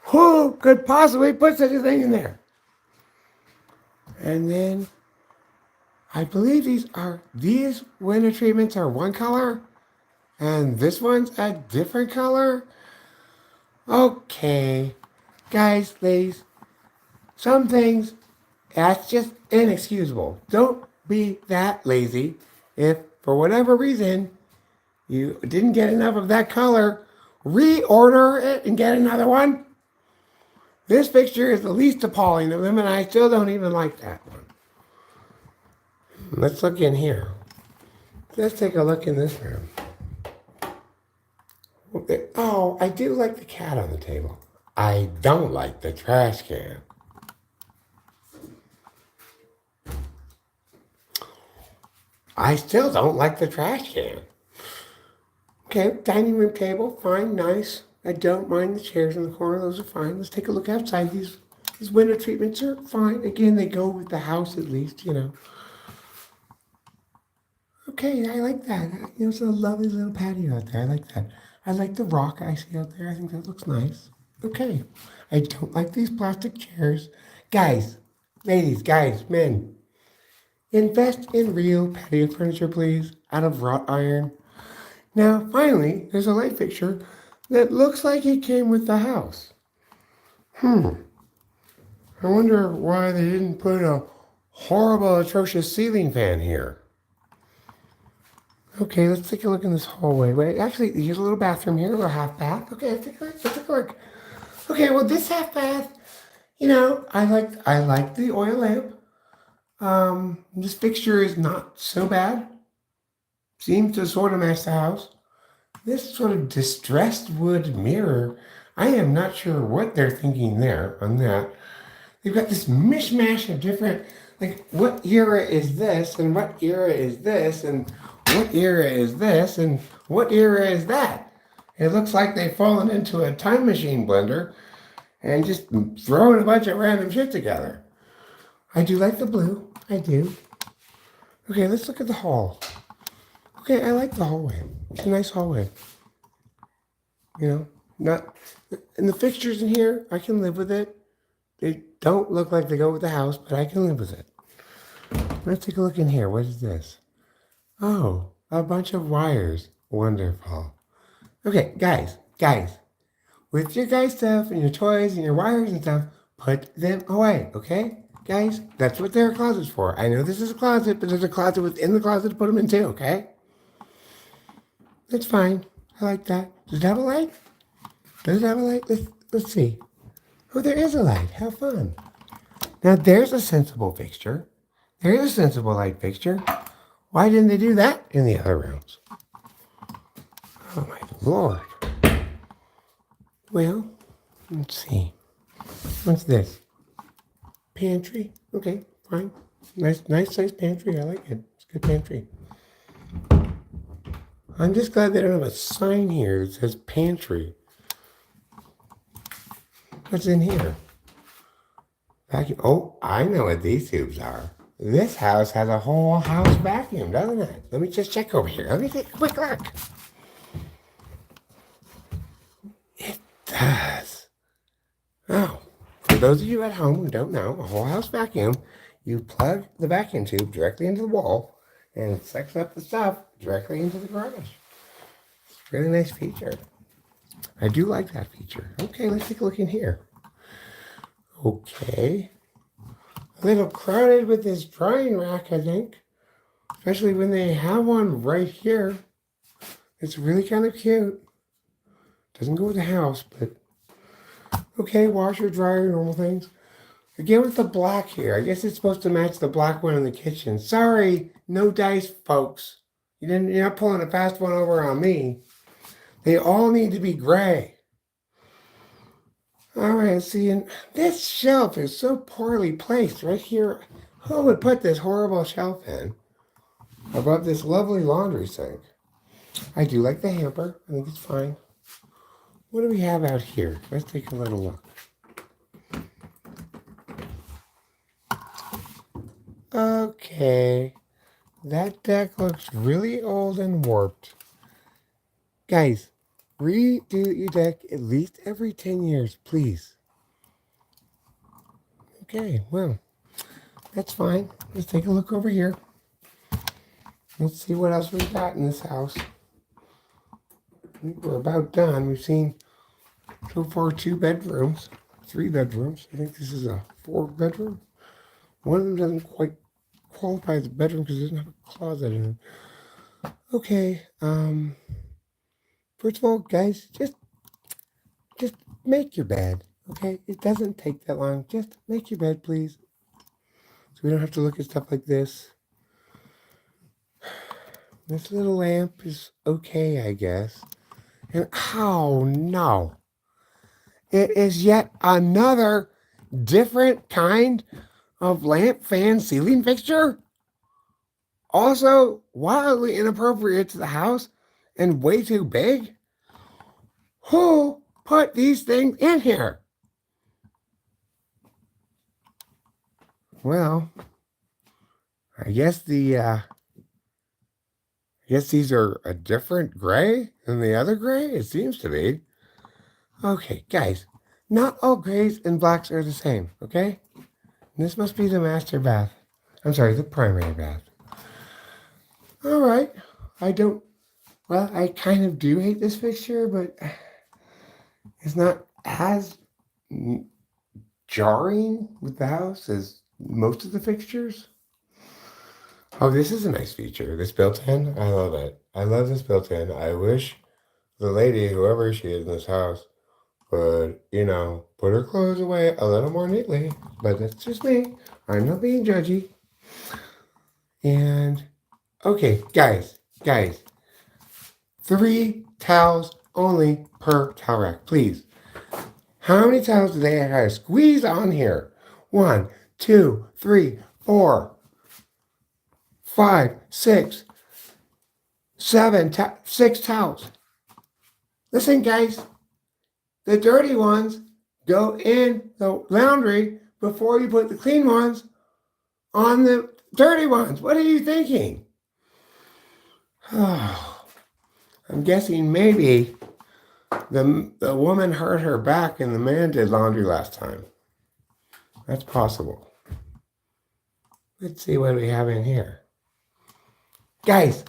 Who could possibly put such a thing in there? And then I believe these window treatments are one color and this one's a different color. Okay, guys, ladies, some things that's just inexcusable. Don't be that lazy. If for whatever reason you didn't get enough of that color, reorder it and get another one. This fixture is the least appalling of them, and I still don't even like that one. Let's look in here. Let's take a look in this room. Oh, I do like the cat on the table. I don't like the trash can. I still don't like the trash can. Okay, dining room table, fine, nice. I don't mind the chairs in the corner, those are fine. Let's take a look outside. These window treatments are fine. Again, they go with the house at least, you know. Okay, I like that. You know, it's a lovely little patio out there. I like that. I like the rock I see out there. I think that looks nice. Okay. I don't like these plastic chairs. Guys, ladies, guys, men, invest in real patio furniture, please, out of wrought iron. Now, finally, there's a light fixture that looks like it came with the house. I wonder why they didn't put a horrible, atrocious ceiling fan here. Okay, let's take a look in this hallway. Wait, actually, here's a little bathroom here, a little half bath. Okay, let's take a look. Let's take a look. Okay, well, this half bath, you know, I like the oil lamp. This fixture is not so bad. Seems to sort of match the house. This sort of distressed wood mirror, I am not sure what they're thinking there on that. They've got this mishmash of different, like, what era is this, and what era is this, and what era is this, and what era is that? It looks like they've fallen into a time machine blender and just throwing a bunch of random shit together. I do like the blue. I do. Okay, let's look at the hall. Okay, I like the hallway. It's a nice hallway. You know, not, and the fixtures in here, I can live with it. They don't look like they go with the house, but I can live with it. Let's take a look in here. What is this? Oh, a bunch of wires. Wonderful. Okay, guys, with your guys' stuff and your toys and your wires and stuff, put them away, okay? Guys, that's what there are closets for. I know this is a closet, but there's a closet within the closet to put them in too, okay? That's fine. I like that. Does it have a light? Does it have a light? Let's see. Oh, there is a light. How fun. Now, there's a sensible fixture. There's a sensible light fixture. Why didn't they do that in the other rooms? Oh, my Lord. Well, let's see. What's this? Pantry. Okay, fine. Nice size pantry. I like it. It's a good pantry. I'm just glad they don't have a sign here that says pantry. What's in here? Vacuum. Oh, I know what these tubes are. This house has a whole house vacuum, doesn't it? Let me just check over here. Let me take a quick look. It does. Oh, for those of you at home who don't know, a whole house vacuum, you plug the vacuum tube directly into the wall and it sucks up the stuff directly into the garage. It's a really nice feature. I do like that feature. Okay, let's take a look in here. Okay. A little crowded with this drying rack, I think. Especially when they have one right here. It's really kind of cute. Doesn't go with the house, but okay, washer, dryer, normal things. Again with the black here. I guess it's supposed to match the black one in the kitchen. Sorry, no dice, folks. You're not pulling a fast one over on me. They all need to be gray. All right, see, and this shelf is so poorly placed right here. Who would put this horrible shelf in above this lovely laundry sink? I do like the hamper. I think it's fine. What do we have out here? Let's take a little look. Okay. that deck looks really old and warped. Guys, redo your deck at least every 10 years, please. Okay, well, that's fine. Let's take a look over here. Let's see what else we got in this house. I think we're about done. We've seen so far 2 bedrooms, 3 bedrooms. I think this is a 4-bedroom. One of them doesn't quite qualify as a bedroom because it doesn't have a closet in it. Okay, first of all, guys, just make your bed, okay? It doesn't take that long. Just make your bed, please. So we don't have to look at stuff like this. This little lamp is okay, I guess. And oh no. It is yet another different kind of lamp, fan, ceiling fixture. Also wildly inappropriate to the house and way too big. Who put these things in here? Well, I guess these are a different gray than the other gray. It seems to be. Okay, guys, not all grays and blacks are the same, okay? This must be the master bath. I'm sorry, the primary bath. All right. I kind of do hate this fixture, but it's not as jarring with the house as most of the fixtures. Oh, this is a nice feature. This built-in, I love it. I love this built-in. I wish the lady, whoever she is in this house, would, put her clothes away a little more neatly. But that's just me. I'm not being judgy. And, okay, guys, 3 towels only per towel rack, please. How many towels do they have to squeeze on here? 1, 2, 3, 4, 5, 6, 7, 6 towels. Listen, guys, the dirty ones go in the laundry before you put the clean ones on the dirty ones. What are you thinking? Oh, I'm guessing maybe the woman hurt her back and the man did laundry last time. That's possible. Let's see what we have in here. Guys,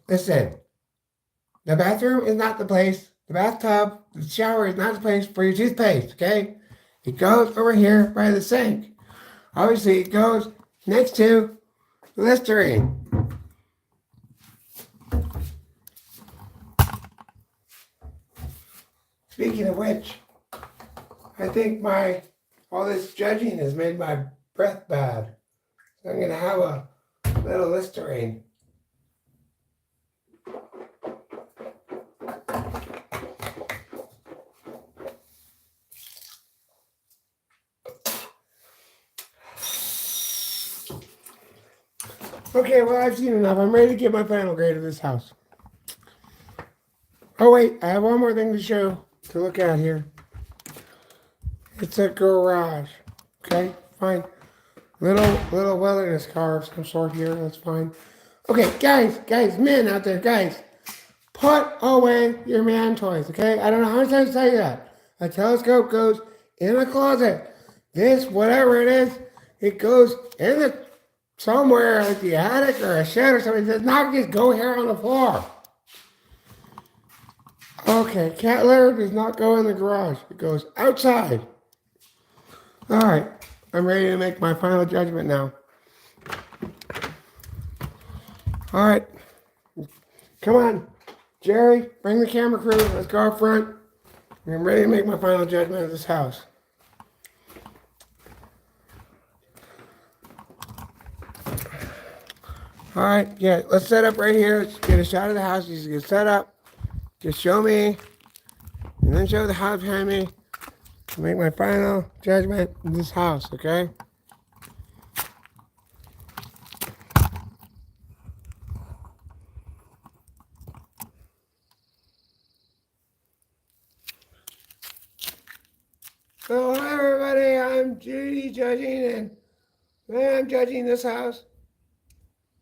listen. The bathroom is not the place. The bathtub, the shower is not the place for your toothpaste, okay? It goes over here by the sink. Obviously, it goes next to the Listerine. Speaking of which, I think all this judging has made my breath bad. So I'm going to have a little Listerine. Okay, well, I've seen enough. I'm ready to give my final grade of this house. Oh, wait, I have one more thing to look at here. It's a garage. Okay, fine. Little wilderness car of some sort here. That's fine. Okay, guys, men out there, guys. Put away your man toys, okay? I don't know how many times to tell you that. A telescope goes in a closet. This, whatever it is, it goes in somewhere like the attic or a shed or something. It does not just go here on the floor. Okay, cat litter does not go in the garage. It goes outside. All right, I'm ready to make my final judgment now. All right, come on, Jerry, bring the camera crew. Let's go up front. I'm ready to make my final judgment of this house. All right, yeah, let's set up right here. Let's get a shot of the house. Just get set up. Just show me, and then show the house behind me. To make my final judgment of this house, okay? So, hi everybody, I'm Judy judging, and I'm judging this house.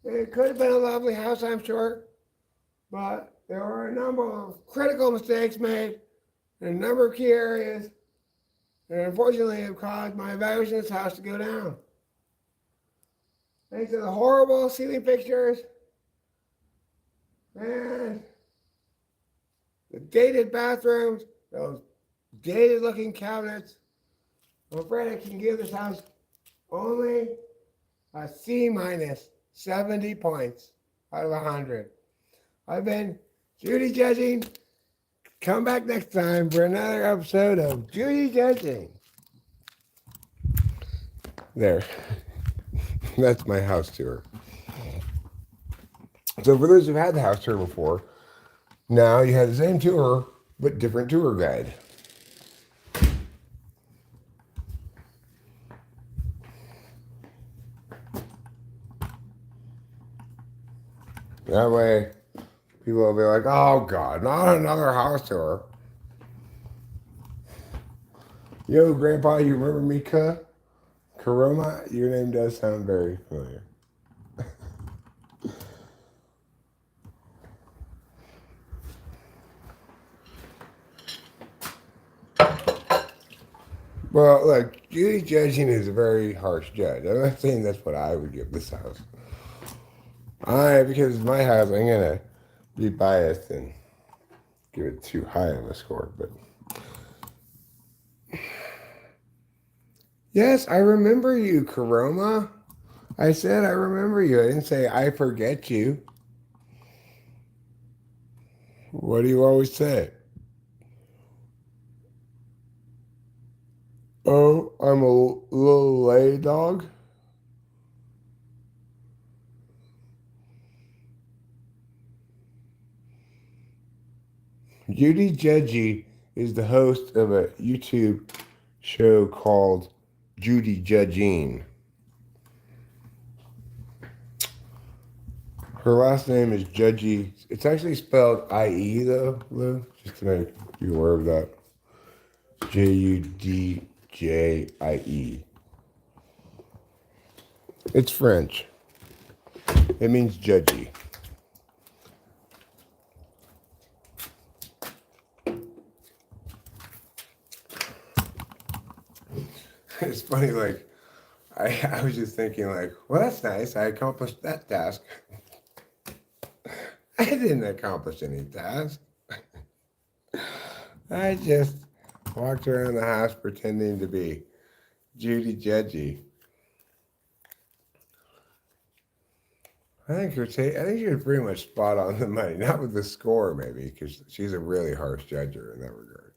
It could have been a lovely house, I'm sure, but there were a number of critical mistakes made in a number of key areas, and unfortunately have caused my evaluation of this house to go down. Thanks to the horrible ceiling fixtures and the dated bathrooms, those dated looking cabinets, I'm afraid I can give this house only a C minus, 70 points out of 100. I've been Judy Judging. Come back next time for another episode of Judy Judging. There. That's my house tour. So for those who've had the house tour before, now you have the same tour, but different tour guide. That way, people will be like, oh God, not another house tour. Yo, Grandpa, you remember me, Karoma? Your name does sound very familiar. Well, look, Judy Judging is a very harsh judge. I'm not saying that's what I would give this house. Because it's my house, I'm going to be biased and give it too high of a score. But yes, I remember you, Karoma. I said I remember you. I didn't say I forget you. What do you always say? Oh, I'm a little lay dog. Judy Judgy is the host of a YouTube show called Judy Judging. Her last name is Judgy. It's actually spelled I-E though, Lou, just to make you aware of that. Judjie. It's French. It means judgy. It's funny, like, I was just thinking, like, well, that's nice. I accomplished that task. I didn't accomplish any task. I just walked around the house pretending to be Judy Judgy. I think you're pretty much spot on the money. Not with the score, maybe, because she's a really harsh judger in that regard.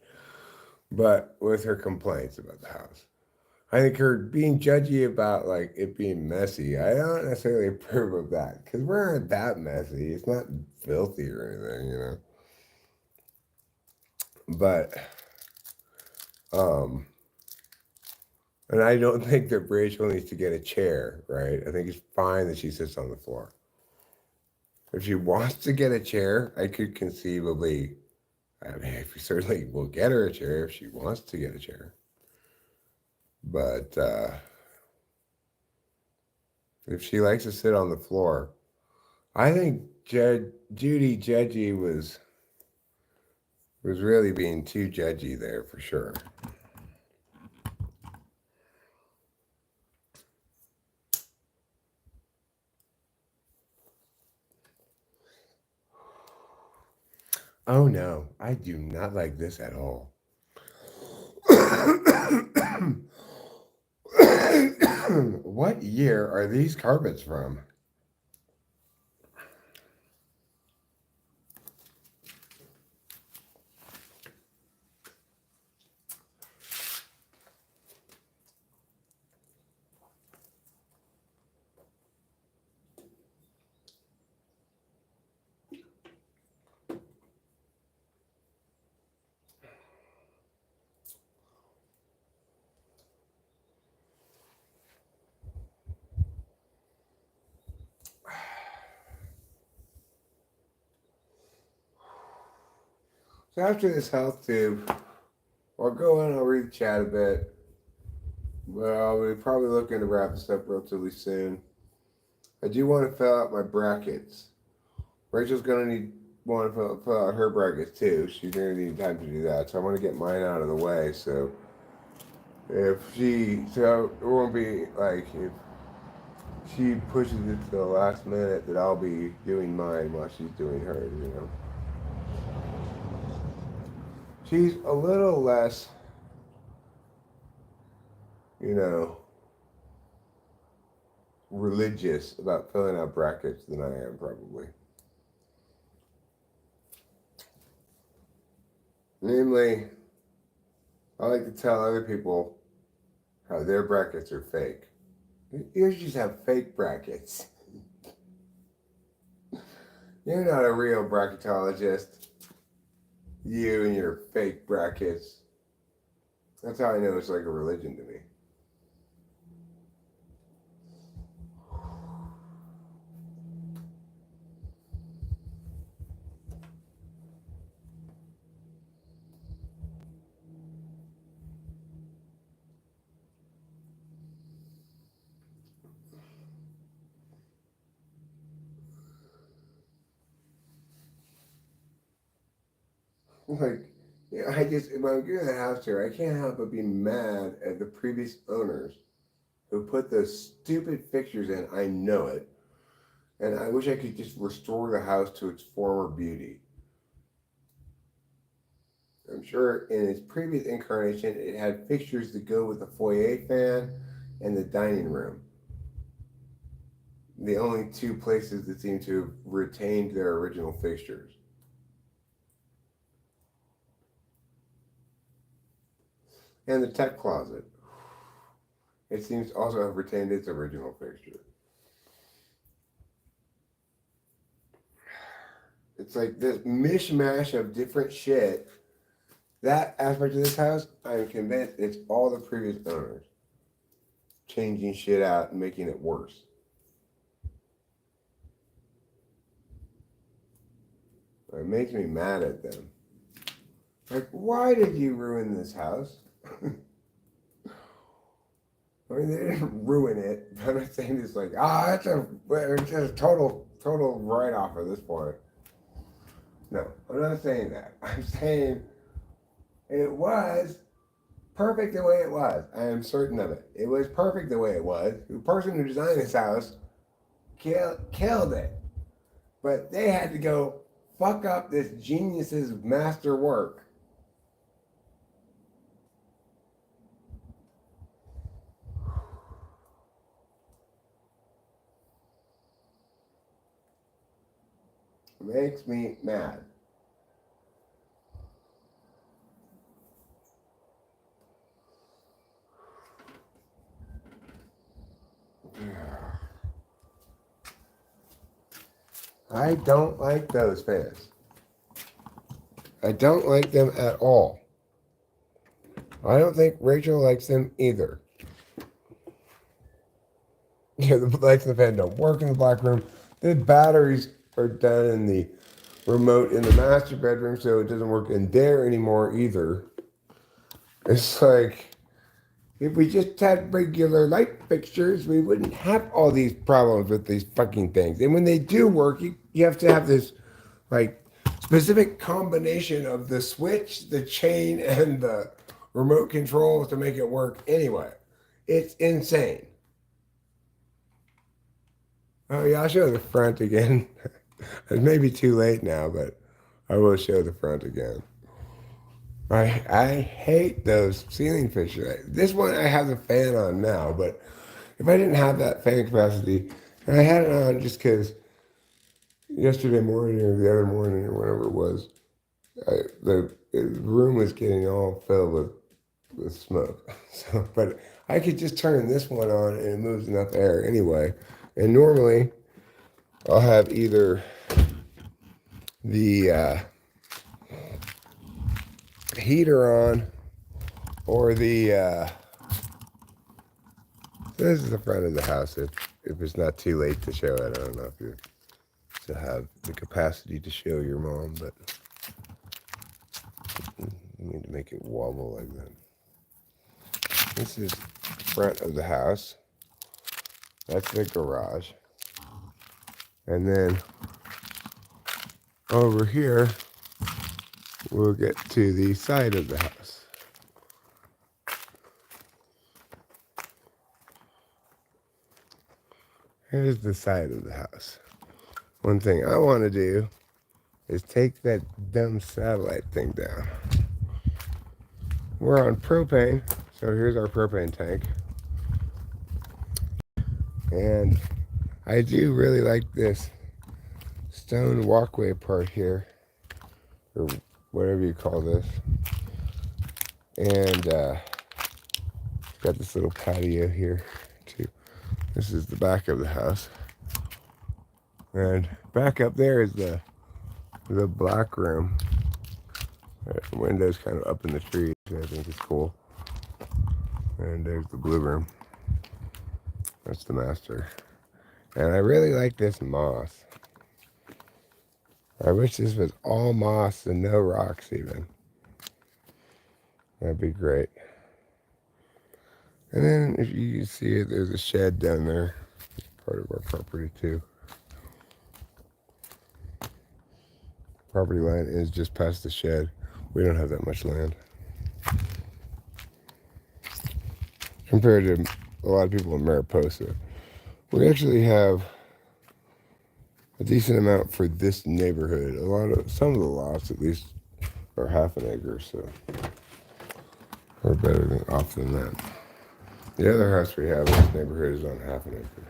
But with her complaints about the house. I think her being judgy about like it being messy, I don't necessarily approve of that because we aren't that messy. It's not filthy or anything, you know. But, and I don't think that Rachel needs to get a chair, right? I think it's fine that she sits on the floor. If she wants to get a chair, I could conceivably, I mean, we certainly will get her a chair if she wants to get a chair. But if she likes to sit on the floor, I think Judy Judgy was really being too judgy there for sure. Oh no, I do not like this at all. What year are these carpets from? So after this health tube, I'll go in and I'll read the chat a bit. But I'll be probably looking to wrap this up relatively soon. I do want to fill out my brackets. Rachel's gonna want to fill out her brackets too. She's gonna need time to do that, so I want to get mine out of the way. So so it won't be like if she pushes it to the last minute that I'll be doing mine while she's doing hers. You know, she's a little less, you know, religious about filling out brackets than I am probably. Namely, I like to tell other people how their brackets are fake. You just have fake brackets. You're not a real bracketologist. You and your fake brackets. That's how I know it's like a religion to me. Like, yeah, when I get to the house here, I can't help but be mad at the previous owners who put those stupid fixtures in. I know it. And I wish I could just restore the house to its former beauty. I'm sure in its previous incarnation, it had fixtures that go with the foyer fan and the dining room. The only two places that seem to have retained their original fixtures. And the tech closet. It seems to also have retained its original fixture. It's like this mishmash of different shit. That aspect of this house, I'm convinced it's all the previous owners changing shit out and making it worse. It makes me mad at them. Like, why did you ruin this house? I mean, they didn't ruin it. I'm not saying it's like, it's a total write-off at this point. No, I'm not saying that. I'm saying it was perfect the way it was. I am certain of it. It was perfect the way it was. The person who designed this house killed it. But they had to go fuck up this genius's master work. Makes me mad. I don't like those fans. I don't like them at all. I don't think Rachel likes them either. Yeah, the lights in the fan don't work in the black room. The batteries are done in the remote in the master bedroom, so it doesn't work in there anymore either. It's like, if we just had regular light fixtures, we wouldn't have all these problems with these fucking things. And when they do work, you have to have this, like, specific combination of the switch, the chain, and the remote control to make it work anyway. It's insane. Oh yeah, I'll show the front again. It may be too late now, but I will show the front again. I hate those ceiling fixtures. This one I have the fan on now, but if I didn't have that fan capacity, and I had it on just because yesterday morning or the other morning or whatever it was, the room was getting all filled with smoke. So, but I could just turn this one on and it moves enough air anyway. And normally I'll have either the heater on or the this is the front of the house. If it's not too late to show it, I don't know if you still have the capacity to show your mom, but you need to make it wobble like that. This is the front of the house. That's the garage. And then over here, we'll get to the side of the house. Here's the side of the house. One thing I want to do is take that dumb satellite thing down. We're on propane, so here's our propane tank. And I do really like this stone walkway part here, or whatever you call this. And got this little patio here too. This is the back of the house. And back up there is the black room. The window's kind of up in the trees, I think is cool. And there's the blue room. That's the master. And I really like this moss. I wish this was all moss and no rocks even. That'd be great. And then if you see it, there's a shed down there. Part of our property too. Property line is just past the shed. We don't have that much land. Compared to a lot of people in Mariposa. We actually have a decent amount for this neighborhood. Some of the lots at least are half an acre, so we're better off than that. The other house we have in this neighborhood is on half an acre.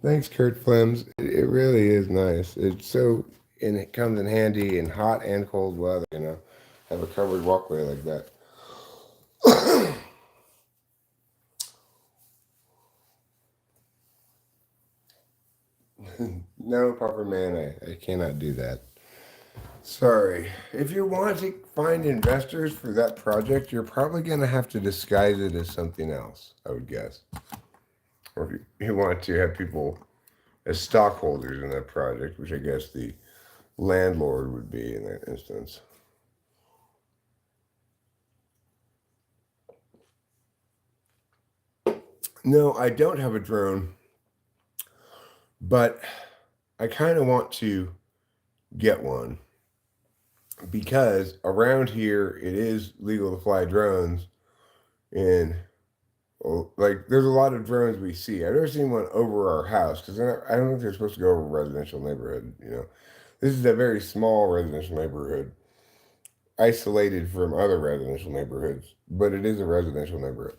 Thanks, Kurt Flems. It really is nice. And it comes in handy in hot and cold weather, have a covered walkway like that. No, proper man, I cannot do that. Sorry. If you want to find investors for that project, you're probably going to have to disguise it as something else, I would guess. Or if you want to have people as stockholders in that project, which I guess the landlord would be in that instance. No, I don't have a drone, but I kind of want to get one because around here it is legal to fly drones in, like, there's a lot of drones we see. I've never seen one over our house because I don't think they're supposed to go over a residential neighborhood, This is a very small residential neighborhood, isolated from other residential neighborhoods, but it is a residential neighborhood.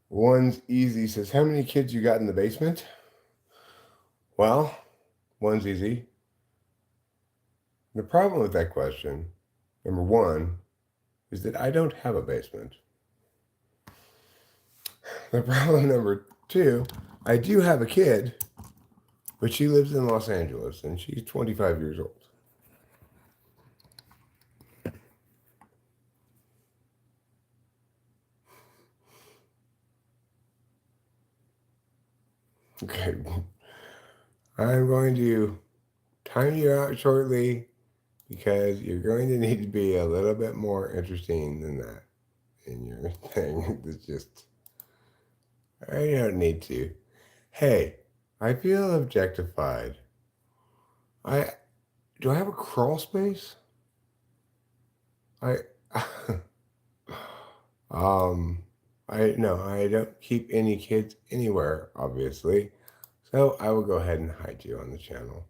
One's Easy says, how many kids you got in the basement? Well, one's easy. The problem with that question, number one, is that I don't have a basement. The problem number two, I do have a kid, but she lives in Los Angeles and she's 25 years old. Okay. I'm going to time you out shortly because you're going to need to be a little bit more interesting than that in your thing. It's just, I don't need to. Hey, I feel objectified. Do I have a crawl space? No, I don't keep any kids anywhere, obviously. So I will go ahead and hide you on the channel.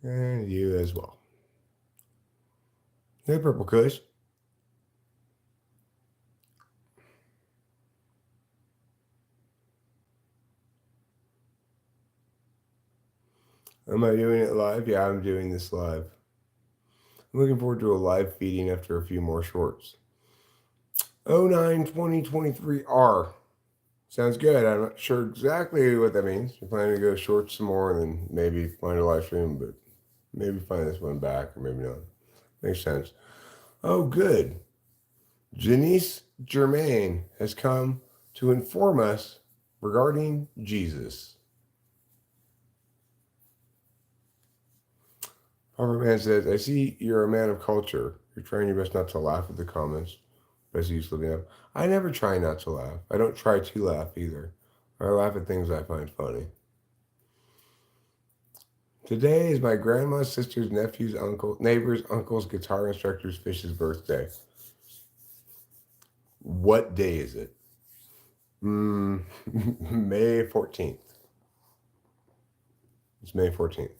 And you as well. Hey, Purple Kush. Am I doing it live? Yeah, I'm doing this live. I'm looking forward to a live feeding after a few more shorts. 09-2023R. Sounds good. I'm not sure exactly what that means. We're planning to go short some more and then maybe find a live stream, but maybe find this one back or maybe not. Makes sense. Oh, good. Janice Germain has come to inform us regarding Jesus. Pufferman says, I see you're a man of culture. You're trying your best not to laugh at the comments. But as you slipping up. I never try not to laugh. I don't try to laugh either. I laugh at things I find funny. Today is my grandma's sister's nephew's neighbor's uncle's guitar instructor's fish's birthday. What day is it? May 14th. It's May 14th.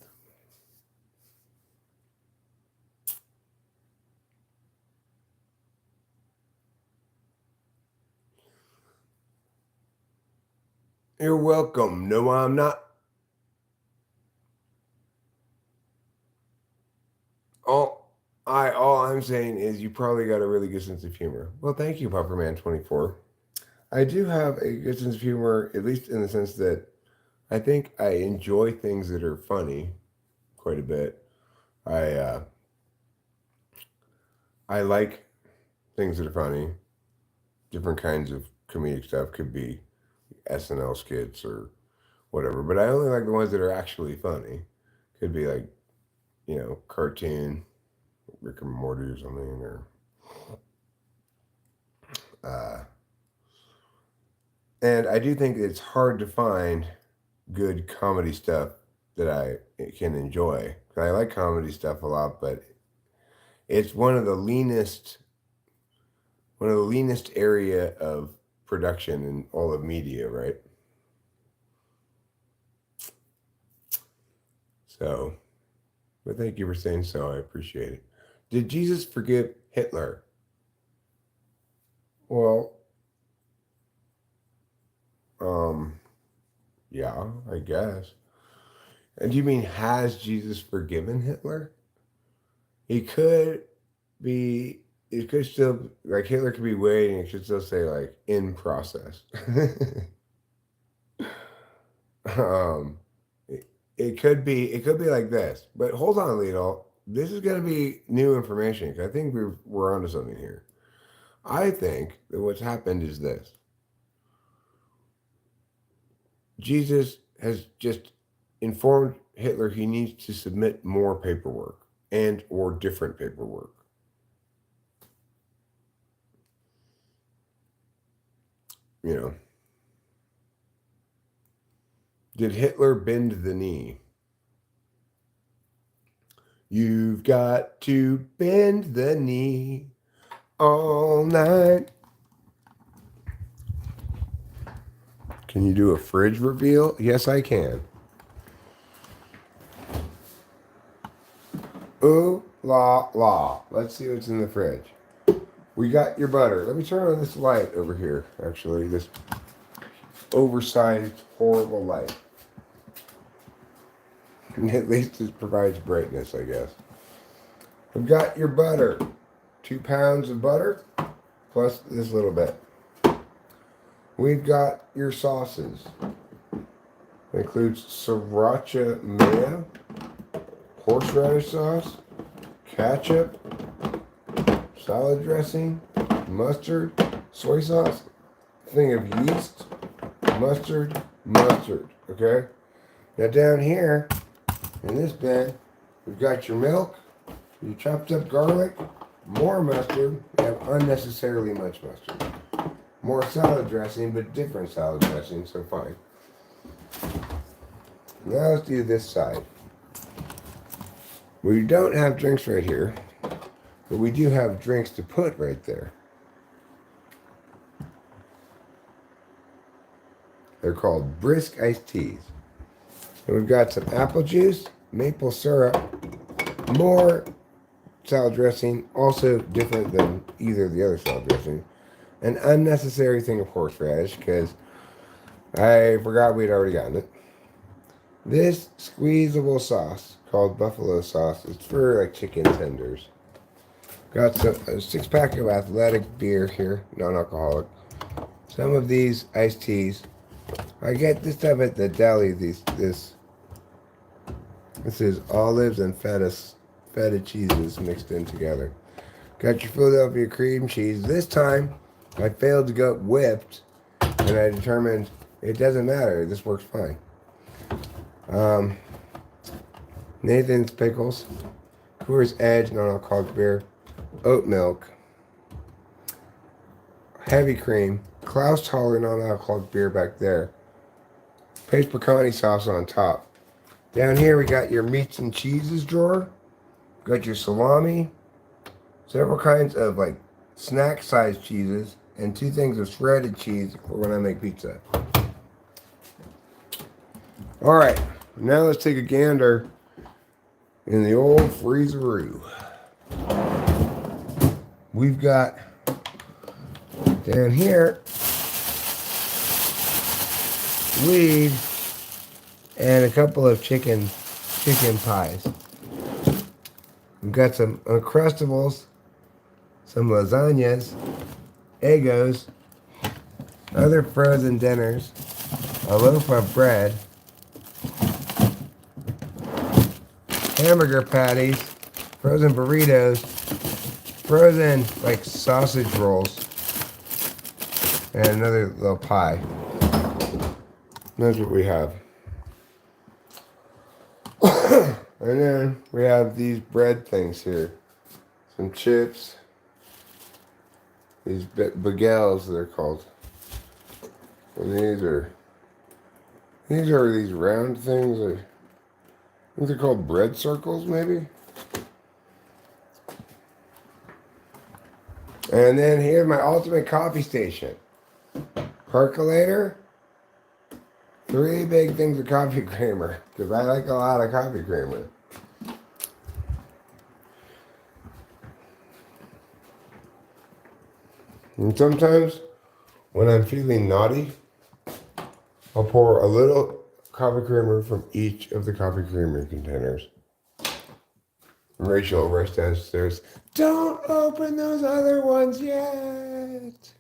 You're welcome. No, I'm not. All I'm saying is you probably got a really good sense of humor. Well, thank you, Pufferman24. I do have a good sense of humor, at least in the sense that I think I enjoy things that are funny quite a bit. I like things that are funny. Different kinds of comedic stuff could be SNL skits or whatever, but I only like the ones that are actually funny. Could be like, cartoon, Rick and Morty or something, or and I do think it's hard to find good comedy stuff that I can enjoy. I like comedy stuff a lot, but it's one of the leanest area of production in all of media, right? So, but thank you for saying so. I appreciate it. Did Jesus forgive Hitler? Well, yeah, I guess. And do you mean, has Jesus forgiven Hitler? It could still, like, Hitler could be waiting. It should still say, like, in process. It could be like this. But hold on, Lidl. This is going to be new information, because I think we're onto something here. I think that what's happened is this. Jesus has just informed Hitler he needs to submit more paperwork and or different paperwork. Did Hitler bend the knee? You've got to bend the knee all night. Can you do a fridge reveal? Yes, I can. Ooh, la, la. Let's see what's in the fridge. We got your butter. Let me turn on this light over here, actually. This oversized, horrible light. And at least it provides brightness, I guess. We've got your butter. 2 pounds of butter, plus this little bit. We've got your sauces. It includes sriracha mayo, horseradish sauce, ketchup, salad dressing, mustard, soy sauce, thing of yeast, mustard, okay? Now down here, in this bin, we've got your milk, your chopped up garlic, more mustard, we have unnecessarily much mustard. More salad dressing, but different salad dressing, so fine. Now let's do this side. We don't have drinks right here, but we do have drinks to put right there. They're called brisk iced teas. And we've got some apple juice, maple syrup, more salad dressing, also different than either of the other salad dressing. An unnecessary thing of horseradish, because I forgot we'd already gotten it. This squeezable sauce called buffalo sauce. It's for like chicken tenders. Got a 6-pack of athletic beer here, non-alcoholic. Some of these iced teas. I get this stuff at the deli. This is olives and feta cheeses mixed in together. Got your Philadelphia cream cheese. This time I failed to go whipped, and I determined It doesn't matter. This works fine. Nathan's Pickles, Coors Edge, non-alcoholic beer, oat milk, heavy cream, Klaus Toller non-alcoholic beer back there, paste pecani sauce on top. Down here we got your meats and cheeses drawer, got your salami, several kinds of like snack-sized cheeses, and 2 things of shredded cheese for when I make pizza. All right, now let's take a gander in the old freezeroo. We've got down here weed and a couple of chicken pies. We've got some Uncrustables, some lasagnas, Eggos, other frozen dinners, a loaf of bread, hamburger patties, frozen burritos, frozen like sausage rolls, and another little pie. That's what we have. And then we have these bread things here. Some chips. These bagels, they're called. And these are these round things. I think they're called bread circles, maybe. And then here's my ultimate coffee station. Percolator. 3 big things of coffee creamer, because I like a lot of coffee creamer. And sometimes, when I'm feeling naughty, I'll pour a little coffee creamer from each of the coffee creamer containers. Rachel rush downstairs. Don't open those other ones yet.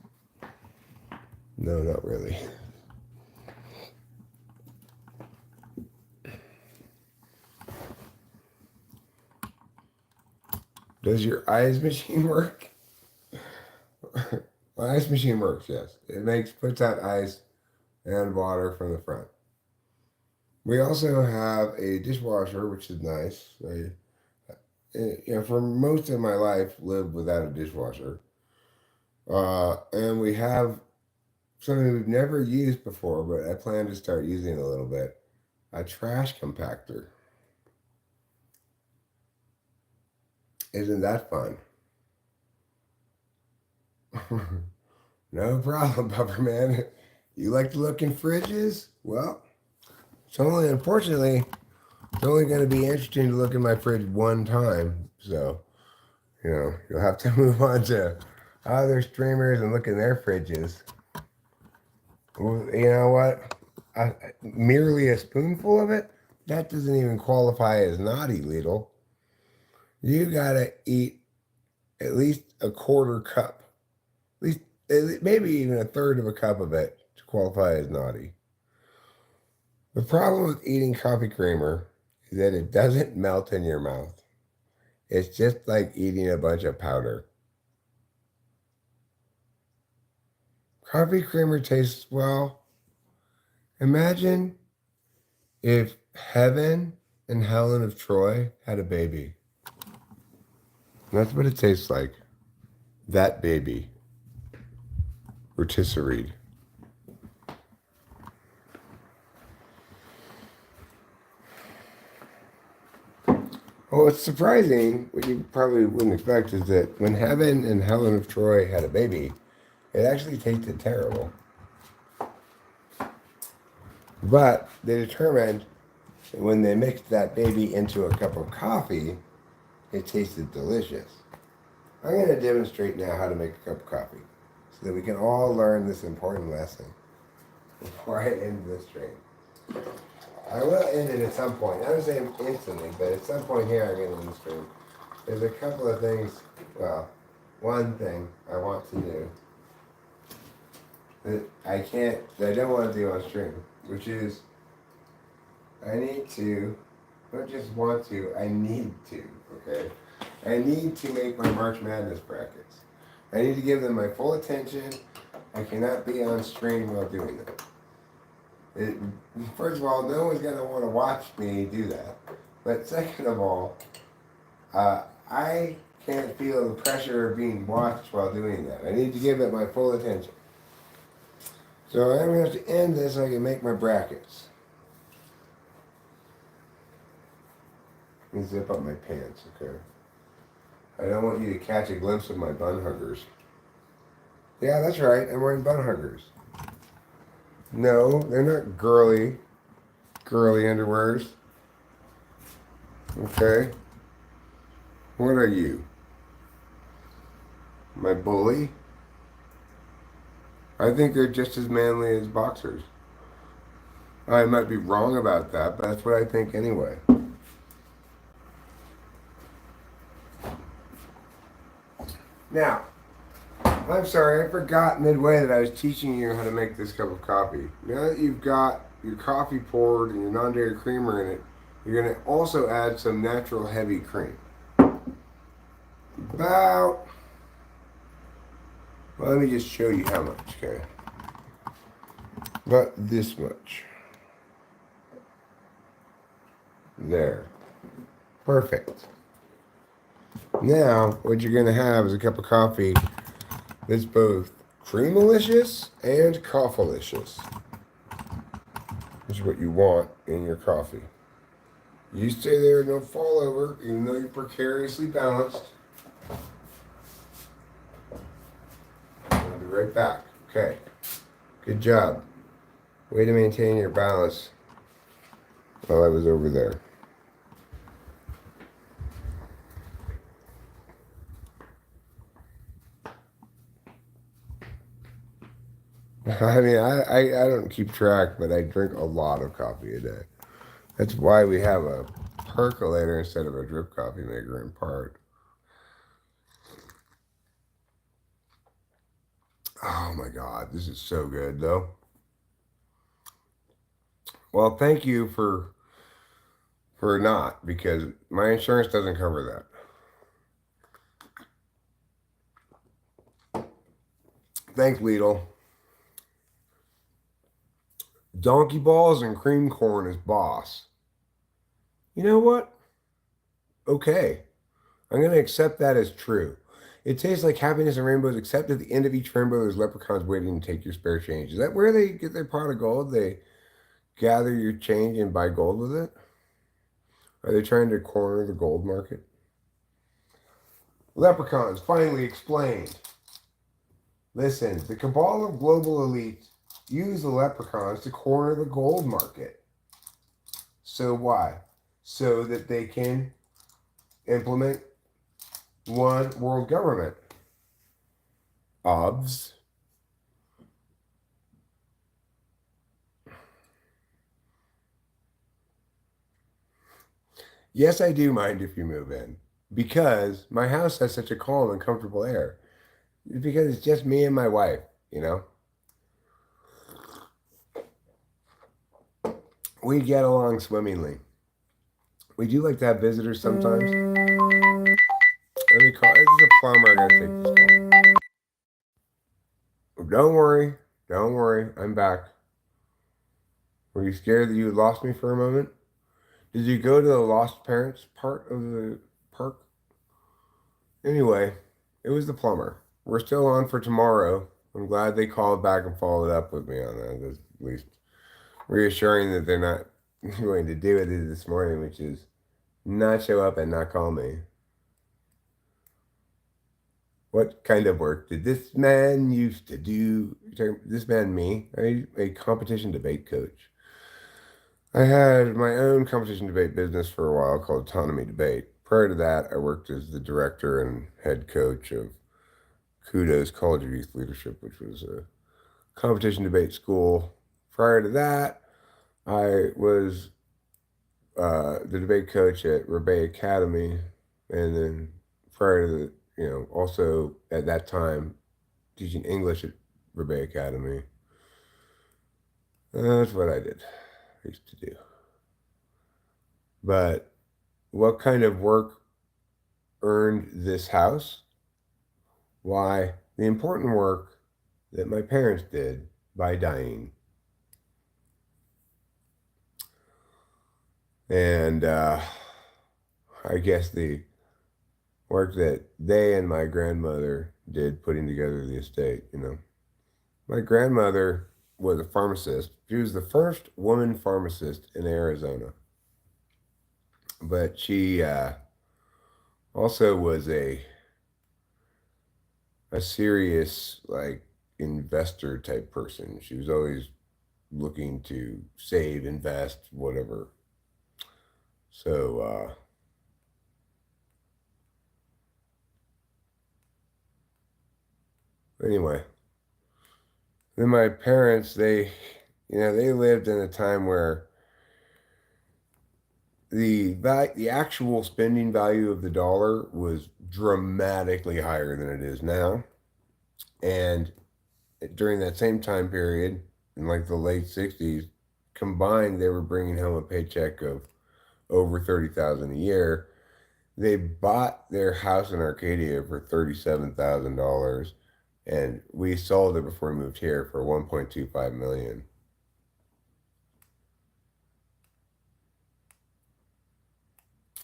No, not really. Does your ice machine work? My ice machine works, yes. It puts out ice and water from the front. We also have a dishwasher, which is nice. For most of my life, lived without a dishwasher. And we have something we've never used before, but I plan to start using a little bit. A trash compactor. Isn't that fun? No problem, Pepperman. You like to look in fridges? Well, unfortunately, it's only going to be interesting to look in my fridge one time. So, you'll have to move on to other streamers and look in their fridges. Well, you know what? Merely a spoonful of it? That doesn't even qualify as naughty, Lidl. You gotta eat at least a quarter cup. At least maybe even a third of a cup of it to qualify as naughty. The problem with eating coffee creamer is that it doesn't melt in your mouth. It's just like eating a bunch of powder. Coffee creamer tastes well. Imagine if Heaven and Helen of Troy had a baby. That's what it tastes like. That baby. Rotisserie. Well, what's surprising, what you probably wouldn't expect, is that when Heaven and Helen of Troy had a baby, it actually tasted terrible. But they determined that when they mixed that baby into a cup of coffee, it tasted delicious. I'm going to demonstrate now how to make a cup of coffee so that we can all learn this important lesson before I end this stream. I will end it at some point. I don't say instantly, but at some point here I'm going to end the stream. There's a couple of things, one thing I want to do that I don't want to do on stream, which is I need to, not just want to, I need to, okay? I need to make my March Madness brackets. I need to give them my full attention. I cannot be on stream while doing that. It, first of all, no one's gonna want to watch me do that. But second of all, I can't feel the pressure of being watched while doing that. I need to give it my full attention. So I'm gonna have to end this so I can make my brackets. Let me zip up my pants, okay? I don't want you to catch a glimpse of my bun huggers. Yeah, that's right. I'm wearing bun huggers. No, they're not girly underwears. Okay? What are you? My bully? I think they're just as manly as boxers. I might be wrong about that, but that's what I think anyway. Now, I'm sorry, I forgot midway that I was teaching you how to make this cup of coffee. Now that you've got your coffee poured and your non-dairy creamer in it, you're going to also add some natural heavy cream. About, well, let me just show you how much, okay? About this much. There. Perfect. Now, what you're going to have is a cup of coffee that's both creamalicious and coffeelicious. This is what you want in your coffee. You stay there, don't fall over, even though you're precariously balanced. I'll be right back. Okay. Good job. Way to maintain your balance while I was over there. I mean, I don't keep track, but I drink a lot of coffee a day. That's why we have a percolator instead of a drip coffee maker in part. Oh my God, this is so good though. Well, thank you for not, because my insurance doesn't cover that. Thanks, Lidl. Donkey balls and cream corn is boss. You know what? Okay. I'm going to accept that as true. It tastes like happiness and rainbows, except at the end of each rainbow, there's leprechauns waiting to take your spare change. Is that where they get their pot of gold? They gather your change and buy gold with it? Are they trying to corner the gold market? Leprechauns, finally explained. Listen, the cabal of global elites use the leprechauns to corner the gold market. So why? So that they can implement one world government. Obs. Yes, I do mind if you move in, because my house has such a calm and comfortable air. Because it's just me and my wife, you know? We get along swimmingly. We do like to have visitors sometimes. Let me call. This is a plumber. I gotta take this call. Don't worry. Don't worry. I'm back. Were you scared that you had lost me for a moment? Did you go to the lost parents part of the park? Anyway, it was the plumber. We're still on for tomorrow. I'm glad they called back and followed up with me on that. That's at least reassuring that they're not going to do it this morning, which is not show up and not call me. What kind of work did this man used to do? This man, me? I'm a competition debate coach. I had my own competition debate business for a while called Autonomy Debate. Prior to that, I worked as the director and head coach of Kudos College of Youth Leadership, which was a competition debate school. Prior to that, I was the debate coach at Rebay Academy, and then prior to the, also at that time, teaching English at Rebay Academy. That's what I did. I used to do. But what kind of work earned this house? Why, the important work that my parents did by dying. And I guess the work that they and my grandmother did putting together the estate, you know. My grandmother was a pharmacist. She was the first woman pharmacist in Arizona. But she also was a serious, like, investor type person. She was always looking to save, invest, whatever. So, anyway, then my parents, they lived in a time where the actual spending value of the dollar was dramatically higher than it is now. And during that same time period, in like the late 60s, combined, they were bringing home a paycheck of over 30,000 a year. They bought their house in Arcadia for $37,000, and we sold it before we moved here for 1.25 million.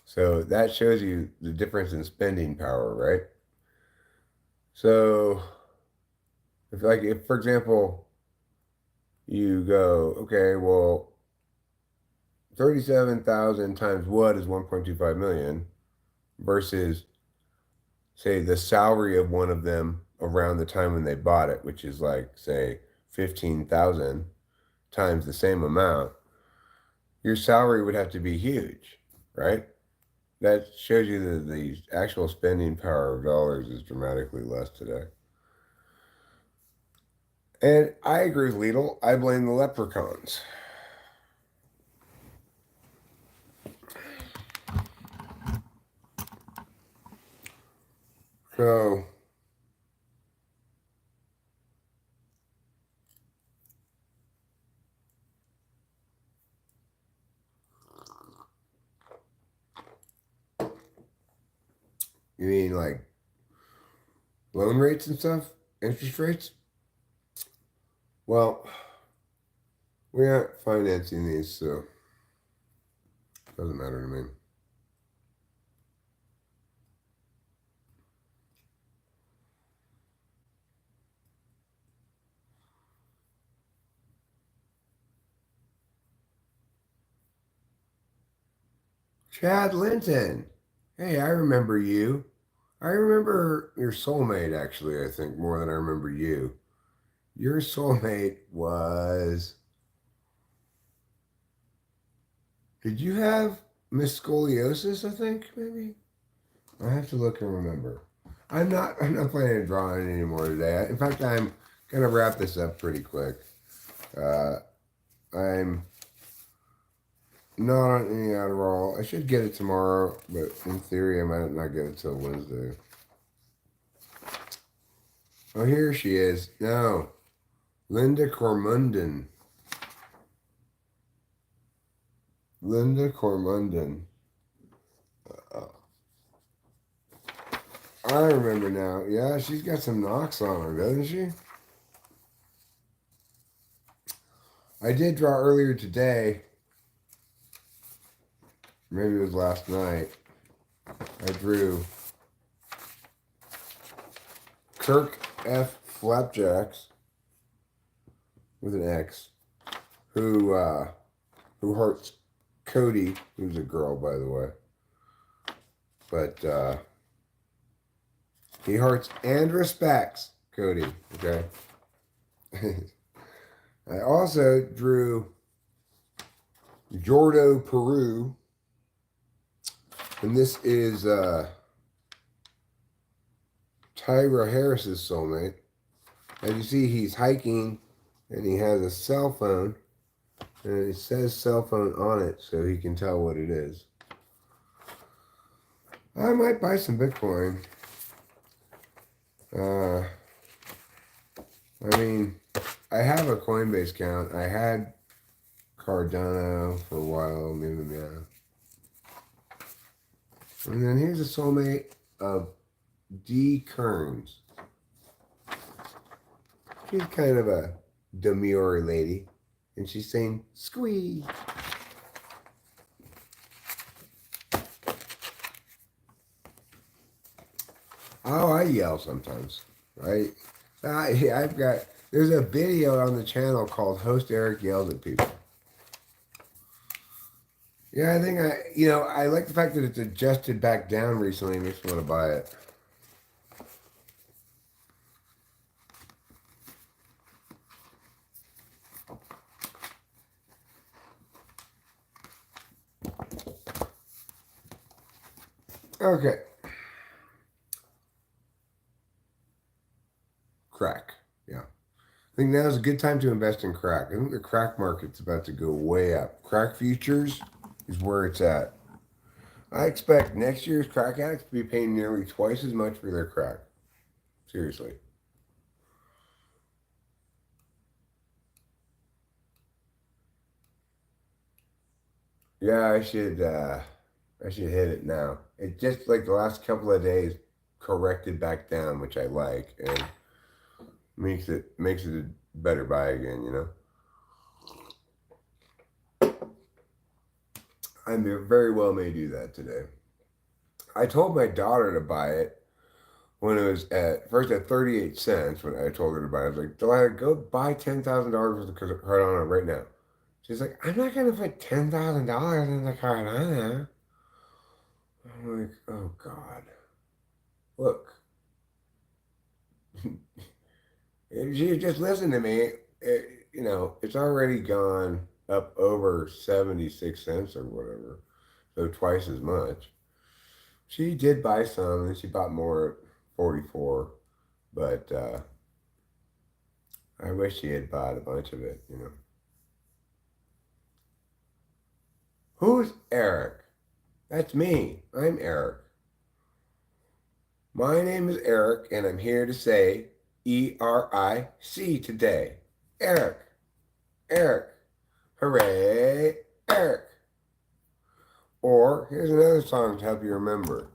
So that shows you the difference in spending power, right? So if for example you go, okay, well, 37,000 times what is 1.25 million versus, say, the salary of one of them around the time when they bought it, which is like, say, 15,000 times the same amount, your salary would have to be huge, right? That shows you that the actual spending power of dollars is dramatically less today. And I agree with Lidl. I blame the leprechauns. So, you mean like loan rates and stuff? Interest rates? Well, we aren't financing these, so it doesn't matter to me. Chad Linton. Hey, I remember you. I remember your soulmate, actually, I think, more than I remember you. Your soulmate was. Did you have Miss Scoliosis, I think, maybe? I have to look and remember. I'm not planning on drawing anymore today. In fact, I'm gonna wrap this up pretty quick. Uh, I'm not on any Adderall. I should get it tomorrow, but in theory, I might not get it till Wednesday. Oh, here she is. No, Linda Cormunden. Linda Cormunden. Uh, I remember now. Yeah, she's got some knocks on her, doesn't she? I did draw earlier today. Maybe it was last night. I drew Kirk F. Flapjacks with an X, who hurts Cody, who's a girl, by the way. But he hearts and respects Cody, okay? I also drew Jordo Peru, and this is Tyra Harris's soulmate. As you see, he's hiking, and he has a cell phone, and it says cell phone on it, so he can tell what it is. I might buy some Bitcoin. I mean, I have a Coinbase account. I had Cardano for a while, maybe, yeah. And then here's a soulmate of D. Kearns. She's kind of a demure lady, and she's saying, squee. Oh, I yell sometimes, right? I've got, there's a video on the channel called Host Eric Yells at People. Yeah, I think I like the fact that it's adjusted back down recently. It makes me want to buy it. Okay. Crack. Yeah. I think now is a good time to invest in crack. I think the crack market's about to go way up. Crack futures is where it's at. I expect next year's crack addicts to be paying nearly twice as much for their crack. Seriously. Yeah, I should hit it now. It just like the last couple of days corrected back down, which I like, and makes it a better buy again, you know. I very well may do that today. I told my daughter to buy it when it was at first at 38 cents. When I told her to buy it, I was like, Delilah, go buy $10,000 worth of Cardano right now. She's like, I'm not gonna put $10,000 in the Cardano. I'm like, oh God, look. If you just listen to me, it's already gone up over 76 cents or whatever, so twice as much. She did buy some, and she bought more at 44, but I wish she had bought a bunch of it. Who's Eric? That's me. I'm Eric. My name is Eric, and I'm here to say ERIC today. Eric. Eric. Hooray, Eric. Or here's another song to help you remember.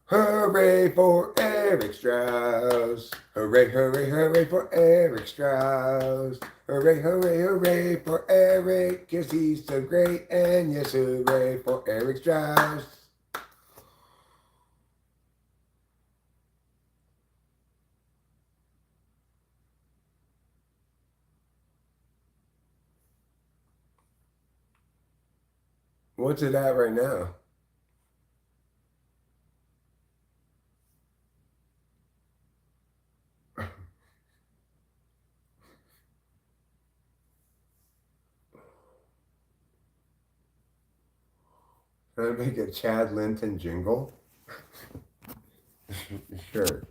Hooray for Eric Strauss. Hooray, hooray, hooray for Eric Strauss. Hooray, hooray, hooray for Eric, 'cause he's so great. And yes, hooray for Eric Strauss. What's it at right now? Can I make a Chad Linton jingle? Sure.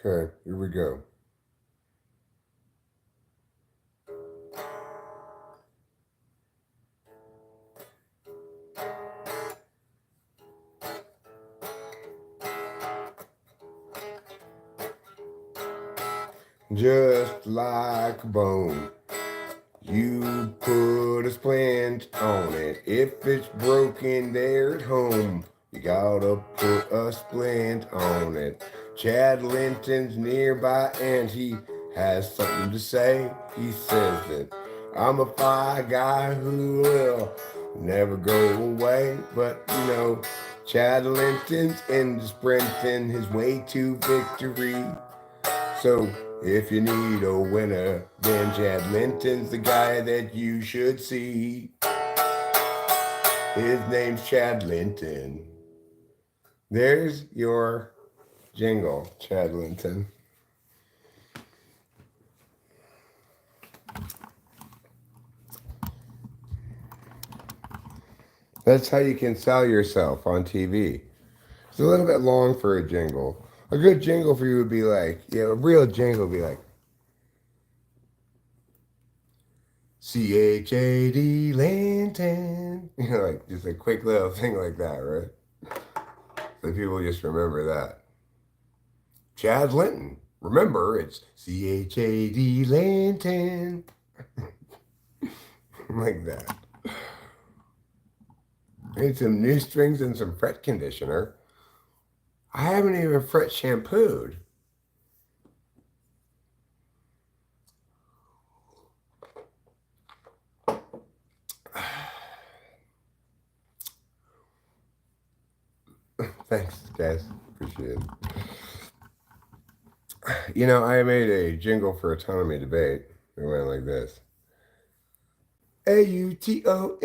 Okay, here we go. Just like a bone, you put a splint on it. If it's broken there at home, you gotta put a splint on it. Chad Linton's nearby and he has something to say. He says that I'm a fire guy who will never go away. But Chad Linton's into sprinting his way to victory. So if you need a winner, then Chad Linton's the guy that you should see. His name's Chad Linton. There's your jingle, Chad Linton. That's how you can sell yourself on TV. It's a little bit long for a jingle. A good jingle for you would be like, a real jingle would be like, CHAD Linton. You know, like just a quick little thing like that, right? So people just remember that. Chad Linton. Remember, it's CHAD Linton. Like that. Need some new strings and some fret conditioner. I haven't even fret shampooed. Thanks, guys. Appreciate it. You know, I made a jingle for autonomy debate. It went like this. AUTONOMY.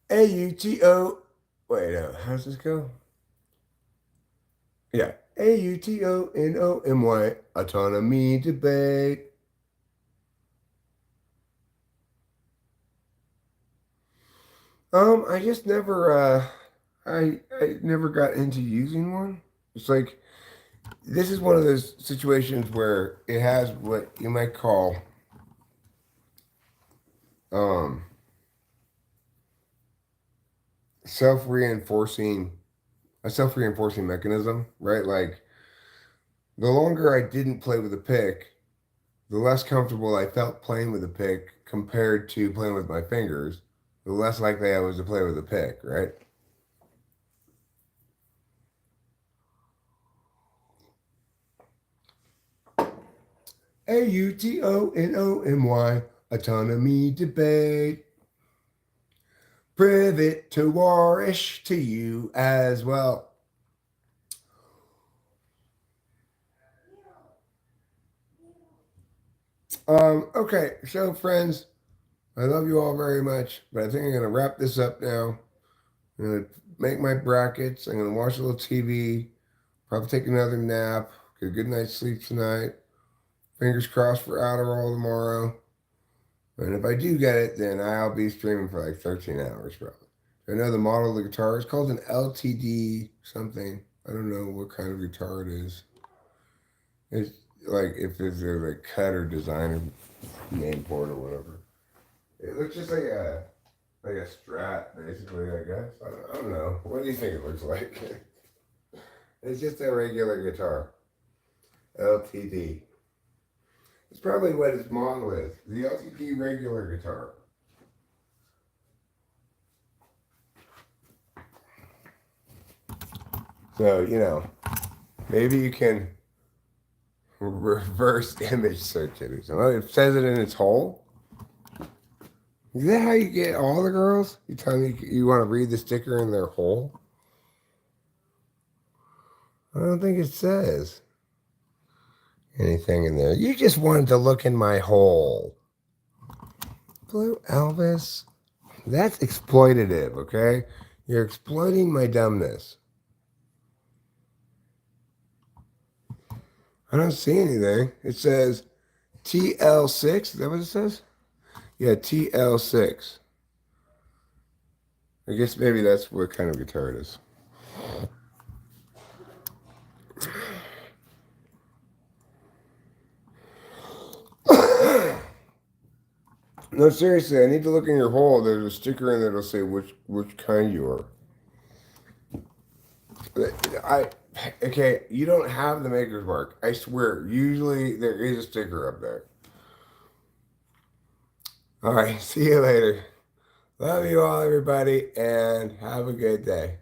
AUTO. Wait, how does this go? Yeah. AUTONOMY. Autonomy debate. I just never, I never got into using one. It's like, this is one of those situations where it has what you might call, um, self-reinforcing, a self-reinforcing mechanism, right? Like, the longer I didn't play with a pick, the less comfortable I felt playing with a pick compared to playing with my fingers, the less likely I was to play with a pick, right? AUTONOMY, autonomy debate. Privet to warish to you as well. Okay, so friends, I love you all very much, but I think I'm gonna wrap this up now. I'm gonna make my brackets. I'm gonna watch a little TV, probably take another nap, get a good night's sleep tonight. Fingers crossed for Adderall tomorrow. And if I do get it, then I'll be streaming for like 13 hours probably. I know the model of the guitar is called an LTD something. I don't know what kind of guitar it is. It's like if it's a cut or designer name for it or whatever. It looks just like a Strat, basically, I guess. I don't know. What do you think it looks like? It's just a regular guitar. LTD. It's probably what its model is. The LTD regular guitar. So, you know, maybe you can reverse image search it or something. It says it in its hole. Is that how you get all the girls? You tell me you want to read the sticker in their hole? I don't think it says anything in there. You just wanted to look in my hole. Blue Elvis. That's exploitative, okay? You're exploiting my dumbness. I don't see anything. It says TL6. Is that what it says? Yeah, TL6. I guess maybe that's what kind of guitar it is. No, seriously, I need to look in your hole. There's a sticker in there that'll say which kind you are. Okay, you don't have the maker's mark. I swear. Usually there is a sticker up there. All right, see you later. Love you all, everybody, and have a good day.